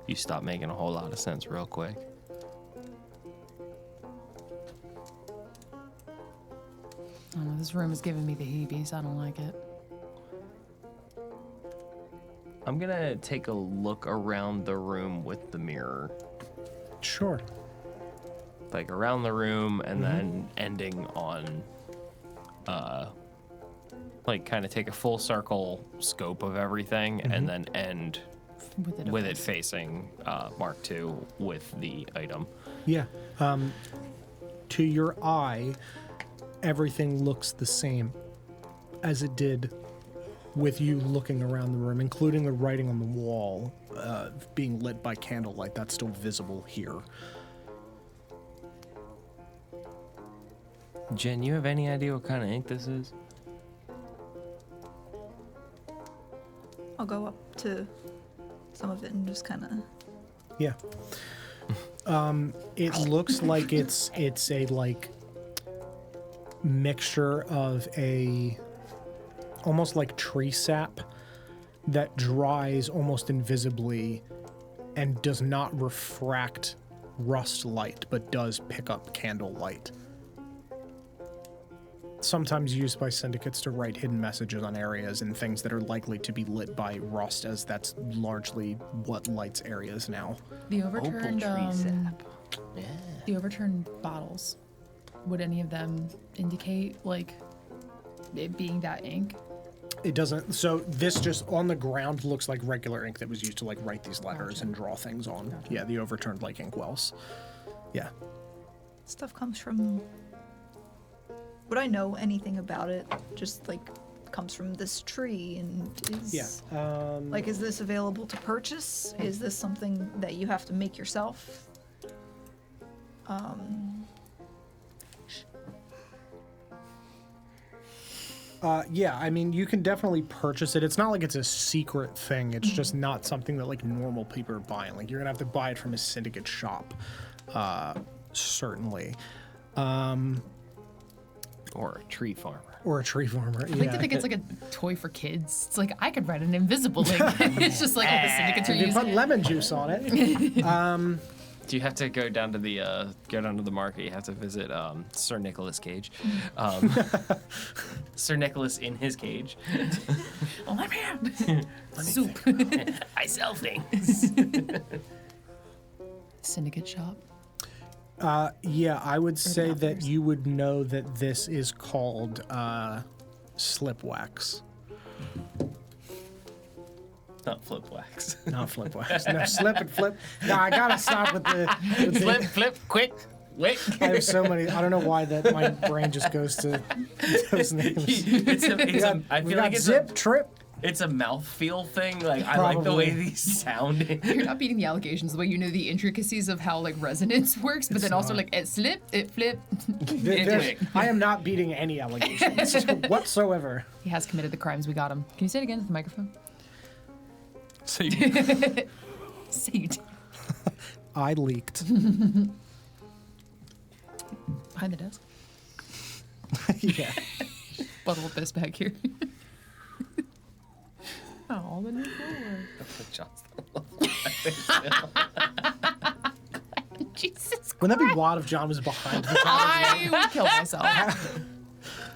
Speaker 8: you stop making a whole lot of sense real quick.
Speaker 11: I don't know, this room is giving me the heebies. I don't like it.
Speaker 8: I'm gonna take a look around the room with the mirror.
Speaker 3: Sure.
Speaker 8: Like around the room and then ending on, like kind of take a full circle scope of everything and then end with it facing Mark II with the item.
Speaker 3: Yeah. To your eye, everything looks the same as it did with you looking around the room, including the writing on the wall being lit by candlelight. That's still visible here.
Speaker 8: Jen, you have any idea what kind of ink this is?
Speaker 9: I'll go up to some of it and just kind of.
Speaker 3: Yeah. It looks like it's a like mixture of a almost like tree sap that dries almost invisibly and does not refract rust light, but does pick up candle light. Sometimes used by syndicates to write hidden messages on areas and things that are likely to be lit by rust, as that's largely what lights areas now.
Speaker 11: The overturned, the overturned bottles, would any of them indicate, like, it being that ink?
Speaker 3: It doesn't. So this just on the ground looks like regular ink that was used to like write these letters and draw things on. Yeah, the overturned like ink wells. Yeah.
Speaker 9: Stuff comes from. Would I know anything about it? Just like comes from this tree and is.
Speaker 3: Yeah.
Speaker 9: Like, is this available to purchase? Is this something that you have to make yourself?
Speaker 3: Yeah, I mean, you can definitely purchase it. It's not like it's a secret thing. It's just not something that like normal people are buying. Like you're gonna have to buy it from a syndicate shop, certainly.
Speaker 8: Or a tree farmer.
Speaker 3: Or a tree farmer.
Speaker 11: I like to think it's like a toy for kids. It's like I could write an invisible link. It's just like all the syndicates are
Speaker 3: You
Speaker 11: using.
Speaker 3: put lemon juice on it.
Speaker 8: Do you have to go down to the market? You have to visit Sir Nicholas Cage. Sir Nicholas in his cage.
Speaker 11: Oh, let me out. Soup.
Speaker 8: I sell things.
Speaker 11: Syndicate shop.
Speaker 3: Yeah, I would say that you would know that this is called slip wax.
Speaker 8: Not flip wax.
Speaker 3: Not flip wax. No, slip and flip. No, I gotta stop with the
Speaker 8: Flip, flip, quick, wait.
Speaker 3: I have so many. I don't know why that my brain just goes to those names.
Speaker 8: I
Speaker 3: We
Speaker 8: feel
Speaker 3: got
Speaker 8: like it's
Speaker 3: zip, trip.
Speaker 8: It's a mouthfeel thing. Like I like the way these sound.
Speaker 11: You're not beating the allegations the way you know the intricacies of how like resonance works, but then also like it slip, it flip.
Speaker 3: I am not beating any allegations whatsoever.
Speaker 11: He has committed the crimes. We got him. Can you say it again to the microphone?
Speaker 10: See,
Speaker 11: Seed.
Speaker 3: I leaked.
Speaker 11: Behind the desk.
Speaker 3: Yeah.
Speaker 11: Bottle of this back here. Oh, the new floor. Jesus Christ.
Speaker 3: Wouldn't that be wild if John was behind the camera?
Speaker 11: I would kill myself.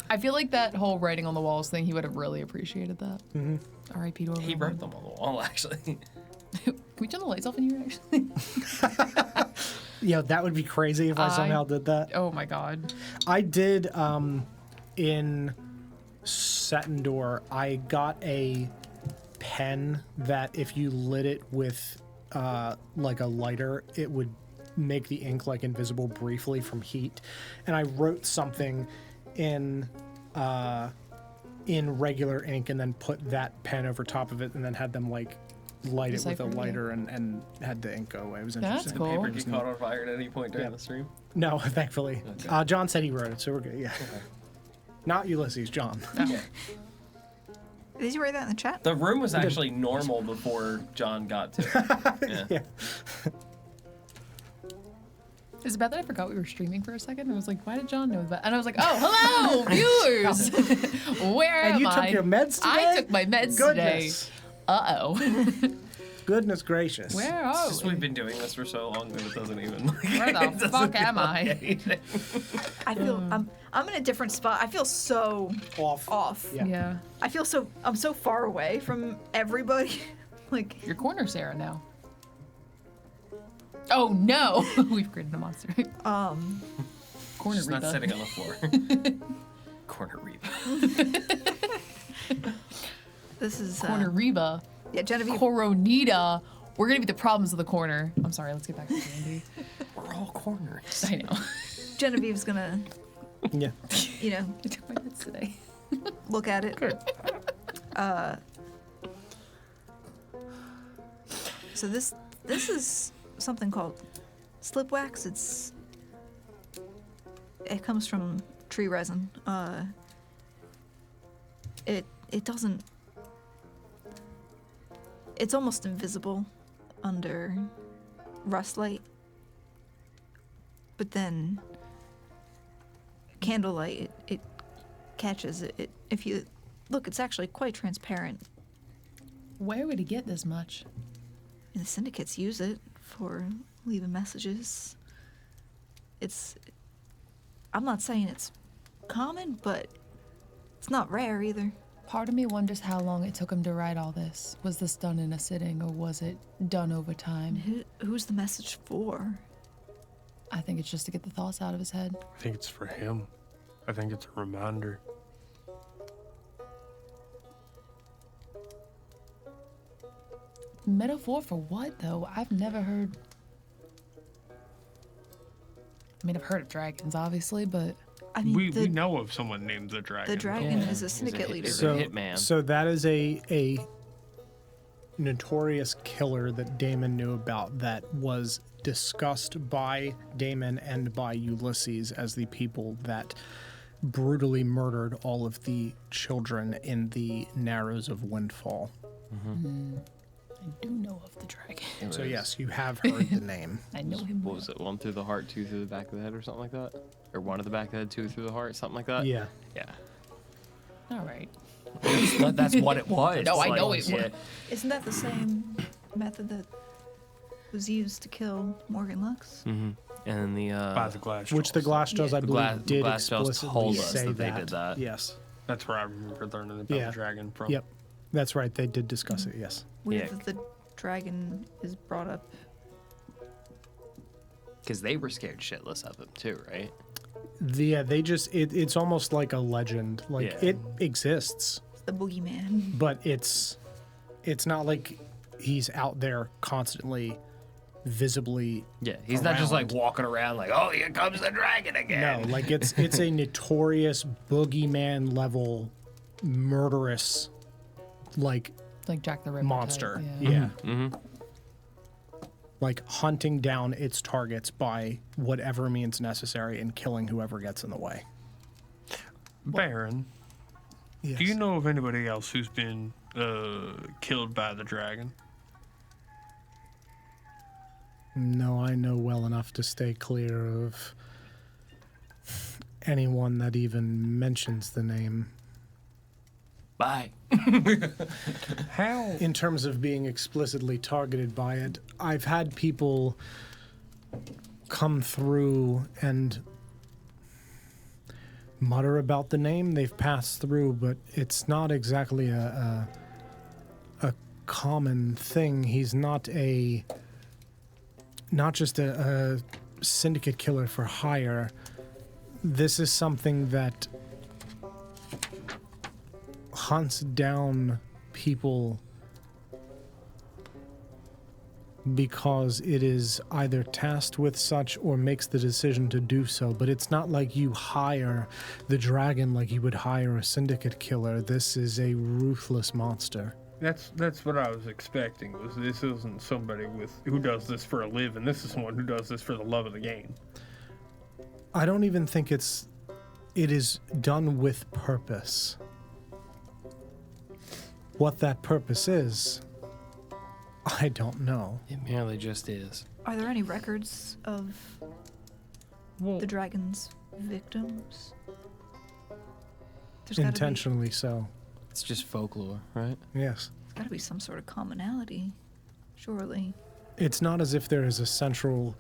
Speaker 11: I feel like that whole writing on the walls thing, he would have really appreciated that. Mm-hmm. R.I.P. to
Speaker 8: He wrote them on the wall, actually.
Speaker 11: Can we turn the lights off in here, actually?
Speaker 3: Yeah, that would be crazy if I somehow did that.
Speaker 11: Oh my god.
Speaker 3: I did, in Setendor, I got a pen that if you lit it with, like a lighter, it would make the ink, like, invisible briefly from heat. And I wrote something in regular ink and then put that pen over top of it and then had them, like, light it with a lighter and had the ink go away. It was interesting.
Speaker 11: That's cool.
Speaker 8: Paper get caught on fire at any point during the stream?
Speaker 3: No, thankfully.
Speaker 8: Okay.
Speaker 3: John said he wrote it, so we're good, yeah.
Speaker 8: Okay.
Speaker 3: Not Ulysses, John.
Speaker 8: Okay.
Speaker 9: Did you write that in the chat?
Speaker 8: The room was actually normal before John got to it. Yeah.
Speaker 3: Yeah.
Speaker 11: Is it bad that I forgot we were streaming for a second? I was like, why did John know that? And I was like, oh, hello, viewers! Where am I?
Speaker 3: And you took your meds today?
Speaker 11: I took my meds
Speaker 3: Goodness.
Speaker 11: today. Uh-oh.
Speaker 3: Goodness gracious.
Speaker 11: Where are
Speaker 8: Just
Speaker 11: we?
Speaker 8: we've been doing this for so long that it doesn't even like,
Speaker 11: Where the fuck am I?
Speaker 9: I feel I'm in a different spot. I feel so off.
Speaker 3: Yeah.
Speaker 9: I feel I'm so far away from everybody. Like
Speaker 11: Your corner, Sarah, now. Oh no! We've created a monster. Corner
Speaker 8: She's
Speaker 11: Reba.
Speaker 8: not sitting on the floor. Corner Reba.
Speaker 9: this is
Speaker 11: Corner Reba.
Speaker 9: Yeah, Genevieve.
Speaker 11: Coronita. We're gonna be the problems of the corner. I'm sorry. Let's get back to D&D.
Speaker 8: We're all corners.
Speaker 11: I know.
Speaker 9: Genevieve's gonna,
Speaker 3: Yeah.
Speaker 9: you know,
Speaker 11: I took my meds today.
Speaker 9: look at it.
Speaker 3: Good.
Speaker 9: So this is something called slip wax. It comes from tree resin. It doesn't. It's almost invisible under rust light. But then candlelight, it catches it. If you look, it's actually quite transparent.
Speaker 11: Where would he get this much?
Speaker 9: And the syndicates use it for leaving messages. I'm not saying it's common, but it's not rare either.
Speaker 11: Part of me wonders how long it took him to write all this. Was this done in a sitting, or was it done over time?
Speaker 9: Who's the message for?
Speaker 11: I think it's just to get the thoughts out of his head.
Speaker 10: I think it's for him. I think it's a reminder.
Speaker 11: Metaphor for what, though? I've never heard... I mean, I've heard of dragons, obviously, but...
Speaker 9: I mean,
Speaker 10: We know of someone named the Dragon.
Speaker 9: the dragon
Speaker 11: Yeah.
Speaker 9: is a syndicate leader.
Speaker 3: So,
Speaker 8: hitman.
Speaker 3: so that is a notorious killer that Damon knew about that was discussed by Damon and by Ulysses as the people that brutally murdered all of the children in the Narrows of Windfall.
Speaker 11: I do know of the dragon.
Speaker 3: So yes, you have heard the name.
Speaker 11: I know him.
Speaker 8: What was it? One through the heart, two through the back of the head, or something like that? Or one at the back of the head, two through the heart, something like that?
Speaker 3: Yeah.
Speaker 8: Yeah.
Speaker 11: All right.
Speaker 8: That's what it was.
Speaker 11: No, I know it
Speaker 8: yeah.
Speaker 11: was.
Speaker 9: Isn't that the same method that was used to kill Morgan Lux?
Speaker 8: Mm-hmm. And the
Speaker 10: By the glass
Speaker 3: Which the
Speaker 10: jaws.
Speaker 3: Glassjaws, I
Speaker 8: The
Speaker 3: believe, did
Speaker 8: Glassjaws
Speaker 3: explicitly
Speaker 8: told us
Speaker 3: say
Speaker 8: that they did that.
Speaker 3: Yes.
Speaker 10: That's where I remember learning about
Speaker 3: Yeah.
Speaker 10: the dragon from.
Speaker 3: Yep. That's right. They did discuss it. Yes.
Speaker 9: Weird
Speaker 8: Yeah.
Speaker 9: that the dragon is brought up.
Speaker 8: Because they were scared shitless of him too, right?
Speaker 3: They just it's almost like a legend. Like
Speaker 8: Yeah.
Speaker 3: it exists,
Speaker 9: It's the boogeyman.
Speaker 3: but it's not like he's out there constantly visibly.
Speaker 8: Yeah, he's not just like
Speaker 3: around.
Speaker 8: walking around like, oh, here comes the dragon again.
Speaker 3: No, like it's a notorious boogeyman level murderous like
Speaker 11: Like Jack the Ripper
Speaker 3: monster.
Speaker 11: type,
Speaker 3: Yeah.
Speaker 8: Mm-hmm.
Speaker 3: Like hunting down its targets by whatever means necessary and killing whoever gets in the way.
Speaker 10: Baron,
Speaker 3: Yes.
Speaker 10: do you know of anybody else who's been killed by the dragon?
Speaker 3: No, I know well enough to stay clear of anyone that even mentions the name.
Speaker 8: Bye.
Speaker 10: How?
Speaker 3: In terms of being explicitly targeted by it, I've had people come through and mutter about the name they've passed through, but it's not exactly a common thing. He's not just a syndicate killer for hire. This is something that hunts down people because it is either tasked with such or makes the decision to do so. But it's not like you hire the dragon like you would hire a syndicate killer. This is a ruthless monster.
Speaker 10: That's what I was expecting. Was this isn't somebody who does this for a living. This is someone who does this for the love of the game.
Speaker 3: I don't even think it is done with purpose. What that purpose is, I don't know.
Speaker 8: It merely just is.
Speaker 9: Are there any records of the dragon's victims? There's gotta
Speaker 3: Intentionally so.
Speaker 8: It's just folklore, right?
Speaker 3: Yes.
Speaker 9: There's got to be some sort of commonality, surely.
Speaker 3: It's not as if there is a central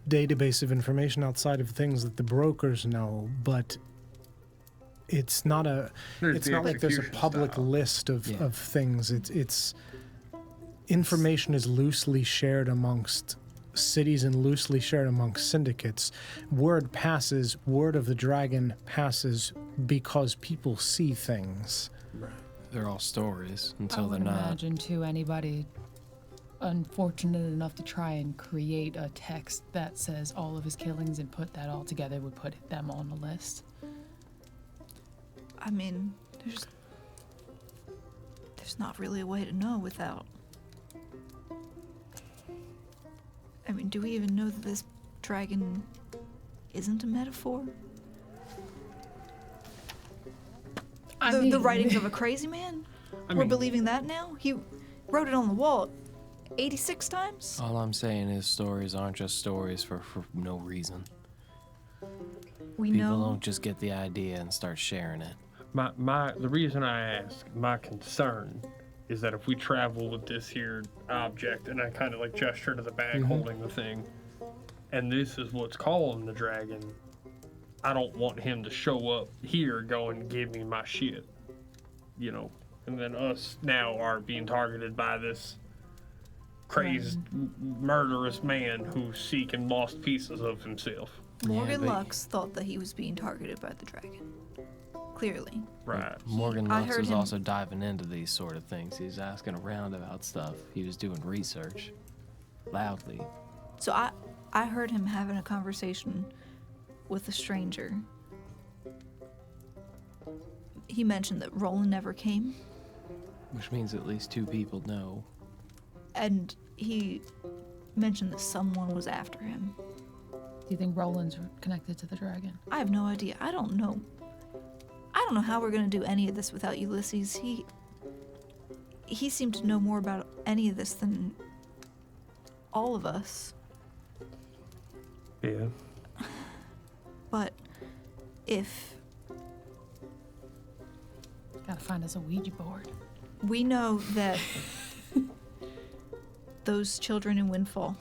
Speaker 3: database of information outside of things that the brokers know, but it's not it's not like there's a public list of things. It's information is loosely shared amongst cities and loosely shared amongst syndicates. Word of the dragon passes because people see things.
Speaker 8: Right. They're all stories until
Speaker 11: I
Speaker 8: they're
Speaker 11: would
Speaker 8: not.
Speaker 11: imagine too anybody unfortunate enough to try and create a text that says all of his killings and put that all together would put them on the list.
Speaker 9: I mean, there's not really a way to know without. I mean, do we even know that this dragon isn't a metaphor? The writings of a crazy man? We're believing that now? He wrote it on the wall 86 times?
Speaker 8: All I'm saying is stories aren't just stories for no reason. People don't just get the idea and start sharing it.
Speaker 10: The reason I ask, my concern is that if we travel with this here object, and I kind of like gesture to the bag holding the thing, and this is what's calling the dragon, I don't want him to show up here going, give me my shit, you know, and then us now are being targeted by this crazed, murderous man who's seeking lost pieces of himself.
Speaker 9: Morgan Lux thought that he was being targeted by the dragon. Clearly.
Speaker 10: Right.
Speaker 8: Morgan Lux was also diving into these sort of things. He was asking around about stuff. He was doing research. Loudly.
Speaker 9: So I heard him having a conversation with a stranger. He mentioned that Roland never came.
Speaker 8: Which means at least two people know.
Speaker 9: And he mentioned that someone was after him.
Speaker 11: Do you think Roland's connected to the dragon?
Speaker 9: I have no idea. I don't know how we're going to do any of this without Ulysses. He seemed to know more about any of this than all of us.
Speaker 10: Yeah.
Speaker 9: But if...
Speaker 11: Gotta find us a Ouija board.
Speaker 9: We know that those children in Windfall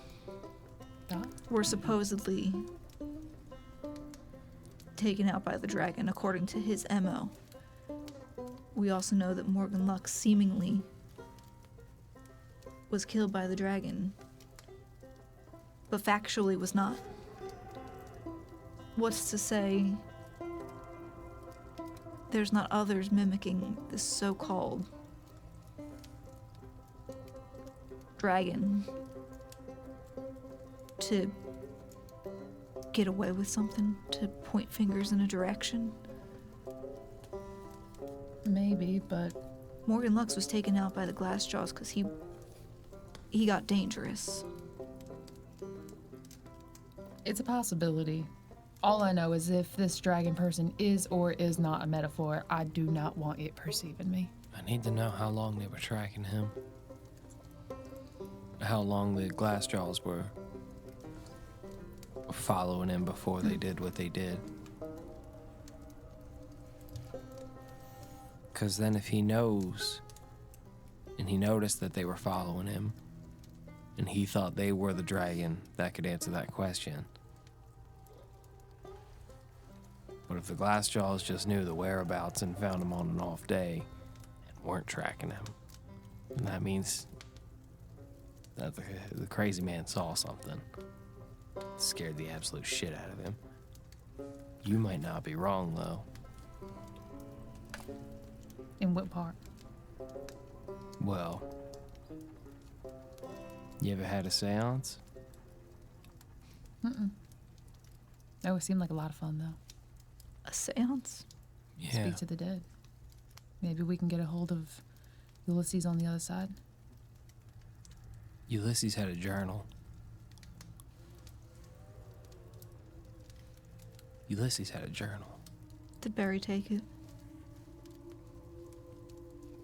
Speaker 9: were supposedly taken out by the dragon according to his MO. We also know that Morgan Lux seemingly was killed by the dragon, but factually was not. What's to say there's not others mimicking this so-called dragon to get away with something, to point fingers in a direction?
Speaker 11: Maybe, but
Speaker 9: Morgan Lux was taken out by the Glassjaws because he got dangerous.
Speaker 11: it's a possibility. All I know is if this dragon person is or is not a metaphor, I do not want it perceiving me.
Speaker 8: I need to know how long they were tracking him. how long the Glassjaws were following him before they did what they did. Because then if he knows, and he noticed that they were following him, and he thought they were the dragon, that could answer that question. But if the Glassjaws just knew the whereabouts and found him on an off day and weren't tracking him, then that means that the crazy man saw something. Scared the absolute shit out of him. You might not be wrong, though.
Speaker 11: In what part?
Speaker 8: Well, you ever had a seance?
Speaker 11: Mm-mm. That would seem like a lot of fun, though.
Speaker 9: A seance?
Speaker 8: Yeah.
Speaker 11: Speak to the dead. Maybe we can get a hold of Ulysses on the other side.
Speaker 8: Ulysses had a journal. Ulysses had a journal.
Speaker 9: Did Barry take it?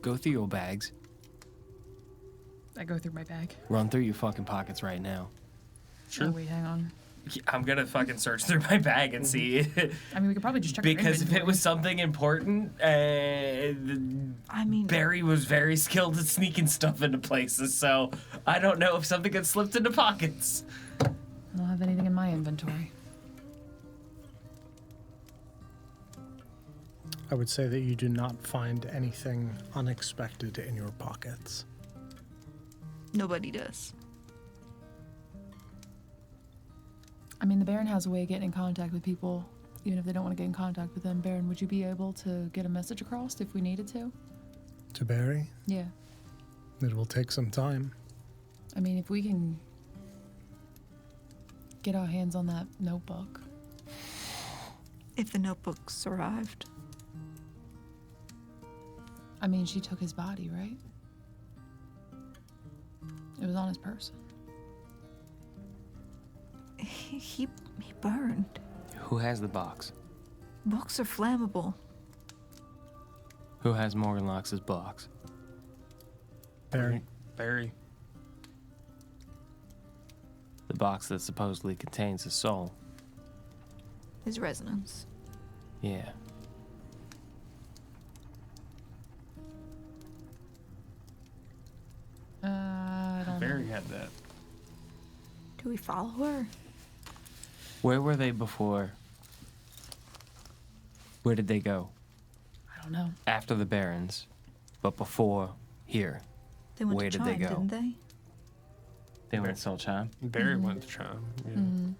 Speaker 8: Go through your bags.
Speaker 11: I go through my bag.
Speaker 8: Run through your fucking pockets right now.
Speaker 11: Sure. Oh, wait, hang on.
Speaker 8: I'm gonna fucking search through my bag and see.
Speaker 11: I mean, we could probably just check our
Speaker 8: Because if it
Speaker 11: inventory.
Speaker 8: was something important, Barry was very skilled at sneaking stuff into places, so I don't know if something gets slipped into pockets.
Speaker 11: I don't have anything in my inventory.
Speaker 3: I would say that you do not find anything unexpected in your pockets.
Speaker 9: Nobody does.
Speaker 11: I mean, the Baron has a way of getting in contact with people, even if they don't want to get in contact with them. Baron, would you be able to get a message across if we needed to?
Speaker 3: To Barry?
Speaker 11: Yeah.
Speaker 3: It will take some time.
Speaker 11: I mean, if we can get our hands on that notebook.
Speaker 9: If the notebook survived.
Speaker 11: I mean, she took his body, right? It was on his person.
Speaker 9: He burned.
Speaker 8: Who has the box?
Speaker 9: Books are flammable.
Speaker 8: Who has Morgan Locke's box?
Speaker 3: Barry.
Speaker 10: Barry.
Speaker 8: The box that supposedly contains his soul.
Speaker 9: His resonance.
Speaker 8: Yeah.
Speaker 11: I don't know.
Speaker 10: Barry had that.
Speaker 9: Do we follow her?
Speaker 8: Where were they before? Where did they go?
Speaker 11: I don't know.
Speaker 8: After the Barons, but before here.
Speaker 9: They went
Speaker 8: Where
Speaker 9: to
Speaker 8: did
Speaker 9: Chime,
Speaker 8: they go?
Speaker 9: didn't they?
Speaker 8: They went to Soul Chime.
Speaker 10: Barry went to Chime. Yeah.
Speaker 11: Mm-hmm.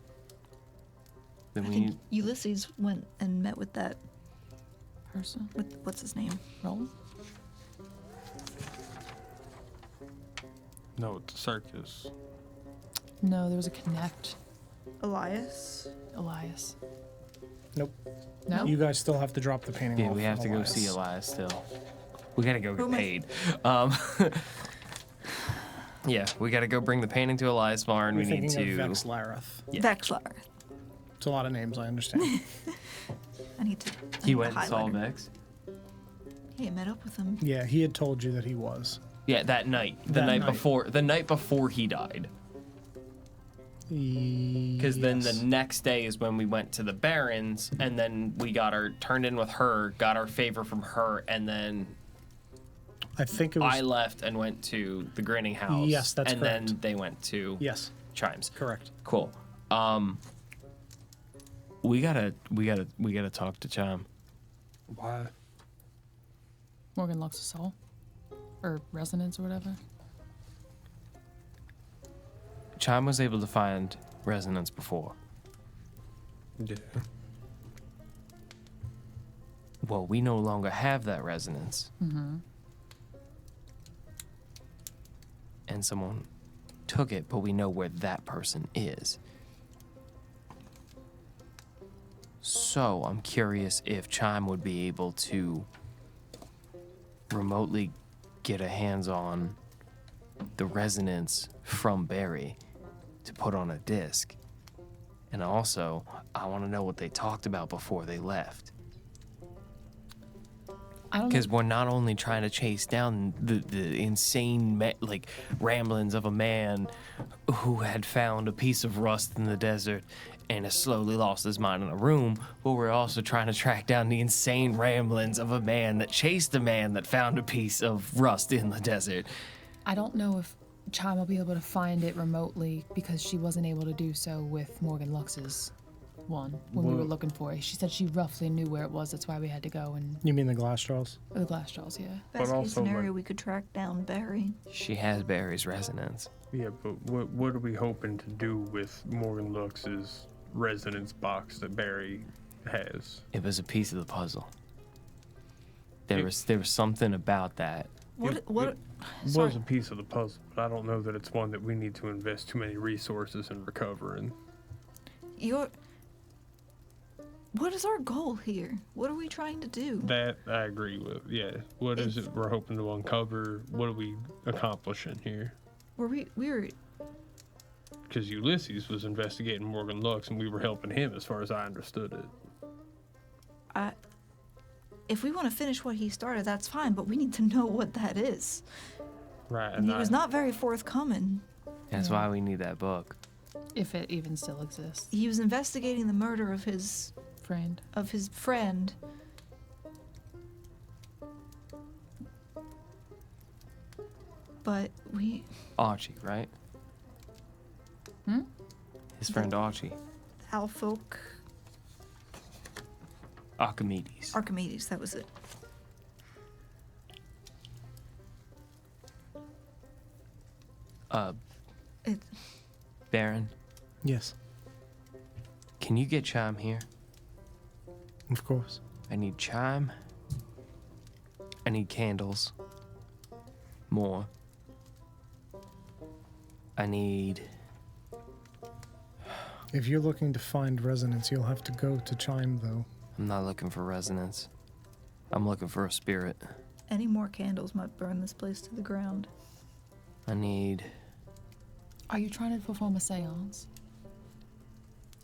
Speaker 8: Then
Speaker 9: I
Speaker 8: we
Speaker 9: think Ulysses went and met with that
Speaker 11: Person?
Speaker 9: with what's his name?
Speaker 11: Roll?
Speaker 10: No, it's a circus.
Speaker 11: No, there was a connect.
Speaker 9: Elias.
Speaker 11: Elias.
Speaker 3: Nope.
Speaker 11: No?
Speaker 3: You guys still have to drop the painting
Speaker 8: Yeah,
Speaker 3: off
Speaker 8: we have to go
Speaker 3: Elias.
Speaker 8: see Elias still. We gotta go
Speaker 9: Who
Speaker 8: get
Speaker 9: am I-
Speaker 8: paid. Yeah, we gotta go bring the painting to Elias Farm.
Speaker 3: You're
Speaker 8: We need
Speaker 3: thinking
Speaker 8: to.
Speaker 3: of Vex Lareth.
Speaker 8: Yeah.
Speaker 9: Vexlar.
Speaker 3: It's a lot of names, I understand.
Speaker 9: I need to.
Speaker 8: He went and saw Vex.
Speaker 9: Hey, I met up with him.
Speaker 3: Yeah, he had told you that he was.
Speaker 8: Yeah, that night. The
Speaker 3: That
Speaker 8: night
Speaker 3: night.
Speaker 8: before. The night before he died. Because then the next day is when we went to the Barons, and then we got our turned in with her, got our favor from her, and then
Speaker 3: I think it was.
Speaker 8: I left and went to the Grinning House.
Speaker 3: Yes, that's
Speaker 8: and
Speaker 3: correct.
Speaker 8: then they went to
Speaker 3: Yes,
Speaker 8: Chimes.
Speaker 3: correct.
Speaker 8: Cool. We gotta talk to Chime.
Speaker 10: Why?
Speaker 11: Morgan Lux's soul? Or resonance or whatever?
Speaker 8: Chime was able to find resonance before.
Speaker 10: Yeah.
Speaker 8: Well, we no longer have that resonance.
Speaker 11: Mm-hmm.
Speaker 8: And someone took it, but we know where that person is. So I'm curious if Chime would be able to remotely get a hands on the resonance from Barry to put on a disc. And also, I want to know what they talked about before they left.
Speaker 11: I don't
Speaker 8: Because
Speaker 11: know.
Speaker 8: we're not only trying to chase down the insane, ramblings of a man who had found a piece of rust in the desert and has slowly lost his mind in a room, but we're also trying to track down the insane ramblings of a man that chased a man that found a piece of rust in the desert.
Speaker 11: I don't know if Chime will be able to find it remotely because she wasn't able to do so with Morgan Lux's one when we were looking for it. She said she roughly knew where it was. That's why we had to go and
Speaker 3: You mean the glass straws?
Speaker 11: the glass straws. Yeah.
Speaker 9: Best
Speaker 10: also,
Speaker 9: case scenario,
Speaker 10: like-
Speaker 9: we could track down Barry.
Speaker 8: She has Barry's resonance.
Speaker 10: Yeah, but what are we hoping to do with Morgan Lux's resonance box that Barry has?
Speaker 8: It was a piece of the puzzle. There was something about that.
Speaker 9: What?
Speaker 10: It
Speaker 9: Sorry.
Speaker 10: was a piece of the puzzle, but I don't know that it's one that we need to invest too many resources in recovering.
Speaker 9: What is our goal here? What are we trying to do?
Speaker 10: That I agree with. Yeah. What is it we're hoping to uncover? What are we accomplishing here?
Speaker 9: We were
Speaker 10: Because Ulysses was investigating Morgan Lux, and we were helping him, as far as I understood it.
Speaker 9: if we want to finish what he started, that's fine, but we need to know what that is.
Speaker 10: Right.
Speaker 9: And he was not very forthcoming.
Speaker 8: That's why we need that book.
Speaker 11: If it even still exists.
Speaker 9: He was investigating the murder of his
Speaker 11: friend.
Speaker 9: But we
Speaker 8: Archie, right? His friend Archie.
Speaker 9: Alfolk
Speaker 8: Archimedes.
Speaker 9: That was it.
Speaker 8: Baron,
Speaker 3: Yes,
Speaker 8: can you get Chime here?
Speaker 3: of course.
Speaker 8: I need Chime. I need candles. More. I need...
Speaker 3: If you're looking to find resonance, you'll have to go to Chime, though.
Speaker 8: I'm not looking for resonance. I'm looking for a spirit.
Speaker 9: Any more candles might burn this place to the ground.
Speaker 8: I need
Speaker 11: Are you trying to perform a seance?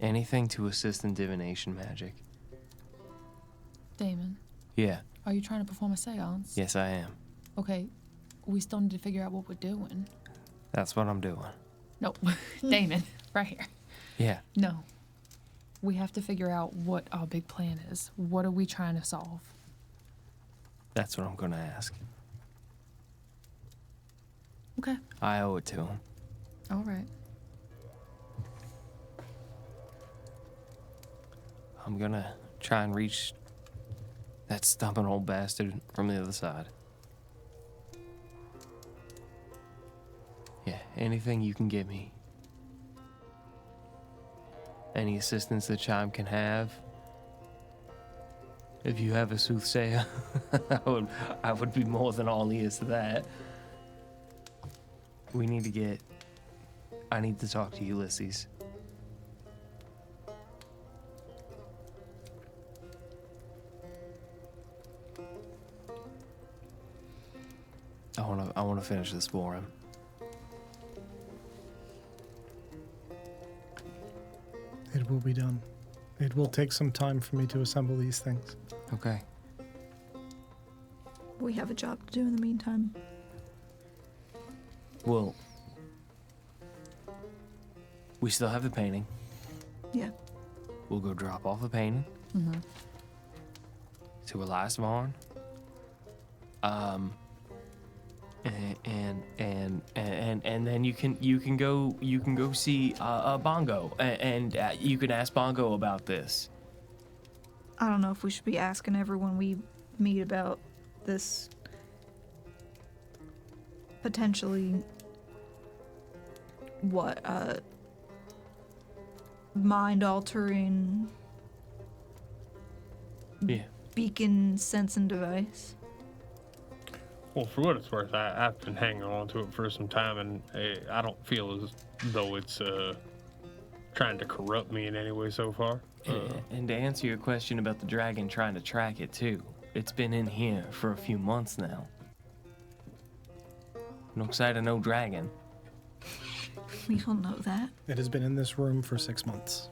Speaker 8: anything to assist in divination magic.
Speaker 11: Damon,
Speaker 8: Yeah,
Speaker 11: are you trying to perform a seance?
Speaker 8: yes I am.
Speaker 11: Okay, we still need to figure out what we're doing.
Speaker 8: That's what I'm doing.
Speaker 11: No, Damon, right here.
Speaker 8: Yeah,
Speaker 11: No. We have to figure out what our big plan is. What are we trying to solve?
Speaker 8: that's what I'm gonna ask.
Speaker 11: Okay.
Speaker 8: I owe it to him.
Speaker 11: All right.
Speaker 8: I'm gonna try and reach that stubborn old bastard from the other side. Yeah, anything you can give me. Any assistance that Chime can have. If you have a soothsayer, I would be more than all ears to that. I need to talk to Ulysses. I wanna finish this for him.
Speaker 3: It will be done. It will take some time for me to assemble these things.
Speaker 8: Okay.
Speaker 9: We have a job to do in the meantime.
Speaker 8: Well, we still have the painting.
Speaker 9: Yeah.
Speaker 8: We'll go drop off the painting to Elias Vaughn. And then you can go see Bongo and you can ask Bongo about this.
Speaker 9: I don't know if we should be asking everyone we meet about this potentially mind altering
Speaker 8: Yeah.
Speaker 9: beacon sensing device.
Speaker 10: Well, for what it's worth, I've been hanging on to it for some time, and I don't feel as though it's trying to corrupt me in any way so far.
Speaker 8: And to answer your question about the dragon trying to track it too, it's been in here for a few months now. No sight of no dragon.
Speaker 9: We don't know that.
Speaker 3: It has been in this room for 6 months.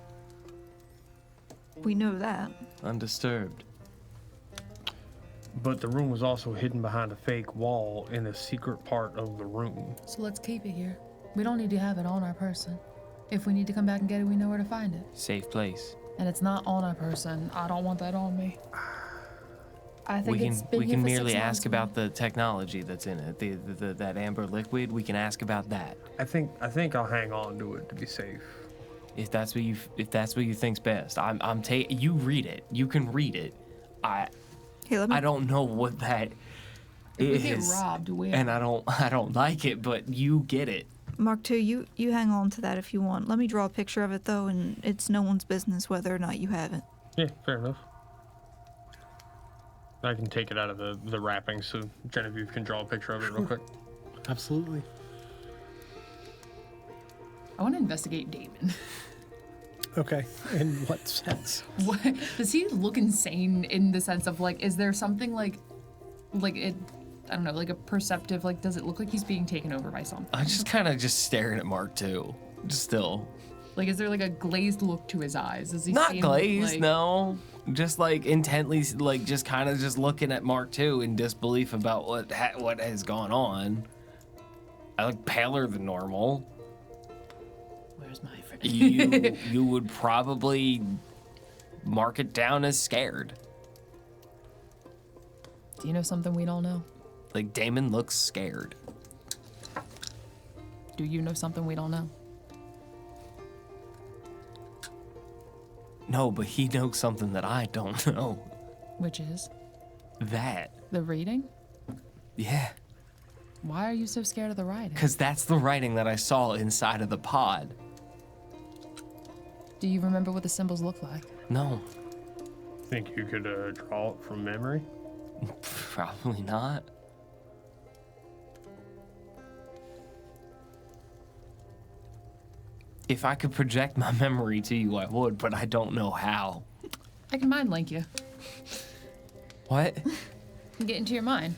Speaker 9: We know that.
Speaker 8: Undisturbed.
Speaker 10: But the room was also hidden behind a fake wall in a secret part of the room.
Speaker 11: So let's keep it here. We don't need to have it on our person. If we need to come back and get it, we know where to find it.
Speaker 8: Safe place.
Speaker 11: And it's not on our person. I don't want that on me. I think
Speaker 8: We can merely ask about the technology that's in it, that amber liquid. We can ask about that.
Speaker 10: I think I'll hang on to it to be safe.
Speaker 8: If that's what you think's best. You read it. You can read it. I don't know what that
Speaker 11: if
Speaker 8: is.
Speaker 11: we get robbed,
Speaker 8: and I don't like it, but you get it.
Speaker 9: Mark II, you hang on to that if you want. Let me draw a picture of it though, and it's no one's business whether or not you have it.
Speaker 10: Yeah, fair enough. I can take it out of the wrapping so Genevieve can draw a picture of it real quick.
Speaker 3: Absolutely.
Speaker 11: I want to investigate Damon.
Speaker 3: Okay. In what sense?
Speaker 11: What does he look insane in the sense of like? Is there something like it? I don't know, like a perceptive. Like, does it look like he's being taken over by something?
Speaker 8: I'm just kind of just staring at Mark II. Just still.
Speaker 11: Like, is there like a glazed look to his eyes? Is he
Speaker 8: not
Speaker 11: seem,
Speaker 8: glazed?
Speaker 11: like...
Speaker 8: No. Just like intently, like just kind of just looking at Mark II in disbelief about what has gone on. I look paler than normal.
Speaker 11: Where's my friend?
Speaker 8: You would probably mark it down as scared.
Speaker 11: Do you know something we don't know?
Speaker 8: Like Damon looks scared.
Speaker 11: Do you know something we don't know?
Speaker 8: No, but he knows something that I don't know.
Speaker 11: Which is?
Speaker 8: That.
Speaker 11: The reading?
Speaker 8: Yeah.
Speaker 11: Why are you so scared of the writing?
Speaker 8: Because that's the writing that I saw inside of the pod.
Speaker 11: Do you remember what the symbols look like?
Speaker 8: No.
Speaker 10: Think you could draw it from memory?
Speaker 8: Probably not. If I could project my memory to you, I would, but I don't know how.
Speaker 11: I can mind link you.
Speaker 8: What?
Speaker 11: Get into your mind.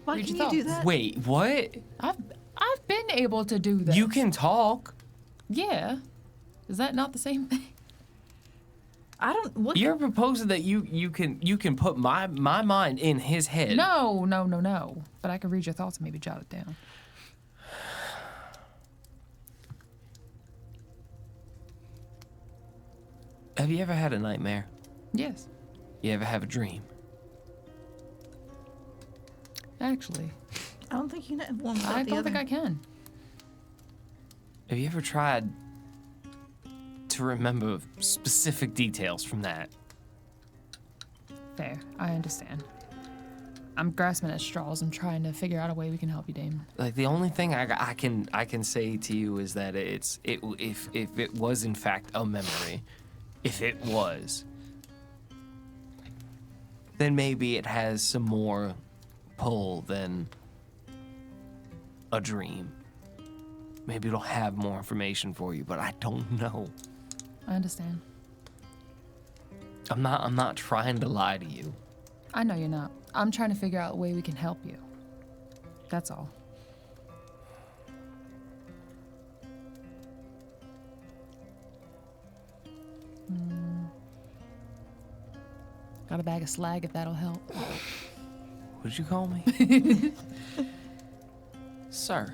Speaker 9: Why
Speaker 11: Read
Speaker 9: can
Speaker 11: your
Speaker 9: you do
Speaker 11: thoughts.
Speaker 9: that?
Speaker 8: Wait, what?
Speaker 11: I've been able to do that.
Speaker 8: You can talk.
Speaker 11: Yeah. Is that not the same thing?
Speaker 9: I don't. What?
Speaker 8: You're proposing that you can put my mind in his head.
Speaker 11: No. But I could read your thoughts and maybe jot it down.
Speaker 8: Have you ever had a nightmare?
Speaker 11: Yes.
Speaker 8: You ever have a dream?
Speaker 11: Actually.
Speaker 9: I don't think you can have one without
Speaker 11: I
Speaker 9: the
Speaker 11: don't
Speaker 9: other.
Speaker 11: think I can.
Speaker 8: Have you ever tried to remember specific details from that?
Speaker 11: Fair. I understand. I'm grasping at straws. I'm trying to figure out a way we can help you, Damon.
Speaker 8: Like the only thing I can say to you is that if it was in fact a memory, if it was, then maybe it has some more pull than a dream. Maybe it'll have more information for you, but I don't know.
Speaker 11: I understand.
Speaker 8: I'm not trying to lie to you.
Speaker 11: I know you're not. I'm trying to figure out a way we can help you. That's all. Got a bag of slag if that'll help.
Speaker 8: What'd you call me? Sir.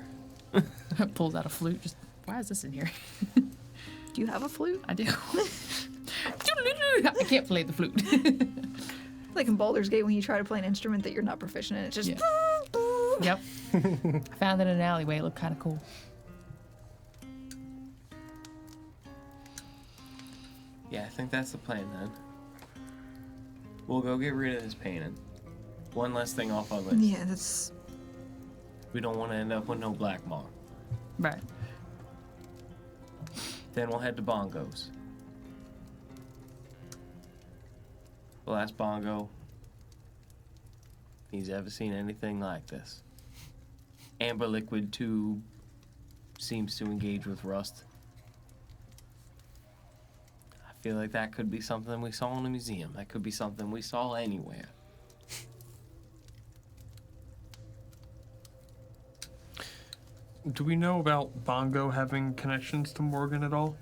Speaker 11: Pulls out a flute. Just, why is this in here?
Speaker 9: Do you have a flute?
Speaker 11: I do. I can't play the flute.
Speaker 9: Like in Baldur's Gate when you try to play an instrument that you're not proficient in, it's just.
Speaker 11: Yeah. Yep. I found it in an alleyway. It looked kind of cool.
Speaker 8: Yeah, I think that's the plan then. We'll go get rid of this painting. One less thing off our list.
Speaker 9: Yeah, that's.
Speaker 8: We don't want to end up with no black mark.
Speaker 11: Right.
Speaker 8: Then we'll head to Bongo's. We'll ask Bongo if he's ever seen anything like this. Amber liquid tube seems to engage with rust. I feel like that could be something we saw in a museum. That could be something we saw anywhere.
Speaker 10: Do we know about Bongo having connections to Morgan at all?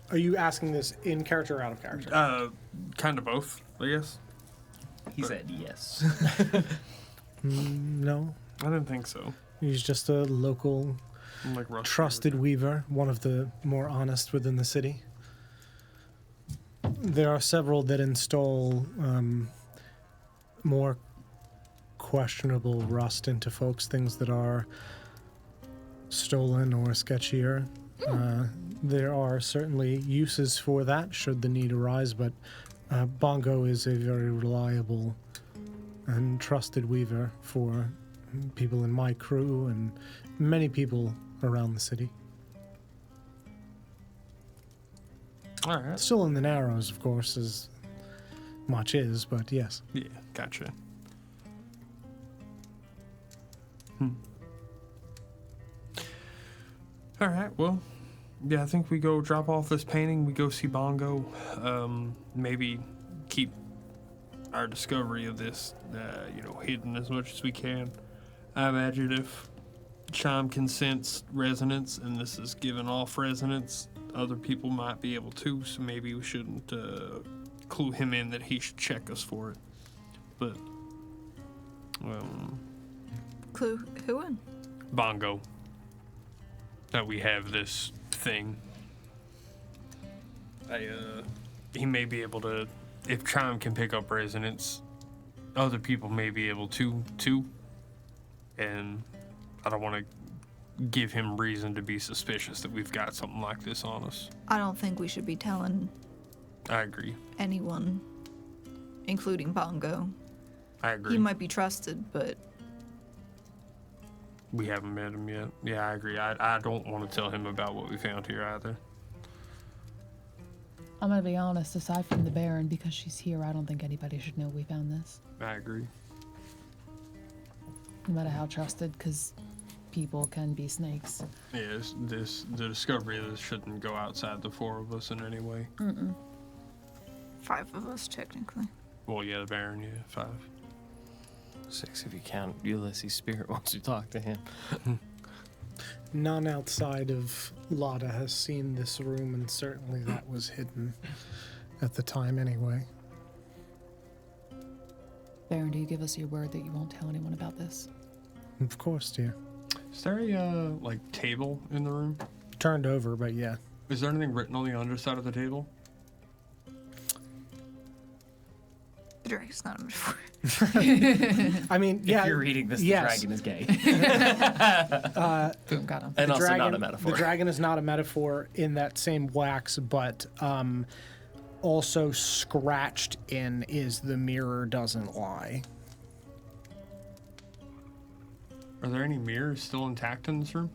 Speaker 3: Are you asking this in character or out of character?
Speaker 10: Kind of both, I guess.
Speaker 8: He said yes.
Speaker 3: No.
Speaker 10: I didn't think so.
Speaker 3: He's just a local,
Speaker 10: Like Rust
Speaker 3: trusted weaver, one of the more honest within the city. There are several that install more questionable rust into folks, things that are stolen or sketchier. There are certainly uses for that should the need arise, but Bongo is a very reliable and trusted weaver for people in my crew and many people around the city.
Speaker 10: All right.
Speaker 3: Still in the Narrows, of course, as much is, but yes.
Speaker 10: Yeah, gotcha. All right, well, yeah, I think we go drop off this painting, we go see Bongo, maybe keep our discovery of this, hidden as much as we can. I imagine if Chime can sense resonance and this is giving off resonance, other people might be able to, so maybe we shouldn't clue him in that he should check us for it. But,
Speaker 9: Clue who in?
Speaker 10: Bongo. That we have this thing. He may be able to, if Chime can pick up resonance, other people may be able to, too. And I don't want to give him reason to be suspicious that we've got something like this on us.
Speaker 9: I don't think we should be telling
Speaker 10: I agree.
Speaker 9: anyone, including Bongo.
Speaker 10: I agree.
Speaker 9: He might be trusted, but
Speaker 10: We haven't met him yet. Yeah, I agree. I don't want to tell him about what we found here either.
Speaker 11: I'm gonna be honest, aside from the Baron, because she's here, I don't think anybody should know we found this.
Speaker 10: I agree.
Speaker 11: No matter how trusted, because people can be snakes.
Speaker 10: Yeah, the discovery of this shouldn't go outside the four of us in any way.
Speaker 9: 5 of us, technically.
Speaker 10: Well, yeah, the Baron, yeah, 5.
Speaker 8: 6 if you count Ulysses' spirit once you talk to him.
Speaker 3: None outside of Lada has seen this room, and certainly that was hidden at the time anyway.
Speaker 11: Baron, do you give us your word that you won't tell anyone about this?
Speaker 3: Of course, dear.
Speaker 10: Is there a, table in the room?
Speaker 3: Turned over, but yeah.
Speaker 10: Is there anything written on the underside of the table?
Speaker 9: The dragon's not a metaphor.
Speaker 3: I mean, yeah.
Speaker 8: If you're reading this, the
Speaker 3: yes.
Speaker 8: dragon is gay.
Speaker 11: Boom, got him.
Speaker 8: And
Speaker 3: The
Speaker 8: also
Speaker 3: dragon,
Speaker 8: not a metaphor.
Speaker 3: The dragon is not a metaphor in that same wax, but also scratched in is the mirror doesn't lie.
Speaker 10: Are there any mirrors still intact in this room?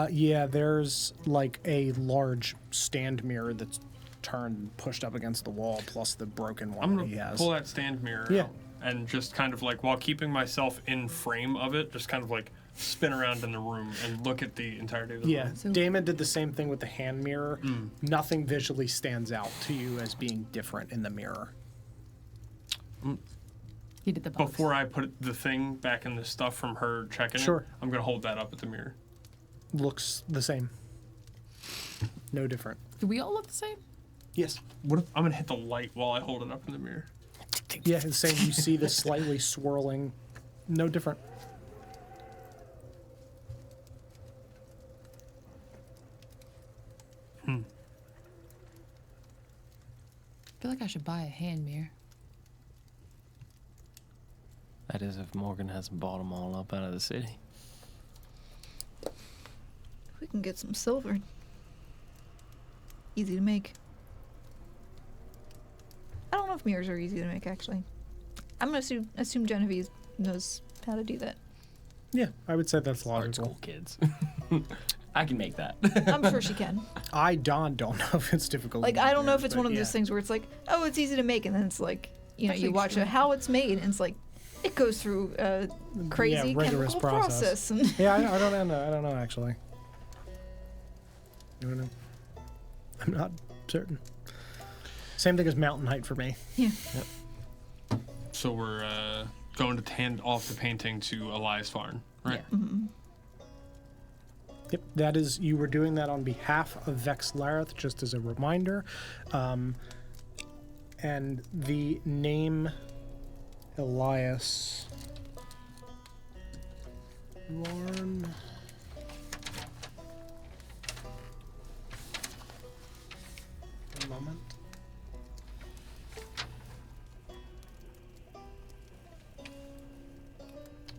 Speaker 3: Yeah, there's like a large stand mirror that's turned and pushed up against the wall, plus the broken one
Speaker 10: I'm
Speaker 3: that he
Speaker 10: gonna
Speaker 3: has.
Speaker 10: pull that stand mirror out and just kind of while keeping myself in frame of it, just kind of spin around in the room and look at the entirety of the room.
Speaker 3: Yeah, Damon did the same thing with the hand mirror. Nothing visually stands out to you as being different in the mirror.
Speaker 11: He did the box.
Speaker 10: Before I put the thing back in the stuff from her checking
Speaker 3: Sure.
Speaker 10: it, I'm going to hold that up at the mirror.
Speaker 3: Looks the same. No different.
Speaker 11: Do we all look the same?
Speaker 3: Yes.
Speaker 10: What if I'm going to hit the light while I hold it up in the mirror?
Speaker 3: Yeah, the same. You see the slightly swirling. No different.
Speaker 11: I feel like I should buy a hand mirror.
Speaker 8: That is if Morgan hasn't bought them all up out of the city.
Speaker 9: We can get some silver. Easy to make. I don't know if mirrors are easy to make, actually. I'm gonna assume Genevieve knows how to do that.
Speaker 3: Yeah, I would say that's
Speaker 8: Art
Speaker 3: logical.
Speaker 8: school kids. I can make that.
Speaker 9: I'm sure she can.
Speaker 3: I don't know if it's difficult.
Speaker 9: Like,
Speaker 3: to
Speaker 9: I don't know
Speaker 3: make,
Speaker 9: if it's
Speaker 3: but
Speaker 9: one of
Speaker 3: yeah.
Speaker 9: those things where it's like, oh, it's easy to make, and then it's like, you
Speaker 11: That's
Speaker 9: watch
Speaker 11: true.
Speaker 9: how it's made, and it's like, it goes through a crazy
Speaker 3: rigorous
Speaker 9: chemical process. And
Speaker 3: Yeah, I don't know. I don't know actually. You don't know? I'm not certain. Same thing as mountain height for me.
Speaker 9: yeah.
Speaker 10: So we're going to hand off the painting to Elias Farn, right?
Speaker 11: Yeah.
Speaker 3: Yep, that is, you were doing that on behalf of Vex Lareth, just as a reminder. And the name Elias Varn. One moment.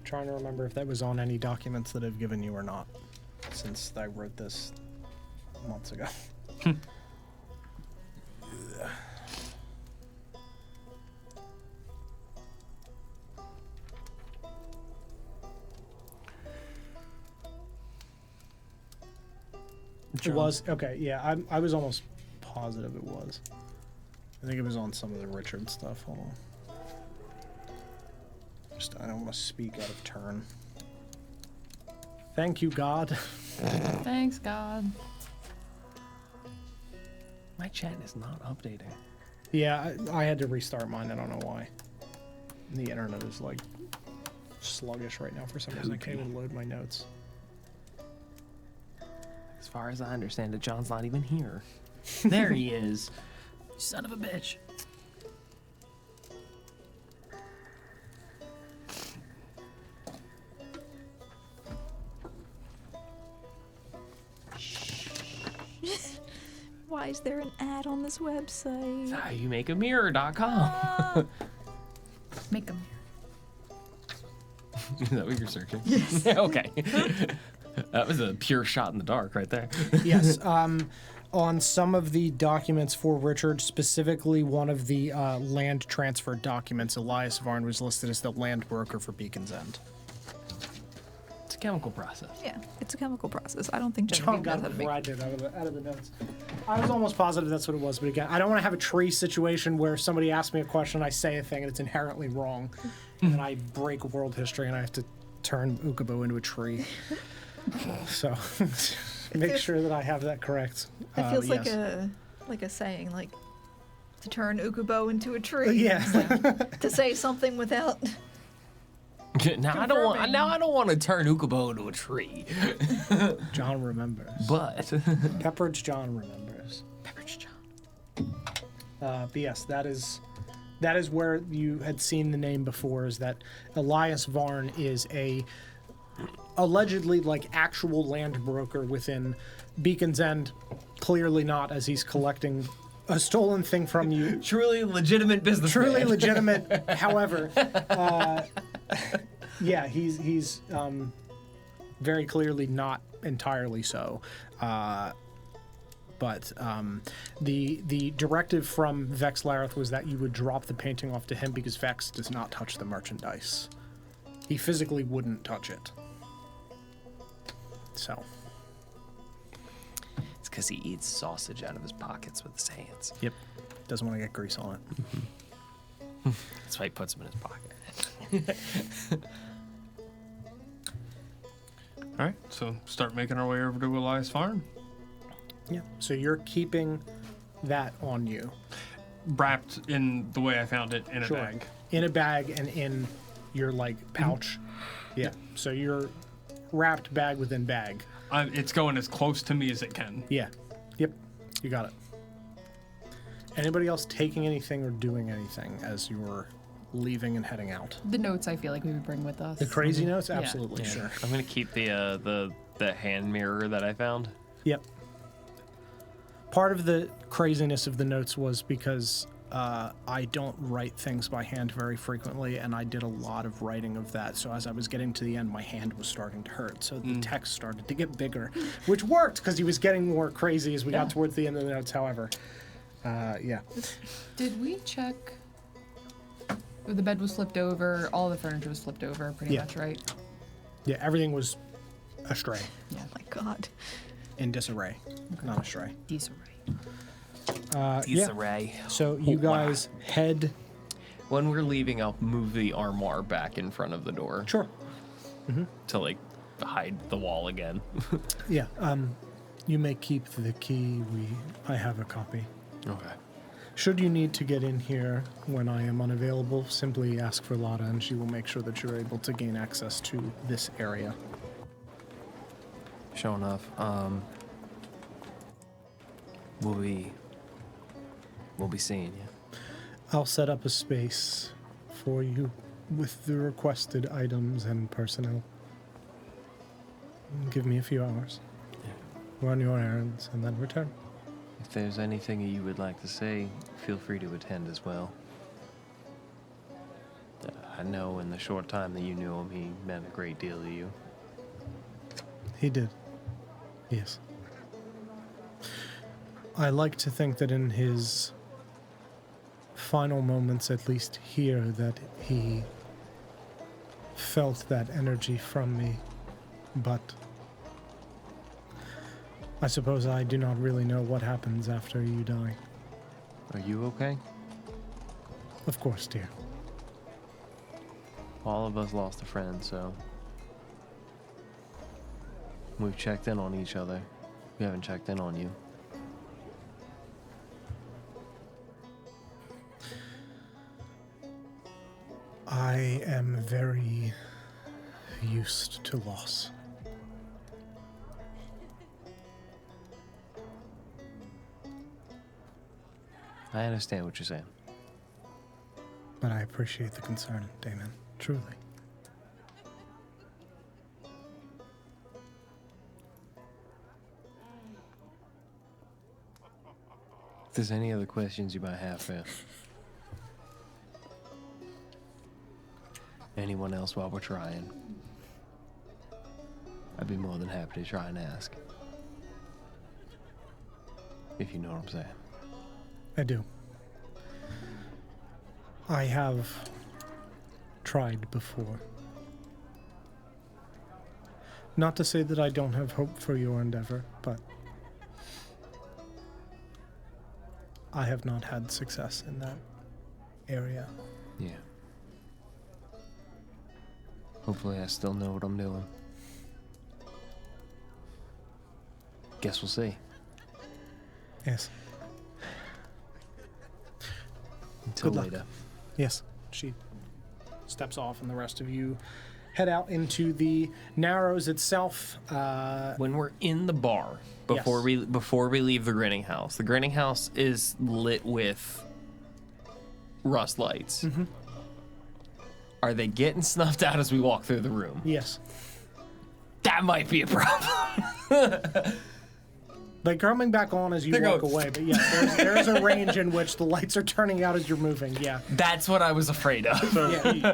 Speaker 3: Trying to remember if that was on any documents that I've given you or not, since I wrote this months ago. It was okay. Yeah, I was almost positive it was. I think it was on some of the Richard stuff. Hold on. I don't want to speak out of turn. Thank you, God.
Speaker 11: Thanks, God.
Speaker 8: My chat is not updating.
Speaker 3: Yeah, I had to restart mine. I don't know why. The internet is like sluggish right now for some reason. I can't even load my notes.
Speaker 8: As far as I understand it, John's not even here. There he is.
Speaker 11: Son of a bitch.
Speaker 9: Why is there an ad on this website?
Speaker 8: That's how you make a mirror.com.
Speaker 11: Make 'em.
Speaker 8: Is that what you're searching?
Speaker 9: Yes.
Speaker 8: Okay. That was a pure shot in the dark right there.
Speaker 3: Yes. On some of the documents for Richard, specifically one of the land transfer documents, Elias Varn was listed as the land broker for Beacon's End.
Speaker 8: It's a chemical process.
Speaker 9: Yeah, it's a chemical process. I don't think
Speaker 3: John
Speaker 9: Genevieve
Speaker 3: got
Speaker 9: knows how
Speaker 3: it
Speaker 9: to make
Speaker 3: right out of the notes. I was almost positive that's what it was, but again, I don't want to have a tree situation where somebody asks me a question, I say a thing, and it's inherently wrong, and then I break world history and I have to turn Ukubo into a tree. So, make sure that I have that correct.
Speaker 9: It feels
Speaker 3: yes.
Speaker 9: like a saying, like to turn Ukubo into a tree.
Speaker 3: Yeah.
Speaker 9: Like, to say something without.
Speaker 8: Now I don't want to turn Ukubo into a tree.
Speaker 3: John remembers.
Speaker 8: But
Speaker 3: Pepperidge John remembers.
Speaker 8: Pepperidge John.
Speaker 3: But yes, that is where you had seen the name before. Is that Elias Varn is a allegedly like actual land broker within Beacon's End. Clearly not, as he's collecting a stolen thing from you.
Speaker 8: Truly legitimate business.
Speaker 3: Truly legitimate. However, yeah, he's very clearly not entirely so. But the directive from Vex Lareth was that you would drop the painting off to him because Vex does not touch the merchandise. He physically wouldn't touch it. So.
Speaker 8: It's because he eats sausage out of his pockets with his hands.
Speaker 3: Yep. Doesn't want to get grease on it.
Speaker 8: That's why he puts them in his pocket.
Speaker 10: All right, so start making our way over to Elias Farm.
Speaker 3: Yeah. So you're keeping that on you.
Speaker 10: Wrapped in the way I found it in a bag.
Speaker 3: In a bag and in your like pouch. Yeah. So you're wrapped bag within bag.
Speaker 10: It's going as close to me as it can.
Speaker 3: Yeah. Yep. You got it. Anybody else taking anything or doing anything as you were leaving and heading out?
Speaker 11: The notes I feel like we would bring with us.
Speaker 3: The crazy notes?
Speaker 11: Yeah.
Speaker 3: Absolutely,
Speaker 8: Yeah.
Speaker 3: sure.
Speaker 8: I'm gonna keep the hand mirror that I found.
Speaker 3: Yep. Part of the craziness of the notes was because I don't write things by hand very frequently, and I did a lot of writing of that. So as I was getting to the end, my hand was starting to hurt. So the text started to get bigger, which worked because he was getting more crazy as we got towards the end of the notes, however. Yeah.
Speaker 11: Did we check? The bed was flipped over. All the furniture was flipped over, pretty much, right?
Speaker 3: Yeah, everything was astray.
Speaker 11: Yeah.
Speaker 9: Oh my God.
Speaker 3: In disarray, not astray.
Speaker 11: Disarray.
Speaker 8: Disarray.
Speaker 3: So you guys head.
Speaker 8: When we're leaving, I'll move the armoire back in front of the door.
Speaker 3: Sure.
Speaker 8: To like hide the wall again.
Speaker 3: Yeah. You may keep the key. I have a copy.
Speaker 8: Okay.
Speaker 3: Should you need to get in here when I am unavailable, simply ask for Lotta and she will make sure that you're able to gain access to this area.
Speaker 8: Sure enough. We'll be seeing you.
Speaker 3: I'll set up a space for you with the requested items and personnel. Give me a few hours. Run your errands and then return.
Speaker 8: If there's anything you would like to say, feel free to attend as well. I know in the short time that you knew him, he meant a great deal to you.
Speaker 3: He did. Yes. I like to think that in his final moments, at least here, that he felt that energy from me, but I suppose I do not really know what happens after you die.
Speaker 8: Are you okay?
Speaker 3: Of course, dear.
Speaker 8: All of us lost a friend, so we've checked in on each other. We haven't checked in on you.
Speaker 3: I am very used to loss.
Speaker 8: I understand what you're saying.
Speaker 3: But I appreciate the concern, Damon. Truly.
Speaker 8: If there's any other questions you might have for anyone else while we're trying, I'd be more than happy to try and ask. If you know what I'm saying.
Speaker 3: I do. I have tried before. Not to say that I don't have hope for your endeavor, but I have not had success in that area.
Speaker 8: Yeah. Hopefully I still know what I'm doing. Guess we'll see.
Speaker 3: Yes.
Speaker 8: Until
Speaker 3: Good luck.
Speaker 8: later.
Speaker 3: Yes. She steps off, and the rest of you head out into the Narrows itself.
Speaker 8: When we're in the bar, before we leave the Grinning House, the Grinning House is lit with rust lights.
Speaker 3: Mm-hmm.
Speaker 8: Are they getting snuffed out as we walk through the room?
Speaker 3: Yes.
Speaker 8: That might be a problem.
Speaker 3: They're coming back on as you walk away, but yes, there's a range in which the lights are turning out as you're moving, yeah.
Speaker 8: That's what I was afraid of.
Speaker 10: So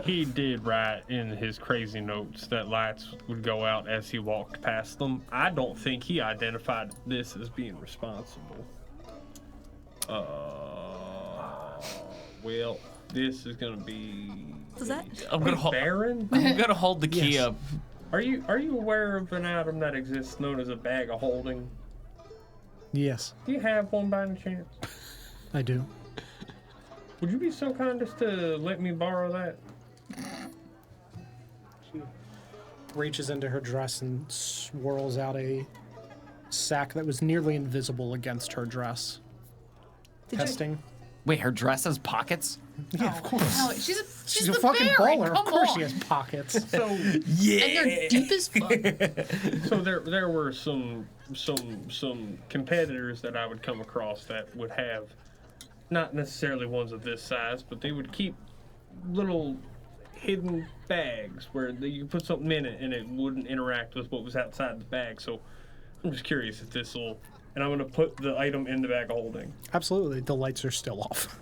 Speaker 10: he did write in his crazy notes that lights would go out as he walked past them. I don't think he identified this as being responsible. Well, this is gonna be.
Speaker 9: Does that?
Speaker 8: I'm gonna
Speaker 10: Baron?
Speaker 8: I'm gonna hold the key up.
Speaker 10: Are you aware of an item that exists known as a bag of holding?
Speaker 3: Yes,
Speaker 10: Do you have one by any chance?
Speaker 3: I do.
Speaker 10: Would you be so kind as to let me borrow that?
Speaker 3: She reaches into her dress and swirls out a sack that was nearly invisible against her dress. Testing.
Speaker 8: Wait, her dress has pockets?
Speaker 3: Yeah, of course.
Speaker 11: Oh, she's
Speaker 3: She's
Speaker 11: the
Speaker 3: a fucking
Speaker 11: Baron,
Speaker 3: baller. Of
Speaker 11: come
Speaker 3: course
Speaker 11: on.
Speaker 3: she has pockets.
Speaker 10: So
Speaker 8: Yeah.
Speaker 11: And they're deep as fuck.
Speaker 10: So there were some competitors that I would come across that would have not necessarily ones of this size, but they would keep little hidden bags where you could put something in it and it wouldn't interact with what was outside the bag. So I'm just curious if this will. And I'm gonna put the item in the bag of holding.
Speaker 3: Absolutely, the lights are still off.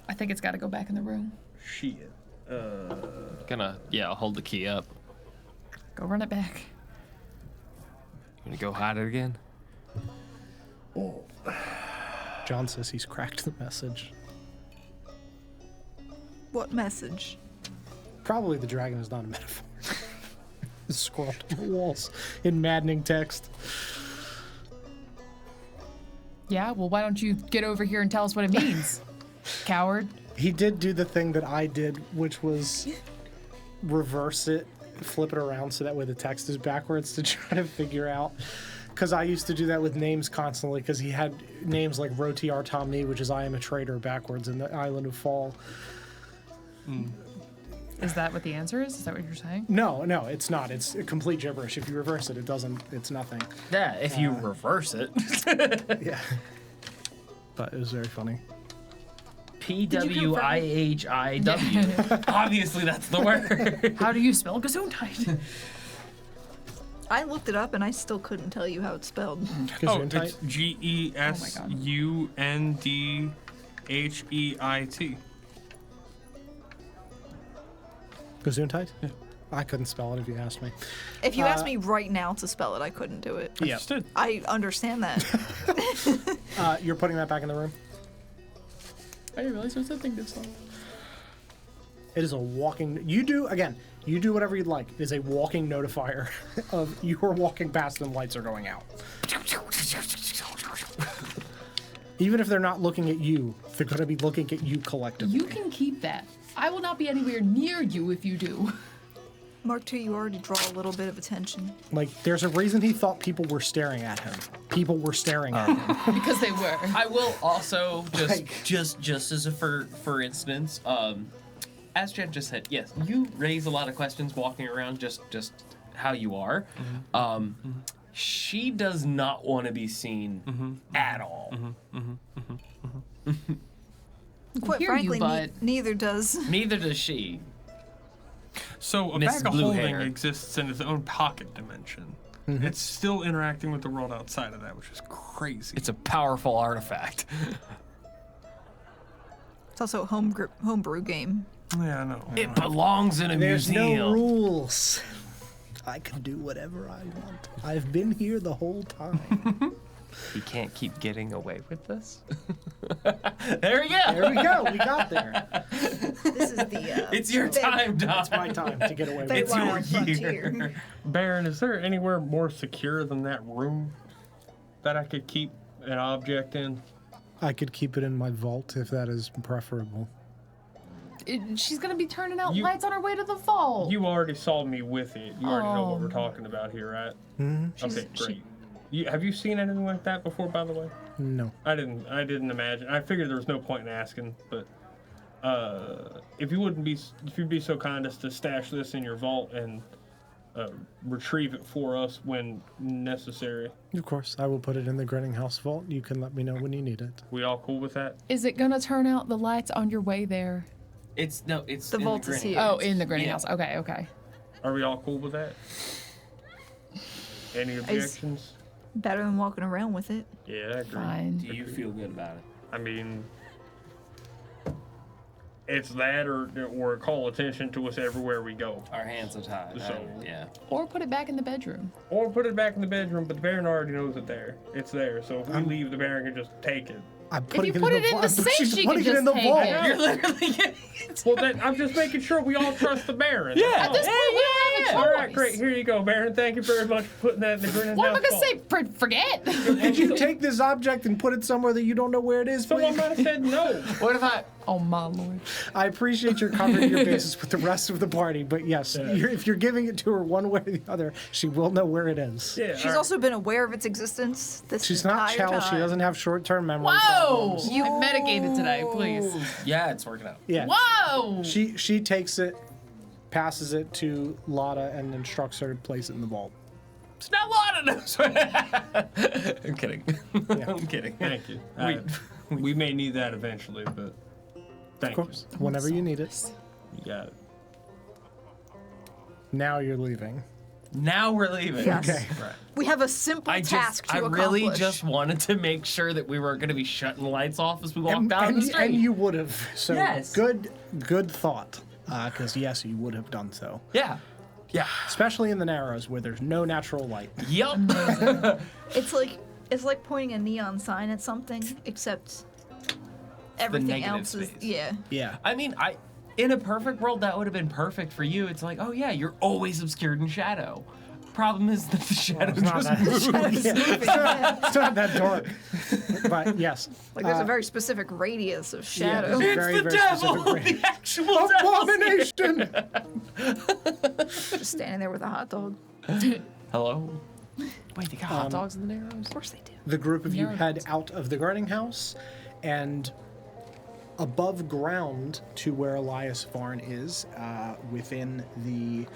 Speaker 11: I think it's got to go back in the room.
Speaker 10: Shit.
Speaker 8: I'll hold the key up.
Speaker 11: Go run it back.
Speaker 8: You gonna go hide it again?
Speaker 3: John says he's cracked the message.
Speaker 9: What message?
Speaker 3: Probably the dragon is not a metaphor. It's scrawled on the walls in maddening text.
Speaker 11: Yeah, well, why don't you get over here and tell us what it means, coward?
Speaker 3: He did do the thing that I did, which was reverse it, flip it around so that way the text is backwards to try to figure out. Because I used to do that with names constantly, because he had names like Roti Artamni, which is I am a traitor backwards in the Island of Fall.
Speaker 11: Is that what the answer is? Is that what you're saying?
Speaker 3: No, it's not. It's complete gibberish. If you reverse it, it doesn't. It's nothing.
Speaker 8: Yeah, if you reverse it.
Speaker 3: Yeah. But it was very funny.
Speaker 8: PWIHIW. Obviously, that's the word.
Speaker 11: How do you spell Gesundheit?
Speaker 9: I looked it up and I still couldn't tell you how it's spelled.
Speaker 10: Oh, it's GESUNDHEIT.
Speaker 3: Gesundheit? Yeah. I couldn't spell it if you asked me.
Speaker 9: If you asked me right now to spell it, I couldn't do it.
Speaker 3: Yeah.
Speaker 9: I understand that.
Speaker 3: You're putting that back in the room?
Speaker 11: I didn't realize there was a thing this long.
Speaker 3: It is a walking... You do whatever you'd like. It is a walking notifier of you are walking past and lights are going out. Even if they're not looking at you, they're going to be looking at you collectively.
Speaker 11: You can keep that. I will not be anywhere near you if you do.
Speaker 9: Mark II, you already draw a little bit of attention.
Speaker 3: Like, there's a reason he thought people were staring at him. People were staring at him.
Speaker 11: Because they were.
Speaker 8: I will also just as a for instance, as Jen just said, yes, you raise a lot of questions walking around just how you are. She does not want to be seen at all.
Speaker 9: Quite frankly, neither does.
Speaker 8: Neither does she.
Speaker 10: So a
Speaker 8: Miss
Speaker 10: bag of
Speaker 8: Blue
Speaker 10: holding
Speaker 8: Hair.
Speaker 10: exists in its own pocket dimension. It's still interacting with the world outside of that, which is crazy.
Speaker 8: It's a powerful artifact.
Speaker 9: It's also a homebrew game.
Speaker 10: Yeah, I know.
Speaker 8: It belongs in a
Speaker 3: There's
Speaker 8: museum.
Speaker 3: no rules. I can do whatever I want. I've been here the whole time.
Speaker 8: You can't keep getting away with this. There we go.
Speaker 3: There we go. We got there.
Speaker 9: This is the.
Speaker 8: It's your time, Don.
Speaker 3: It's my time to get away with
Speaker 9: Fey
Speaker 3: it.
Speaker 8: It's your
Speaker 9: Frontier.
Speaker 8: year.
Speaker 10: Baron, is there anywhere more secure than that room that I could keep an object in?
Speaker 3: I could keep it in my vault if that is preferable.
Speaker 11: She's gonna be turning out
Speaker 10: You-
Speaker 11: lights on her way to the vault.
Speaker 10: You already saw me with it. You already know what we're talking about here, right? Okay, great. Have you seen anything like that before, by the way?
Speaker 3: No.
Speaker 10: I didn't imagine. I figured there was no point in asking, but if you'd be so kind as to stash this in your vault and retrieve it for us when necessary.
Speaker 3: Of course, I will put it in the Grinning House vault. You can let me know when you need it.
Speaker 10: We all cool with that?
Speaker 11: Is it gonna turn out the lights on your way there?
Speaker 8: It's
Speaker 9: The
Speaker 8: in
Speaker 9: vault is
Speaker 8: granny.
Speaker 9: here.
Speaker 11: Oh, in the granny
Speaker 8: Yeah.
Speaker 11: house. Okay.
Speaker 10: Are we all cool with that? Any objections?
Speaker 9: Better than walking around with it.
Speaker 10: Yeah, I agree.
Speaker 11: Fine.
Speaker 8: Do you feel good about it?
Speaker 10: I mean, it's that or call attention to us everywhere we go.
Speaker 8: Our hands are tied.
Speaker 10: So-
Speaker 8: Yeah.
Speaker 11: Or put it back in the bedroom.
Speaker 10: Or put it back in the bedroom, but the Baron already knows it there. It's there, so if we leave, the Baron can just take it.
Speaker 3: I'm
Speaker 11: If you put it in the safe,
Speaker 3: She's
Speaker 11: she can
Speaker 3: putting it
Speaker 11: just
Speaker 3: in the
Speaker 11: take
Speaker 3: vault.
Speaker 11: it.
Speaker 8: You're literally getting
Speaker 10: Well, then I'm just making sure we all trust the Baron.
Speaker 8: Yeah.
Speaker 11: At this point, we don't have a choice.
Speaker 10: All right, great. Here you go, Baron. Thank you very much for putting that in the Grinning
Speaker 11: What am I
Speaker 10: House
Speaker 11: gonna say? Forget?
Speaker 3: Could you take this object and put it somewhere that you don't know where it is,
Speaker 10: Someone
Speaker 3: please?
Speaker 10: might have said no.
Speaker 8: What if I?
Speaker 11: Oh my lord.
Speaker 3: I appreciate your covering your bases with the rest of the party, but yes, if you're giving it to her one way or the other, she will know where it is.
Speaker 10: Yeah,
Speaker 9: She's also been aware of its existence this
Speaker 3: She's not
Speaker 9: entire
Speaker 3: Chell. She
Speaker 9: time.
Speaker 3: doesn't have short-term memory
Speaker 11: Whoa!
Speaker 3: problems.
Speaker 11: You medicated today, please.
Speaker 8: Yeah, it's working out.
Speaker 3: Yeah.
Speaker 11: Whoa!
Speaker 3: She takes it, passes it to Lotta, and instructs her to place it in the vault.
Speaker 8: It's not Lana knows. I'm kidding. I'm kidding.
Speaker 10: Thank you.
Speaker 8: We-
Speaker 10: We may need that eventually, but thank
Speaker 3: Of course, whenever you need it.
Speaker 10: you. You got it.
Speaker 3: Now you're leaving.
Speaker 8: Now we're leaving.
Speaker 9: Yes.
Speaker 3: Okay.
Speaker 8: Right.
Speaker 9: We have a simple task to
Speaker 8: I
Speaker 9: accomplish.
Speaker 8: really just wanted to make sure that we weren't going to be shutting lights off as we walk down the street.
Speaker 3: And you would have. So
Speaker 8: Yes.
Speaker 3: good thought. Because yes, you would have done so.
Speaker 8: Yeah. Yeah.
Speaker 3: Especially in the Narrows where there's no natural light.
Speaker 8: Yup.
Speaker 9: It's like pointing a neon sign at something, except everything
Speaker 8: negative
Speaker 9: else is
Speaker 8: space.
Speaker 3: Yeah.
Speaker 8: I mean, in a perfect world, that would have been perfect for you. It's like, oh yeah, you're always obscured in shadow. Problem is that the shadow
Speaker 3: It's not
Speaker 8: just moves.
Speaker 3: It's not that dark. But yes.
Speaker 9: Like there's a very specific radius of
Speaker 3: Yeah,
Speaker 9: shadow.
Speaker 3: there's a
Speaker 8: It's
Speaker 3: very,
Speaker 8: the
Speaker 3: very
Speaker 8: devil,
Speaker 3: specific range.
Speaker 8: the actual devil.
Speaker 3: Abomination!
Speaker 9: Just standing there with a hot dog.
Speaker 8: Hello. Wait, they got hot dogs in the Narrows?
Speaker 9: Of course they do.
Speaker 3: The group of you
Speaker 11: Narrows.
Speaker 3: head out of the guarding house, and above ground to where Elias Varn is, within the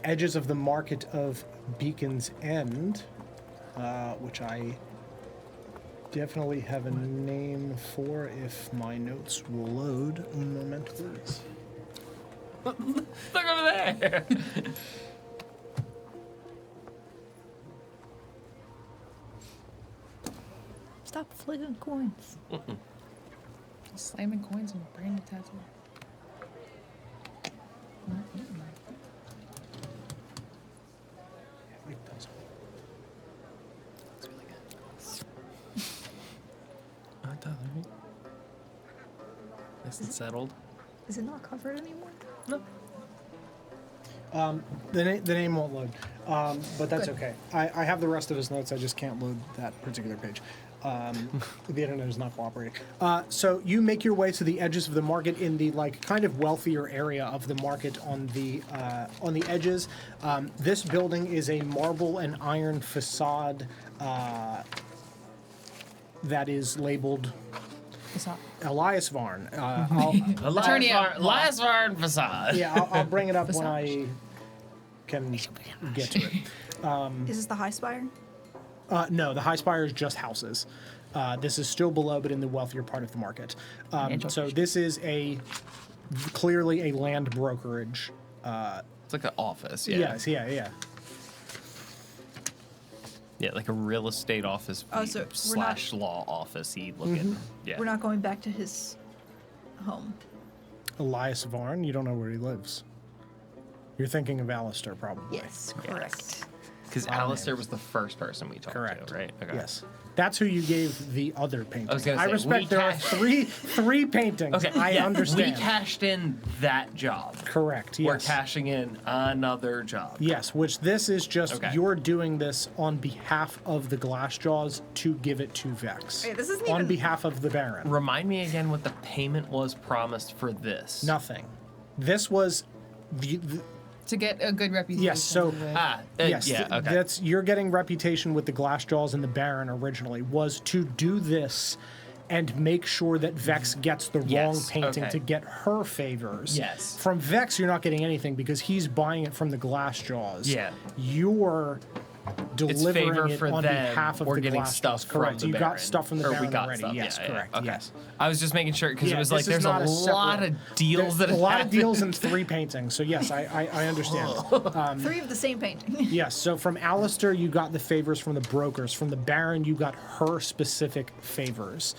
Speaker 3: edges of the market of Beacon's End, which I definitely have a name for if my notes will load. Un moment, please.
Speaker 8: Look over there.
Speaker 9: Stop flinging coins.
Speaker 11: Slamming coins on a brand new tattoo.
Speaker 8: It's really good. Oh, it does, right? Nice and settled.
Speaker 9: Is it not covered anymore?
Speaker 8: No.
Speaker 3: The name won't load, but that's okay. I have the rest of his notes. I just can't load that particular page. The internet is not cooperating. So you make your way to the edges of the market in the kind of wealthier area of the market on the edges. This building is a marble and iron facade that is labeled Elias Varn.
Speaker 8: Elias Varn facade.
Speaker 3: Yeah, I'll bring it up when I can get to it.
Speaker 9: Is this the High Spire?
Speaker 3: No, the High Spire is just houses. This is still below, but in the wealthier part of the market. So this is clearly a land brokerage.
Speaker 8: It's like an office, yeah.
Speaker 3: Yes, yeah.
Speaker 8: Yeah, like a real estate office
Speaker 9: So
Speaker 8: / law office-y looking. Yeah.
Speaker 9: We're not going back to his home.
Speaker 3: Elias Varn, you don't know where he lives. You're thinking of Alistair, probably.
Speaker 9: Yes, correct.
Speaker 8: Because Alistair was the first person we talked to, right? Okay.
Speaker 3: Yes. That's who you gave the other painting.
Speaker 8: I was gonna say,
Speaker 3: respect there are three paintings.
Speaker 8: Okay,
Speaker 3: I understand.
Speaker 8: We cashed in that job.
Speaker 3: Correct, yes.
Speaker 8: We're cashing in another job.
Speaker 3: Yes, which this is just you're doing this on behalf of the Glassjaws to give it to Vex.
Speaker 9: Wait, this isn't
Speaker 3: on
Speaker 9: even...
Speaker 3: behalf of the Baron.
Speaker 8: Remind me again what the payment was promised for this.
Speaker 3: Nothing. This was the
Speaker 11: to get a good reputation.
Speaker 3: Yes, so
Speaker 8: okay.
Speaker 3: You're getting reputation with the Glassjaws and the Baron originally was to do this and make sure that Vex gets the wrong painting to get her favors.
Speaker 8: Yes.
Speaker 3: From Vex, you're not getting anything because he's buying it from the Glassjaws.
Speaker 8: Yeah.
Speaker 3: You're delivering it on
Speaker 8: them,
Speaker 3: behalf of
Speaker 8: or
Speaker 3: the
Speaker 8: getting
Speaker 3: Glassjaws.
Speaker 8: stuff
Speaker 3: Correct.
Speaker 8: from the
Speaker 3: You
Speaker 8: Baron.
Speaker 3: got stuff from the
Speaker 8: Or
Speaker 3: Baron
Speaker 8: we got
Speaker 3: already.
Speaker 8: stuff.
Speaker 3: Yes, correct.
Speaker 8: Okay.
Speaker 3: Yes.
Speaker 8: I was just making sure because it was like
Speaker 3: this is
Speaker 8: there's a
Speaker 3: not separate-
Speaker 8: lot of deals that
Speaker 3: a
Speaker 8: have
Speaker 3: lot of
Speaker 8: happened.
Speaker 3: deals and 3 paintings. So yes, I understand.
Speaker 9: 3 of the same painting.
Speaker 3: Yes, so from Alistair, you got the favors from the brokers. From the Baron, you got her specific favors.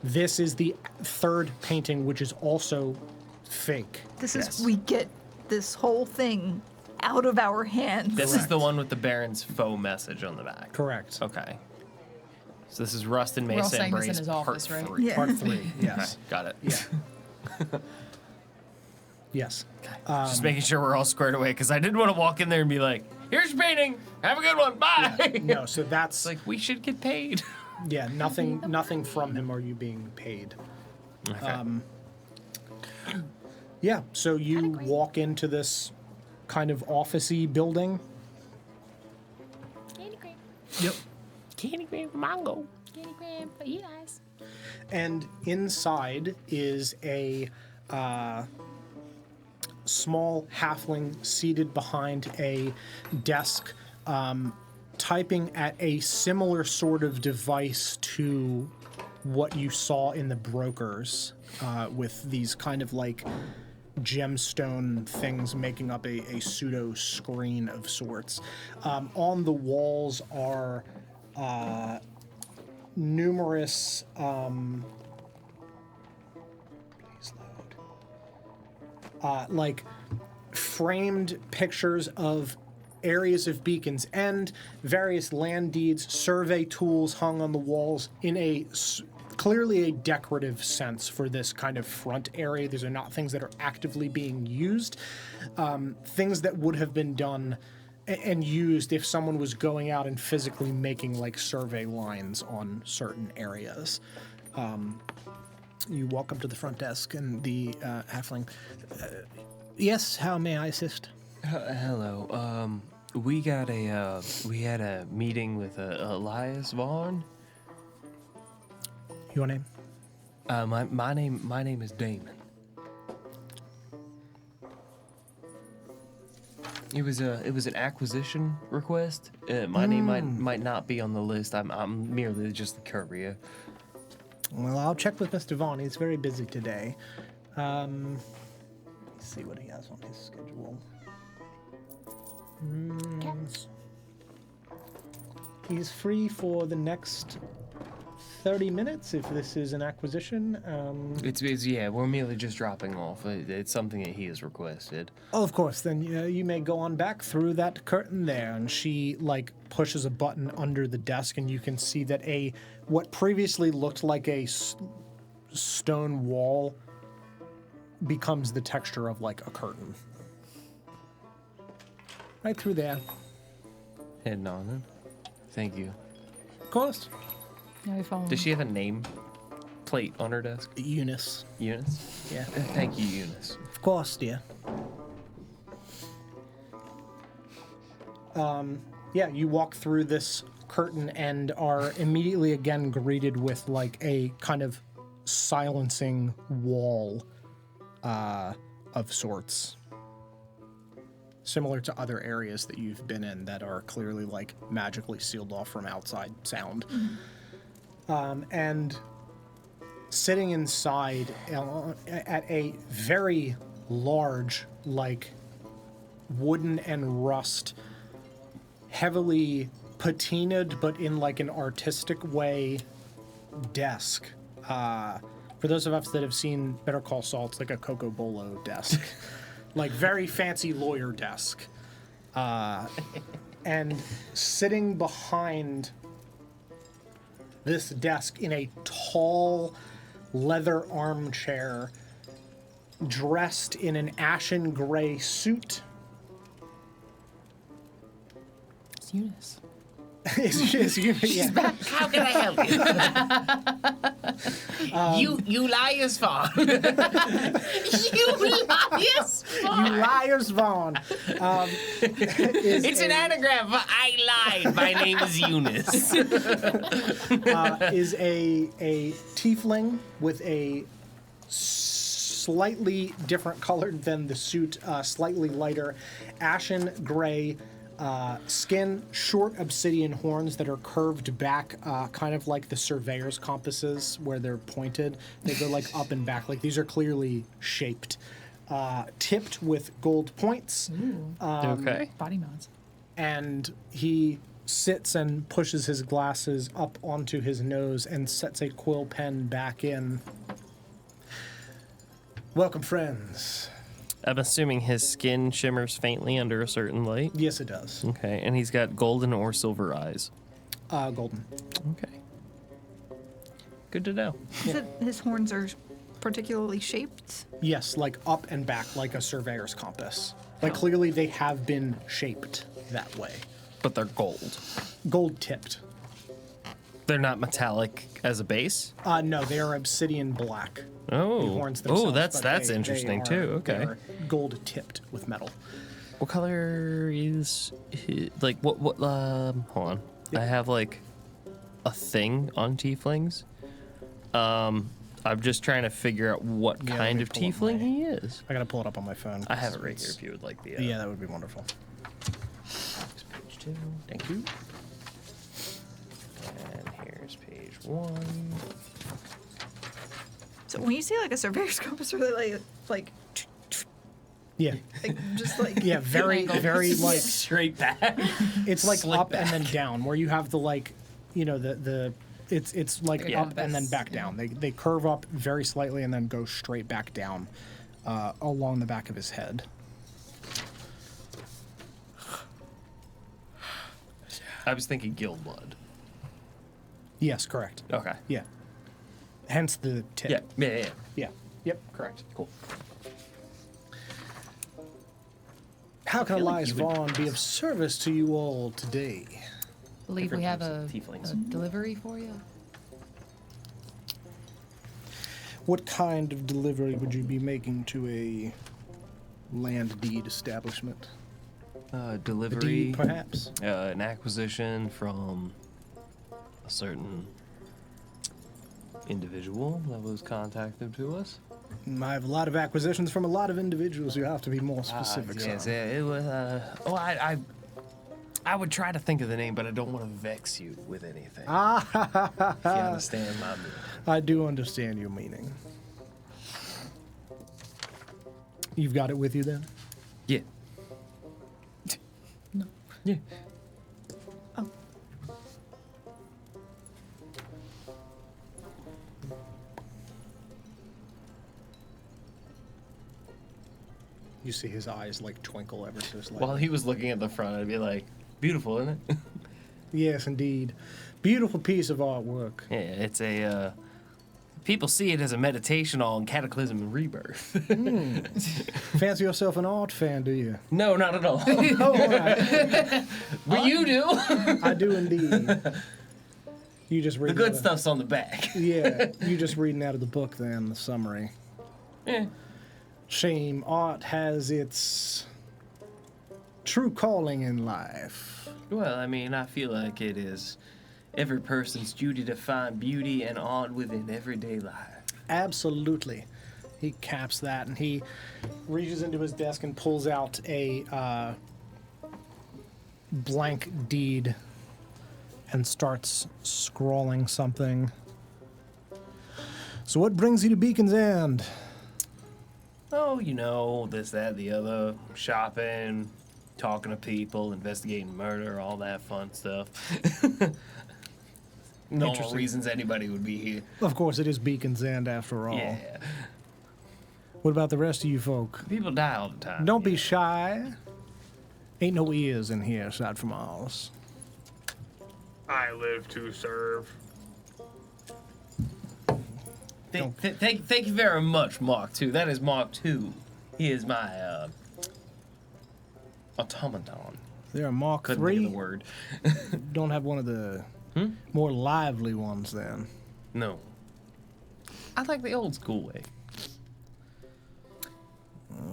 Speaker 3: This is the 3rd painting, which is also fake.
Speaker 9: This is, we get this whole thing out of our hands.
Speaker 8: This is the one with the Baron's faux message on the back.
Speaker 3: Correct.
Speaker 8: Okay. So this is Rust and
Speaker 11: We're all
Speaker 8: Mesa
Speaker 11: saying this in
Speaker 8: Embrace
Speaker 11: his
Speaker 8: part
Speaker 11: office, right?
Speaker 8: 3.
Speaker 9: Yeah.
Speaker 3: Part 3, yes.
Speaker 8: Okay, got it.
Speaker 3: Yeah. Yes.
Speaker 8: Just making sure we're all squared away because I didn't want to walk in there and be like, "Here's your painting. Have a good one. Bye."
Speaker 3: No, so that's
Speaker 8: It's like we should get paid.
Speaker 3: yeah, nothing from him are you being paid.
Speaker 8: Okay.
Speaker 3: Yeah, so you walk into this kind of office-y building.
Speaker 11: Candy cream.
Speaker 3: Yep.
Speaker 8: Candy cream mango.
Speaker 11: Candy cream for you guys.
Speaker 3: And inside is a small halfling seated behind a desk, typing at a similar sort of device to what you saw in the brokers, with these kind of like gemstone things making up a pseudo screen of sorts. On the walls are numerous please load like framed pictures of areas of Beacon's End, various land deeds, survey tools hung on the walls in a clearly a decorative sense for this kind of front area. These are not things that are actively being used. Things that would have been done and used if someone was going out and physically making like survey lines on certain areas. You walk up to the front desk and the halfling. Yes, how may I assist?
Speaker 8: Hello. We got we had a meeting with Elias Vaughn.
Speaker 3: Your name?
Speaker 8: My name is Damon. It was an acquisition request. My name might not be on the list. I'm merely just the courier.
Speaker 3: Well, I'll check with Mr. Vaughn. He's very busy today. Let's see what he has on his schedule. He's free for the next 30 minutes if this is an acquisition.
Speaker 8: It's we're merely just dropping off. It's something that he has requested.
Speaker 3: Oh, of course. Then you may go on back through that curtain there. And she pushes a button under the desk, and you can see that what previously looked like a stone wall becomes the texture of a curtain. Right through there.
Speaker 8: Heading on then. Thank you.
Speaker 3: Of course.
Speaker 11: Now we follow.
Speaker 8: Does she have a name plate on her desk?
Speaker 3: Eunice.
Speaker 8: Eunice?
Speaker 3: Yeah.
Speaker 8: Thank you, Eunice.
Speaker 3: Of course, dear. Yeah, you walk through this curtain and are immediately again greeted with a kind of silencing wall of sorts. Similar to other areas that you've been in that are clearly magically sealed off from outside sound. And sitting inside at a very large, wooden and rust, heavily patinaed, but in an artistic way, desk. For those of us that have seen Better Call Saul, it's like a Coco Bolo desk. Very fancy lawyer desk. And sitting behind this desk in a tall leather armchair, dressed in an ashen gray suit.
Speaker 11: It's Eunice.
Speaker 3: Is yeah.
Speaker 12: How can I help you? You liars, Vaughn. You liars, Vaughn.
Speaker 3: You liars, Vaughn.
Speaker 12: It's an anagram for I lied. My name is Eunice.
Speaker 3: Is a tiefling with a slightly different color than the suit, slightly lighter, ashen gray skin, short obsidian horns that are curved back, kind of like the surveyor's compasses where they're pointed. They go up and back. These are clearly shaped. Tipped with gold points.
Speaker 8: Okay.
Speaker 11: Body mounts.
Speaker 3: And he sits and pushes his glasses up onto his nose and sets a quill pen back in. Welcome, friends.
Speaker 8: I'm assuming his skin shimmers faintly under a certain light.
Speaker 3: Yes, it does.
Speaker 8: Okay, and he's got golden or silver eyes.
Speaker 3: Golden.
Speaker 8: Okay. Good to know.
Speaker 9: You said his horns are particularly shaped?
Speaker 3: Yes, up and back, like a surveyor's compass. Clearly they have been shaped that way.
Speaker 8: But they're gold.
Speaker 3: Gold tipped.
Speaker 8: They're not metallic as a base?
Speaker 3: No, they are obsidian black.
Speaker 8: Oh,
Speaker 3: The horns themselves,
Speaker 8: that's interesting too.
Speaker 3: They
Speaker 8: Okay.
Speaker 3: are gold tipped with metal.
Speaker 8: What color is what? Hold on.
Speaker 3: Yep.
Speaker 8: I have a thing on tieflings. I'm just trying to figure out what
Speaker 3: Yeah,
Speaker 8: kind
Speaker 3: let
Speaker 8: of
Speaker 3: me pull up
Speaker 8: tiefling
Speaker 3: my-
Speaker 8: he is.
Speaker 3: I gotta pull it up on my phone.
Speaker 8: I have it right here if you would like the.
Speaker 3: Yeah, that would be wonderful.
Speaker 8: Page 2. Thank you. And here's page 1.
Speaker 9: So when you say a surveyor's compass, really
Speaker 3: Yeah.
Speaker 9: just
Speaker 3: Yeah, very, very
Speaker 8: Straight back.
Speaker 3: it's
Speaker 8: Slick
Speaker 3: up and then
Speaker 8: back.
Speaker 3: down, where you have the it's
Speaker 8: Yeah.
Speaker 3: up and then back down. They curve up very slightly and then go straight back down along the back of his head.
Speaker 8: I was thinking guild blood.
Speaker 3: Yes, correct.
Speaker 8: Okay.
Speaker 3: Yeah. Hence the tip.
Speaker 8: Yeah.
Speaker 3: Yeah. Yep, correct.
Speaker 8: Cool.
Speaker 3: How can
Speaker 8: feel like
Speaker 3: Elias
Speaker 8: you would-
Speaker 3: Vaughn be of service to you all today?
Speaker 11: Believe we have a
Speaker 8: Tieflings.
Speaker 11: delivery for you.
Speaker 3: What kind of delivery would you be making to a land deed establishment? A
Speaker 8: Delivery.
Speaker 3: deed, perhaps?
Speaker 8: An acquisition from a certain individual that was contacted to us.
Speaker 3: I have a lot of acquisitions from a lot of individuals. You have to be more specific.
Speaker 8: Yes,
Speaker 3: son.
Speaker 8: it was. I would try to think of the name, but I don't want to vex you with anything. If you understand my meaning.
Speaker 3: I do understand your meaning. You've got it with you then?
Speaker 8: Yeah.
Speaker 11: No.
Speaker 8: Yeah.
Speaker 9: Oh.
Speaker 3: You see his eyes like twinkle ever so slightly.
Speaker 8: While he was looking at the front, I'd be like, beautiful, isn't it?
Speaker 3: Yes, indeed. Beautiful piece of artwork.
Speaker 8: Yeah, it's a. People see it as a meditation on cataclysm and rebirth.
Speaker 3: Fancy yourself an art fan, do you?
Speaker 8: No, not at all.
Speaker 3: Oh, all right.
Speaker 8: But you do.
Speaker 3: I do indeed. You just read
Speaker 8: The good stuff's on the back.
Speaker 3: Yeah, you just reading out of the book then, the summary.
Speaker 8: Yeah.
Speaker 3: Shame, art has its true calling in life.
Speaker 8: Well, I mean, I feel like it is every person's duty to find beauty and art within everyday life.
Speaker 3: Absolutely. He caps that and he reaches into his desk and pulls out a blank deed and starts scrawling something. So what brings you to Beacon's End?
Speaker 8: Oh, you know, this, that, the other, shopping, talking to people, investigating murder, all that fun stuff. Normal
Speaker 3: Interesting.
Speaker 8: reasons anybody would be here.
Speaker 3: Of course, it is Beacon's End after all.
Speaker 8: Yeah.
Speaker 3: What about the rest of you folk?
Speaker 8: People die all the time.
Speaker 3: Don't be shy. Ain't no ears in here aside from ours.
Speaker 10: I live to serve.
Speaker 8: Thank you very much, Mark II. That is Mark II. He is my automaton.
Speaker 3: There are Mark
Speaker 8: Couldn't
Speaker 3: III.
Speaker 8: think of the word.
Speaker 3: Don't have one of the more lively ones then.
Speaker 8: No. I like the old school way.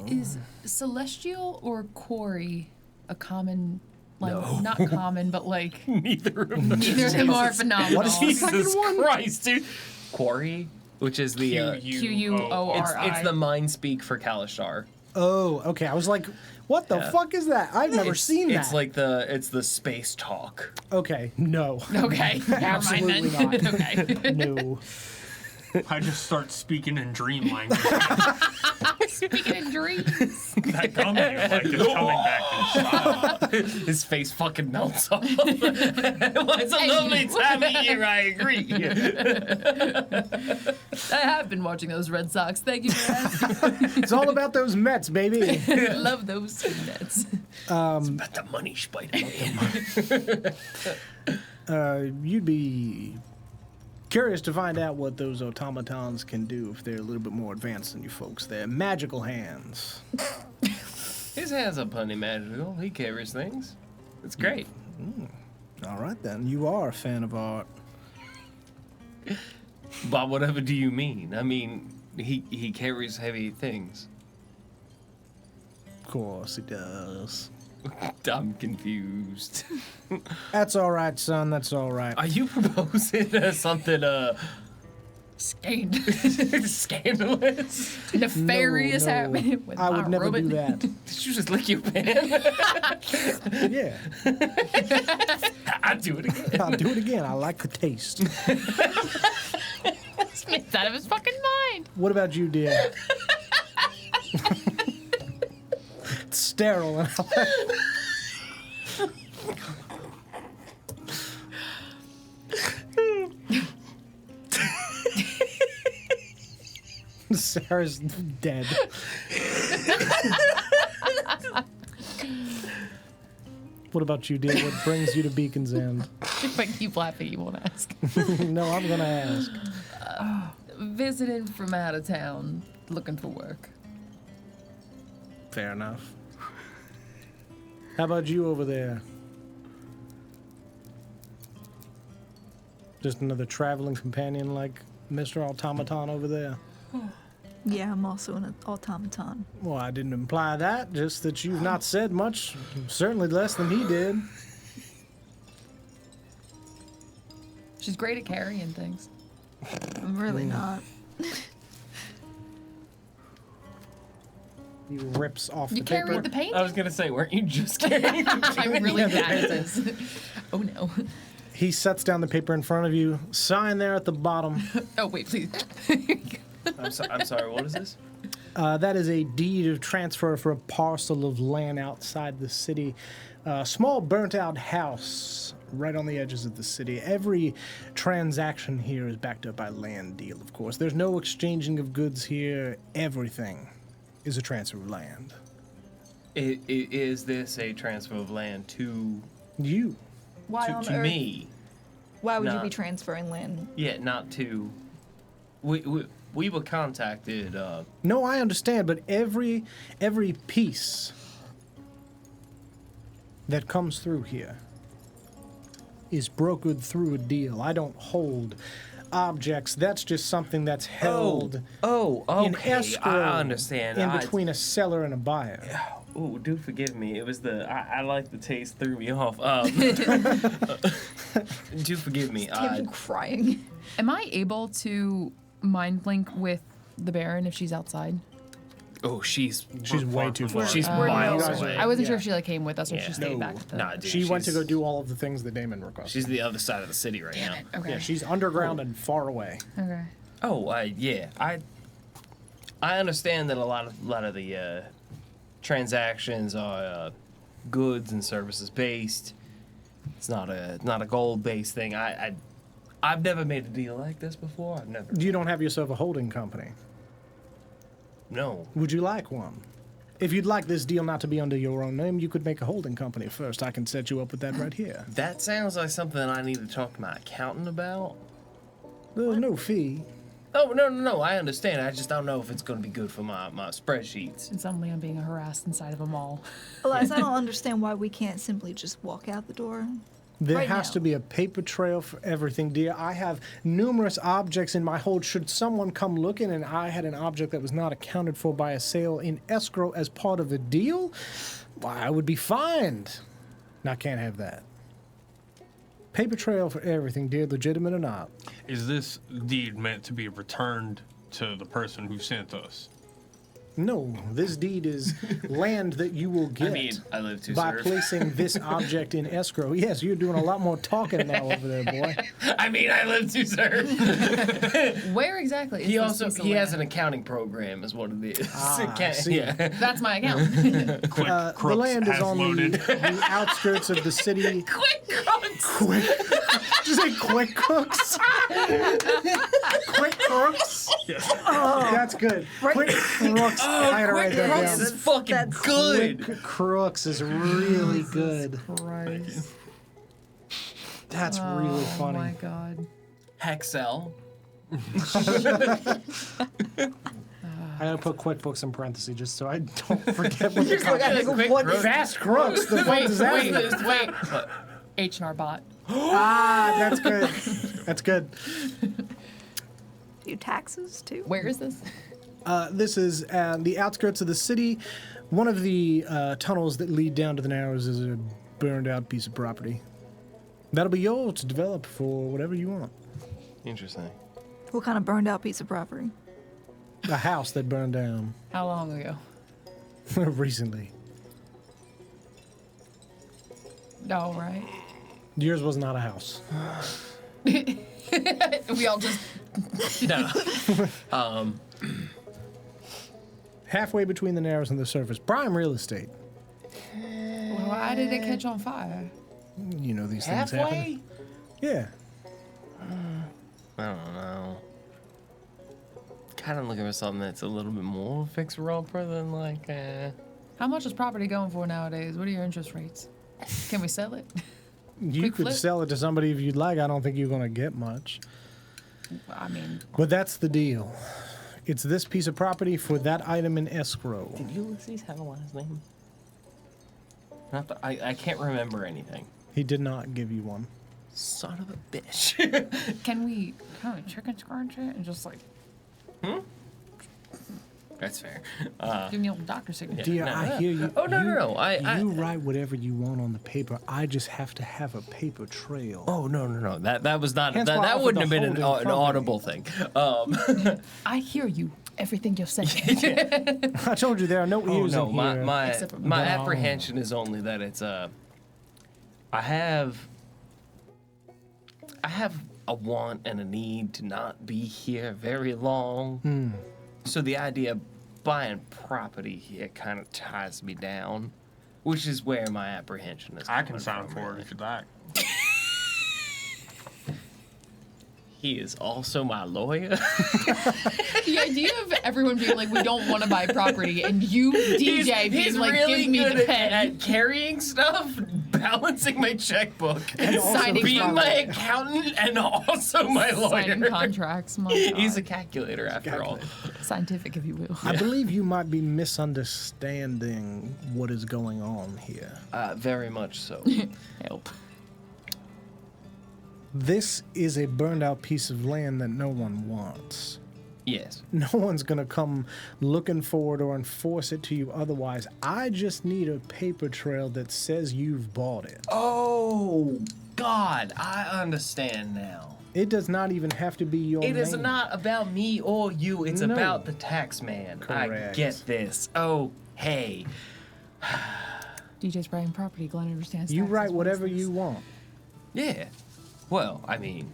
Speaker 11: Is celestial or quarry a common, like,
Speaker 8: No.
Speaker 11: not common, but like,
Speaker 8: Neither of them.
Speaker 11: neither of them are phenomenal.
Speaker 3: What is the
Speaker 8: Jesus Christ, dude. Quarry, which is the
Speaker 11: Q-U-O-R-I.
Speaker 8: it's the mind speak for Kalishtar.
Speaker 3: Oh, okay. I was like, what the fuck is that? I've never seen that.
Speaker 8: It's like the space talk.
Speaker 3: Okay, no.
Speaker 11: Okay, never mind
Speaker 3: Absolutely
Speaker 11: then.
Speaker 3: not.
Speaker 11: Okay.
Speaker 3: No.
Speaker 10: I just start speaking in dream language.
Speaker 11: Speaking in dreams.
Speaker 10: That comes to you like it's coming back in style.
Speaker 8: His face fucking melts off. Well, it's a lovely time of year, I agree.
Speaker 11: I have been watching those Red Sox. Thank you for asking.
Speaker 3: It's all about those Mets, baby.
Speaker 11: Love those Nets.
Speaker 8: It's about the money, Spider-Man.
Speaker 3: You'd be curious to find out what those automatons can do if they're a little bit more advanced than you folks. They're magical hands.
Speaker 8: His hands are plenty magical. He carries things. It's great.
Speaker 3: All right, then. You are a fan of art.
Speaker 8: But whatever do you mean? I mean, he carries heavy things.
Speaker 3: Of course he does.
Speaker 8: I'm confused.
Speaker 3: That's all right, son. That's all right.
Speaker 8: Are you proposing something scandalous?
Speaker 11: Nefarious
Speaker 3: No, no.
Speaker 11: happening with
Speaker 3: I
Speaker 11: my
Speaker 3: would never
Speaker 11: robot.
Speaker 3: do that.
Speaker 8: Did you just lick your pen?
Speaker 3: Yeah.
Speaker 8: I'd do it again.
Speaker 3: I'll do it again. I like the taste.
Speaker 11: It's out of his fucking mind.
Speaker 3: What about you, dear? It's sterile. Sarah's dead. What about you, dear? What brings you to Beacon's End?
Speaker 11: If I keep laughing, you won't ask.
Speaker 3: No, I'm gonna ask.
Speaker 11: Visiting from out of town, looking for work.
Speaker 3: Fair enough. How about you over there? Just another traveling companion like Mr. Automaton over there?
Speaker 9: Yeah, I'm also an automaton.
Speaker 3: Well, I didn't imply that, just that you've not said much, certainly less than he did.
Speaker 11: She's great at carrying things.
Speaker 9: I'm really not.
Speaker 3: He rips off
Speaker 11: You
Speaker 3: the
Speaker 11: can't
Speaker 3: paper.
Speaker 11: read the paint?
Speaker 8: I was gonna say, weren't you just carrying the
Speaker 11: I'm really bad at this. Oh no.
Speaker 3: He sets down the paper in front of you. Sign there at the bottom.
Speaker 11: Oh wait, please.
Speaker 8: I'm sorry, what is this?
Speaker 3: That is a deed of transfer for a parcel of land outside the city. A small burnt-out house right on the edges of the city. Every transaction here is backed up by land deal, of course. There's no exchanging of goods here. Everything is a transfer of land.
Speaker 8: Is this a transfer of land to
Speaker 3: You.
Speaker 9: Why on
Speaker 8: to
Speaker 9: earth?
Speaker 8: me?
Speaker 9: Why would you
Speaker 8: Not-
Speaker 9: be transferring land?
Speaker 8: Yeah, not to. We were contacted.
Speaker 3: No, I understand, but every piece that comes through here is brokered through a deal. I don't hold objects. That's just something that's held
Speaker 8: okay.
Speaker 3: in escrow
Speaker 8: I understand.
Speaker 3: in between a seller and a buyer.
Speaker 8: Oh, do forgive me. It was I like the taste threw me off. Do forgive me.
Speaker 9: I'm crying.
Speaker 11: Am I able to mind link with the Baron if she's outside?
Speaker 8: Oh, she's
Speaker 3: way too far.
Speaker 8: She's
Speaker 11: Oh,
Speaker 8: miles
Speaker 3: guys
Speaker 8: away.
Speaker 11: I wasn't sure
Speaker 3: Yeah.
Speaker 11: if she like came with us or if she stayed back. With
Speaker 8: Nah, dude,
Speaker 3: She went to
Speaker 8: she's-
Speaker 3: go do all of the things that Damon requested.
Speaker 8: She's the other side of the city right now.
Speaker 11: Okay.
Speaker 3: Yeah, she's underground and far away.
Speaker 11: Okay.
Speaker 8: Oh, yeah. I understand that a lot of the transactions are goods and services based. It's not a gold based thing. I've never made a deal like this before. I've never.
Speaker 3: You don't have yourself a holding company.
Speaker 8: No.
Speaker 3: Would you like one? If you'd like this deal not to be under your own name, you could make a holding company first. I can set you up with that right here.
Speaker 8: That sounds like something I need to talk to my accountant about.
Speaker 3: There's no fee.
Speaker 8: Oh, no, I understand. I just don't know if it's going to be good for my spreadsheets.
Speaker 11: And suddenly I'm being harassed inside of a mall.
Speaker 9: Elias, I don't understand why we can't simply just walk out the door.
Speaker 3: There
Speaker 9: Right
Speaker 3: has
Speaker 9: now.
Speaker 3: to be a paper trail for everything, dear. I have numerous objects in my hold. Should someone come looking and I had an object that was not accounted for by a sale in escrow as part of a deal, why, I would be fined. And I can't have that. Paper trail for everything, dear, legitimate or not.
Speaker 10: Is this deed meant to be returned to the person who sent us?
Speaker 3: No, this deed is land that you will get
Speaker 8: I mean, I live to
Speaker 3: by
Speaker 8: serve.
Speaker 3: placing this object in escrow. Yes, you're doing a lot more talking now over there, boy.
Speaker 8: I mean, I live to serve.
Speaker 11: Where exactly? Is
Speaker 8: He
Speaker 11: this
Speaker 8: also
Speaker 11: piece of
Speaker 8: he has
Speaker 11: land?
Speaker 8: an accounting program, is what it is.
Speaker 3: I see.
Speaker 8: Yeah.
Speaker 11: That's my account.
Speaker 3: The
Speaker 10: Crooks
Speaker 3: land is
Speaker 10: has
Speaker 3: on
Speaker 10: loaded.
Speaker 3: the outskirts of the city.
Speaker 11: Quick crooks.
Speaker 3: Quick. Did you say quick cooks? Quick crooks? That's good. Quick crooks. I gotta write that
Speaker 8: Crooks
Speaker 3: down.
Speaker 8: is fucking
Speaker 9: That's
Speaker 8: good.
Speaker 3: Quick crooks is really good.
Speaker 11: Christ.
Speaker 3: That's really
Speaker 11: Oh
Speaker 3: funny.
Speaker 11: my god.
Speaker 8: Hexel.
Speaker 3: I gotta put QuickBooks in parentheses just so I don't forget what they're called.
Speaker 8: Quick Crooks.
Speaker 3: Fast crooks. The fuck does that mean?
Speaker 11: Wait. H&R bot.
Speaker 3: Ah, that's good. That's good.
Speaker 9: Do taxes too?
Speaker 11: Where is this?
Speaker 3: This is the outskirts of the city. One of the tunnels that lead down to the Narrows is a burned out piece of property. That'll be yours to develop for whatever you want.
Speaker 8: Interesting.
Speaker 9: What kind of burned out piece of property?
Speaker 3: A house that burned down
Speaker 11: How long ago?
Speaker 3: recently.
Speaker 11: All right.
Speaker 3: Yours was not a house.
Speaker 11: We all just.
Speaker 8: No.
Speaker 3: Halfway between the Narrows and the surface. Prime real estate.
Speaker 11: Why did it catch on fire?
Speaker 3: You know these things happen.
Speaker 8: Halfway?
Speaker 3: Yeah.
Speaker 8: I don't know. Kind of looking for something that's a little bit more fixer-upper than like.
Speaker 11: How much is property going for nowadays? What are your interest rates? Can we sell it?
Speaker 3: You
Speaker 11: Quick
Speaker 3: could
Speaker 11: flip?
Speaker 3: sell it to somebody if you'd like. I don't think you're going to get much.
Speaker 11: I mean,
Speaker 3: But that's the deal. It's this piece of property for that item in escrow.
Speaker 8: Did Ulysses have a last name? Not the, I can't remember anything.
Speaker 3: He did not give you one.
Speaker 8: Son of a bitch.
Speaker 11: can we kind of chicken scratch it and just like
Speaker 8: That's fair.
Speaker 11: Give me a little doctor signature.
Speaker 3: Dear,
Speaker 8: no,
Speaker 3: I
Speaker 8: no.
Speaker 3: hear you.
Speaker 8: Oh, no.
Speaker 3: You write whatever you want on the paper. I just have to have a paper trail.
Speaker 8: Oh, no. That was not.
Speaker 3: Hence why I
Speaker 8: That
Speaker 3: offered
Speaker 8: wouldn't
Speaker 3: the
Speaker 8: have been an
Speaker 3: holding company.
Speaker 8: audible thing.
Speaker 11: I hear you. Everything you're saying.
Speaker 3: I told you there are no ears
Speaker 8: no,
Speaker 3: in here.
Speaker 8: my
Speaker 11: Except for
Speaker 8: my
Speaker 3: me.
Speaker 8: apprehension is only that it's I have a want and a need to not be here very long. So the idea of buying property here kind of ties me down, which is where my apprehension is.
Speaker 10: I can
Speaker 8: coming
Speaker 10: sign
Speaker 8: from,
Speaker 10: for it
Speaker 8: really.
Speaker 10: if you'd like.
Speaker 8: He is also my lawyer.
Speaker 11: The idea of everyone being like, we don't want to buy property, and you, DJ, being
Speaker 8: he's
Speaker 11: like,
Speaker 8: really
Speaker 11: give me
Speaker 8: good
Speaker 11: the pen.
Speaker 8: at carrying stuff, balancing my checkbook,
Speaker 3: And
Speaker 11: signing
Speaker 8: being my
Speaker 11: contracts.
Speaker 8: accountant, and also my
Speaker 11: Signing
Speaker 8: lawyer.
Speaker 11: contracts. My
Speaker 8: He's a
Speaker 11: God.
Speaker 8: calculator after all.
Speaker 11: Scientific, if you will.
Speaker 3: I believe you might be misunderstanding what is going on here.
Speaker 8: Very much so.
Speaker 11: Help.
Speaker 3: This is a burned out piece of land that no one wants.
Speaker 8: Yes.
Speaker 3: No one's gonna come looking for it or enforce it to you otherwise. I just need a paper trail that says you've bought it.
Speaker 8: Oh, God, I understand now.
Speaker 3: It does not even have to be your
Speaker 8: It
Speaker 3: name.
Speaker 8: is not about me or you. It's
Speaker 3: No.
Speaker 8: about the tax man. I
Speaker 3: Correct.
Speaker 8: get this. Oh, hey.
Speaker 11: DJ's buying property. Glenn understands.
Speaker 3: You
Speaker 11: taxes,
Speaker 3: write whatever
Speaker 11: wants this.
Speaker 3: you want.
Speaker 8: Yeah. Well, I mean,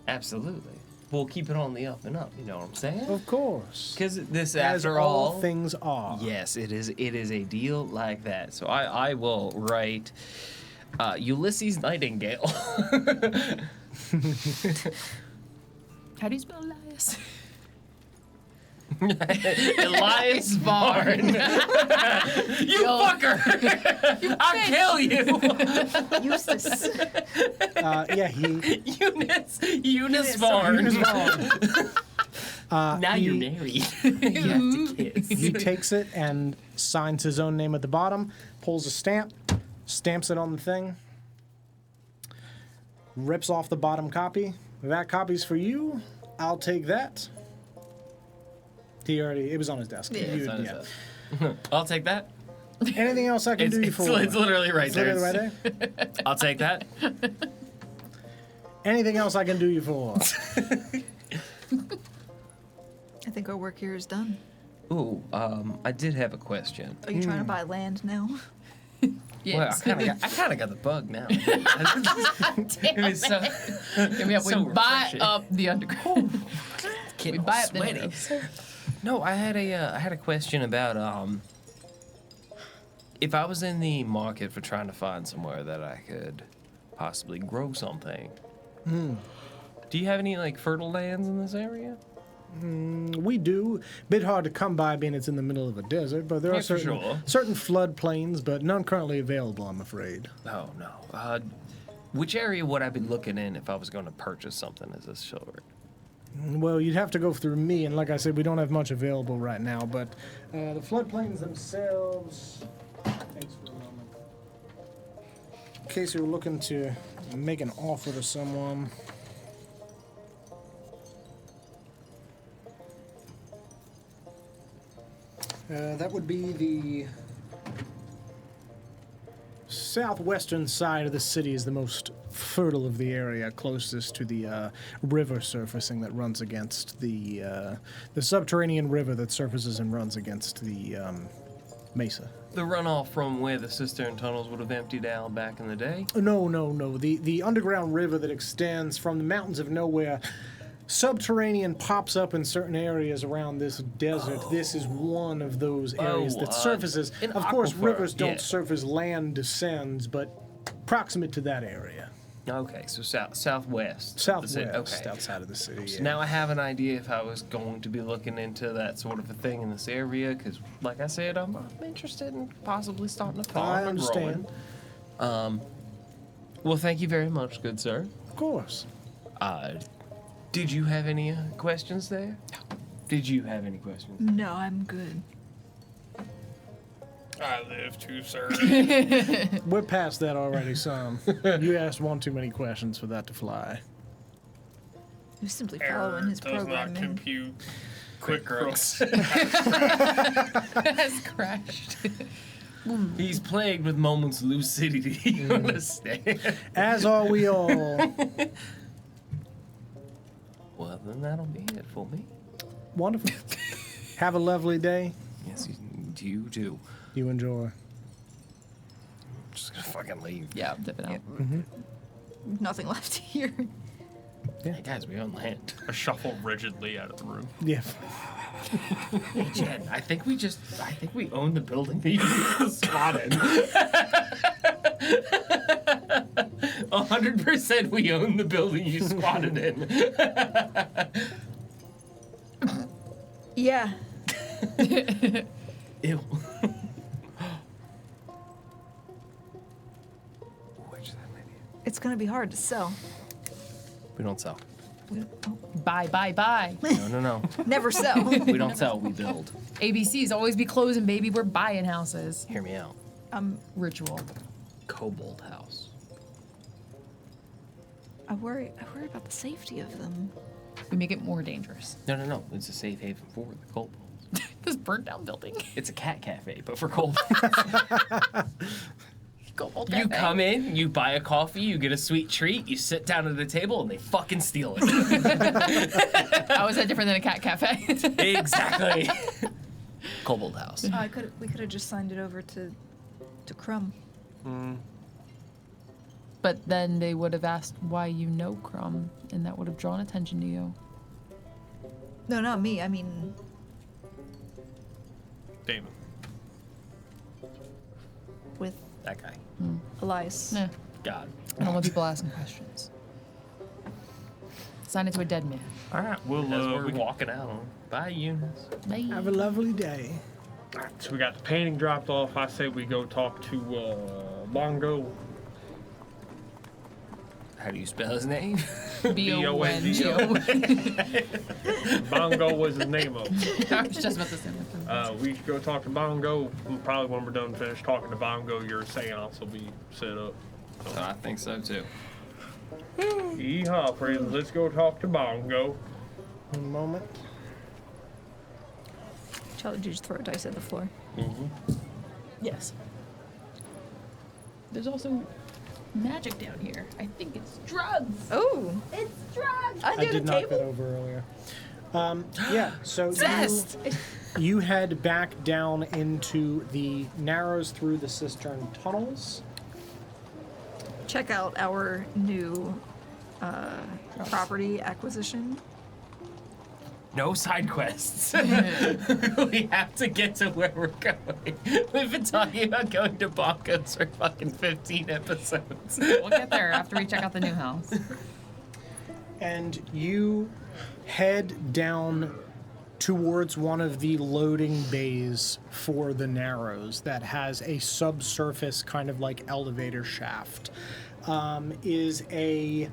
Speaker 8: absolutely. We'll keep it on the up and up. You know what I'm saying?
Speaker 3: Of course.
Speaker 8: Because this,
Speaker 3: As
Speaker 8: after
Speaker 3: all
Speaker 8: all,
Speaker 3: things are.
Speaker 8: yes, it is. It is a deal like that. So I will write Ulysses Nightingale.
Speaker 11: How do you spell Elias?
Speaker 8: Elias Barn. You fucker! I'll kill you.
Speaker 9: Eustace.
Speaker 3: Yeah, he.
Speaker 8: Eunice Barn. Now
Speaker 3: he-
Speaker 8: you're married. You have to kiss.
Speaker 3: He takes it and signs his own name at the bottom, pulls a stamp, stamps it on the thing, rips off the bottom copy. That copy's for you. I'll take that. It was on his desk.
Speaker 8: Yeah,
Speaker 3: You-
Speaker 8: it's on his
Speaker 3: yeah.
Speaker 8: desk. I'll take that.
Speaker 3: Anything else I can do you for?
Speaker 8: It's literally right
Speaker 3: It's
Speaker 8: there.
Speaker 3: literally right there.
Speaker 8: I'll take that.
Speaker 3: Anything else I can do you for?
Speaker 9: I think our work here is done.
Speaker 8: Ooh, I did have a question.
Speaker 9: Are you trying to buy land now?
Speaker 11: Yes.
Speaker 8: Well, I kind of got the bug now. It was so,
Speaker 11: we
Speaker 8: so
Speaker 11: buy
Speaker 8: refreshing.
Speaker 11: up the underground.
Speaker 8: Getting
Speaker 11: We
Speaker 8: all
Speaker 11: buy up the
Speaker 8: sweaty.
Speaker 11: windows.
Speaker 8: No, I had a question about if I was in the market for trying to find somewhere that I could possibly grow something. Do you have any like fertile lands in this area?
Speaker 3: We do. Bit hard to come by being it's in the middle of a desert, but there
Speaker 8: Yeah,
Speaker 3: are
Speaker 8: for
Speaker 3: certain
Speaker 8: sure.
Speaker 3: certain floodplains, but none currently available, I'm afraid.
Speaker 8: Oh no. Which area would I be looking in if I was going to purchase something as this sort?
Speaker 3: Well, you'd have to go through me, and like I said, we don't have much available right now, but the floodplains themselves... Thanks for a moment. In case you're looking to make an offer to someone... that would be the southwestern side of the city is the most fertile of the area, closest to the river surfacing that runs against the subterranean river that surfaces and runs against the mesa.
Speaker 8: The runoff from where the cistern tunnels would have emptied out back in the day?
Speaker 3: No. The underground river that extends from the mountains of nowhere. Subterranean pops up in certain areas around this desert. This is one of those areas that surfaces.
Speaker 8: an
Speaker 3: Of course,
Speaker 8: aquifer,
Speaker 3: rivers don't
Speaker 8: yeah.
Speaker 3: surface, land descends, but proximate to that area.
Speaker 8: Okay, so southwest.
Speaker 3: Southwest,
Speaker 8: Okay.
Speaker 3: outside of the city.
Speaker 8: So
Speaker 3: Yeah.
Speaker 8: now I have an idea if I was going to be looking into that sort of a thing in this area, because, like I said, I'm interested in possibly starting a farm.
Speaker 3: I
Speaker 8: and
Speaker 3: understand.
Speaker 8: growing. Well, thank you very much, good sir.
Speaker 3: Of course.
Speaker 8: Did you have any questions there? Did you have any questions?
Speaker 9: No, I'm good.
Speaker 10: I live to serve.
Speaker 3: We're past that already, son. You asked one too many questions for that to fly.
Speaker 9: You're simply
Speaker 10: Error
Speaker 9: following his
Speaker 10: does not
Speaker 9: programming.
Speaker 10: compute.
Speaker 8: Quick crooks.
Speaker 11: Has crashed.
Speaker 8: He's plagued with moments of lucidity. You understand?
Speaker 3: As are we all.
Speaker 8: Well, then that'll be it for me.
Speaker 3: Wonderful. Have a lovely day.
Speaker 8: Yes, you too.
Speaker 3: You enjoy.
Speaker 8: I'm just gonna fucking leave.
Speaker 11: Yeah, I'm dipping out.
Speaker 9: Nothing left here.
Speaker 8: Hey guys, we own land.
Speaker 10: I shuffle rigidly out of the room.
Speaker 3: Yeah.
Speaker 8: Hey Jen, I think we own the building that you spotted. 100% we own the building you squatted in.
Speaker 9: Yeah.
Speaker 8: Ew.
Speaker 9: It's gonna be hard to sell.
Speaker 8: We don't sell.
Speaker 11: Buy, buy, buy.
Speaker 8: No.
Speaker 9: Never sell.
Speaker 8: We don't sell, we build.
Speaker 11: ABCs always be closing, baby. We're buying houses.
Speaker 8: Hear me out.
Speaker 11: Ritual.
Speaker 8: Kobold house.
Speaker 9: I worry about the safety of them.
Speaker 11: We make it more dangerous.
Speaker 8: No. It's a safe haven for the kobolds.
Speaker 11: This burnt down building.
Speaker 8: It's a cat cafe, but for kobolds.
Speaker 11: Kobold
Speaker 8: You
Speaker 11: cafe.
Speaker 8: come in, you buy a coffee, you get a sweet treat, you sit down at the table, and they fucking steal it.
Speaker 11: How is that different than a cat cafe?
Speaker 8: Exactly. Kobold house.
Speaker 9: We could have just signed it over to Crumb.
Speaker 11: But then they would have asked why you know Crumb, and that would have drawn attention to you.
Speaker 9: No, not me. I mean,
Speaker 10: Damon.
Speaker 9: with
Speaker 8: That guy.
Speaker 9: Elias.
Speaker 11: Nah,
Speaker 8: God.
Speaker 11: I don't want people asking questions. Sign it to a dead man.
Speaker 8: All right,
Speaker 10: As
Speaker 8: we're
Speaker 10: we-
Speaker 8: walking out. Bye, Eunice.
Speaker 11: Bye.
Speaker 3: Have a lovely day.
Speaker 10: So we got the painting dropped off. I say we go talk to Bongo.
Speaker 8: How do you spell his name?
Speaker 11: B-O-N-G-O.
Speaker 10: Bongo was his name of.
Speaker 11: I was just about to say that.
Speaker 10: We should go talk to Bongo. Probably when we're done finished talking to Bongo, your seance will be set up.
Speaker 8: I think so too.
Speaker 10: Yeehaw, friends. Let's go talk to Bongo.
Speaker 3: One moment.
Speaker 9: Charlie, did you just throw a dice at the floor?
Speaker 11: Yes. There's also magic down here. I think it's drugs.
Speaker 9: Oh,
Speaker 11: It's drugs.
Speaker 3: I did knock that over earlier. Yeah, so you head back down into the narrows through the cistern tunnels.
Speaker 9: check out our new property acquisition.
Speaker 8: No side quests. We have to get to where we're going. We've been talking about going to Bonkos for fucking 15 episodes.
Speaker 11: We'll get there after we check out the new house.
Speaker 3: And you head down towards one of the loading bays for the Narrows that has a subsurface kind of like elevator shaft. Is a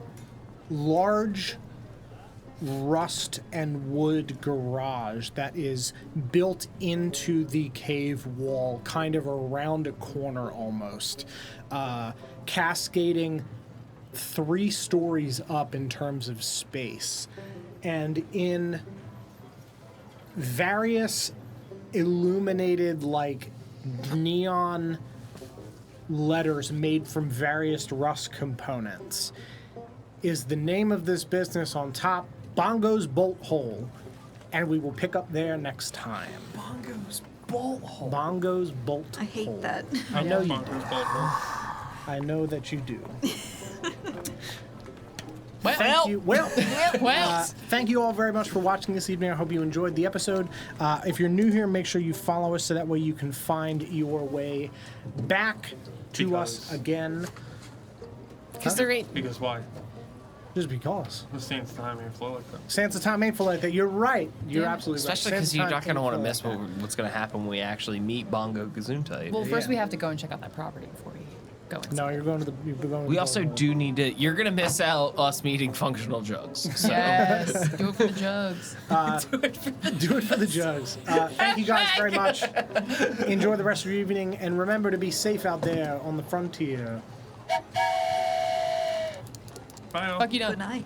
Speaker 3: large rust and wood garage that is built into the cave wall, kind of around a corner almost, cascading 3 stories up in terms of space. And in various illuminated, like, neon letters made from various rust components is the name of this business on top, Bongo's Bolt Hole. And we will pick up there next time.
Speaker 8: Bongo's Bolt Hole.
Speaker 3: Bongo's Bolt Hole.
Speaker 9: I hate that.
Speaker 3: I know you do.
Speaker 10: Bongo's Bolt Hole.
Speaker 3: I know that you do.
Speaker 11: Well,
Speaker 3: Thank you all very much for watching this evening. I hope you enjoyed the episode. If you're new here, make sure you follow us so that way you can find your way back to us again.
Speaker 8: Because there ain't.
Speaker 10: Because why?
Speaker 3: Just because.
Speaker 10: The Sands time ain't flow like that.
Speaker 3: Sands of time ain't full like that. You're right. You're
Speaker 11: Yeah.
Speaker 3: absolutely right.
Speaker 8: Especially
Speaker 3: Sands
Speaker 8: because
Speaker 3: of
Speaker 8: you're
Speaker 3: time
Speaker 8: not going to
Speaker 3: ain't
Speaker 8: want to
Speaker 3: full
Speaker 8: miss
Speaker 3: like that.
Speaker 8: what's going to happen when we actually meet Bongo Gesundheit.
Speaker 11: well, first
Speaker 3: Yeah.
Speaker 11: we have to go and check out that property before we go inside.
Speaker 3: No, you're going to the. You're going to
Speaker 8: We
Speaker 3: the
Speaker 8: also
Speaker 3: Bolt Hole.
Speaker 8: do need to. You're gonna miss out us meeting functional jugs. So.
Speaker 11: Yes, do it for the jugs.
Speaker 3: Do it for the jugs. Thank you guys very much. Enjoy the rest of your evening, and remember to be safe out there on the frontier.
Speaker 10: Bye.
Speaker 11: Fuck you,
Speaker 9: Good
Speaker 11: don't.
Speaker 9: night.